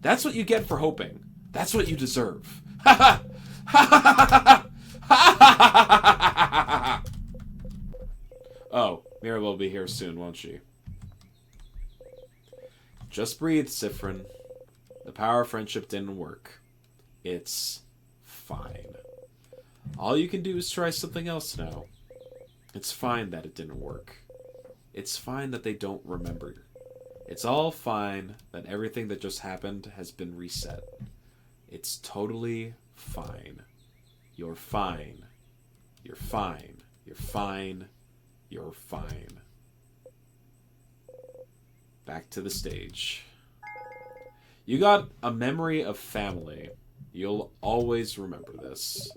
That's what you get for hoping. That's what you deserve. Ha ha! Ha ha ha ha! Oh, Mirabelle will be here soon, won't she? Just breathe, Siffrin. The power of friendship didn't work. It's fine. All you can do is try something else now. It's fine that it didn't work. It's fine that they don't remember. It's all fine that everything that just happened has been reset. It's totally fine. You're fine. You're fine. You're fine. You're fine. Back to the stage. You got a memory of family. You'll always remember this.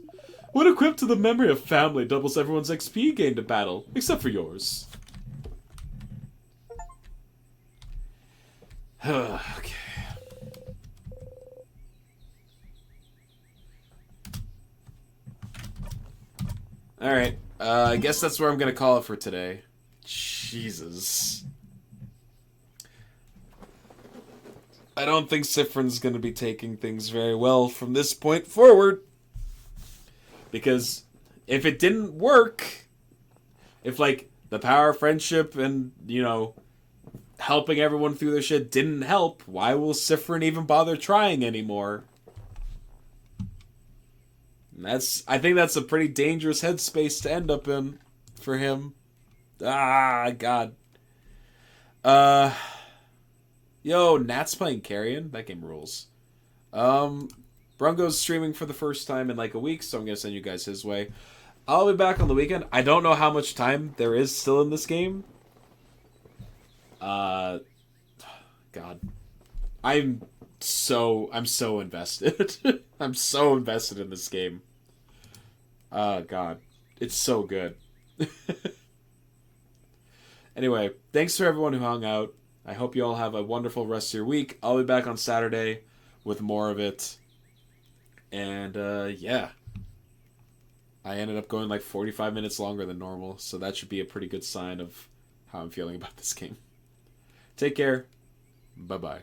When equipped to the memory of family doubles everyone's XP gained in battle, except for yours. Okay. Alright. I guess that's where I'm going to call it for today. Jesus. I don't think Sifrin's going to be taking things very well from this point forward. Because if it didn't work, if, like, the power of friendship and, you know, helping everyone through their shit didn't help, why will Sifrin even bother trying anymore? And I think that's a pretty dangerous headspace to end up in for him. Ah, God. Yo, Nat's playing Carrion. That game rules. Brungo's streaming for the first time in like a week, so I'm gonna send you guys his way. I'll be back on the weekend. I don't know how much time there is still in this game. God. I'm so invested. I'm so invested in this game. God. It's so good. Anyway, thanks for everyone who hung out. I hope you all have a wonderful rest of your week. I'll be back on Saturday with more of it. And, yeah. I ended up going like 45 minutes longer than normal, so that should be a pretty good sign of how I'm feeling about this game. Take care. Bye-bye.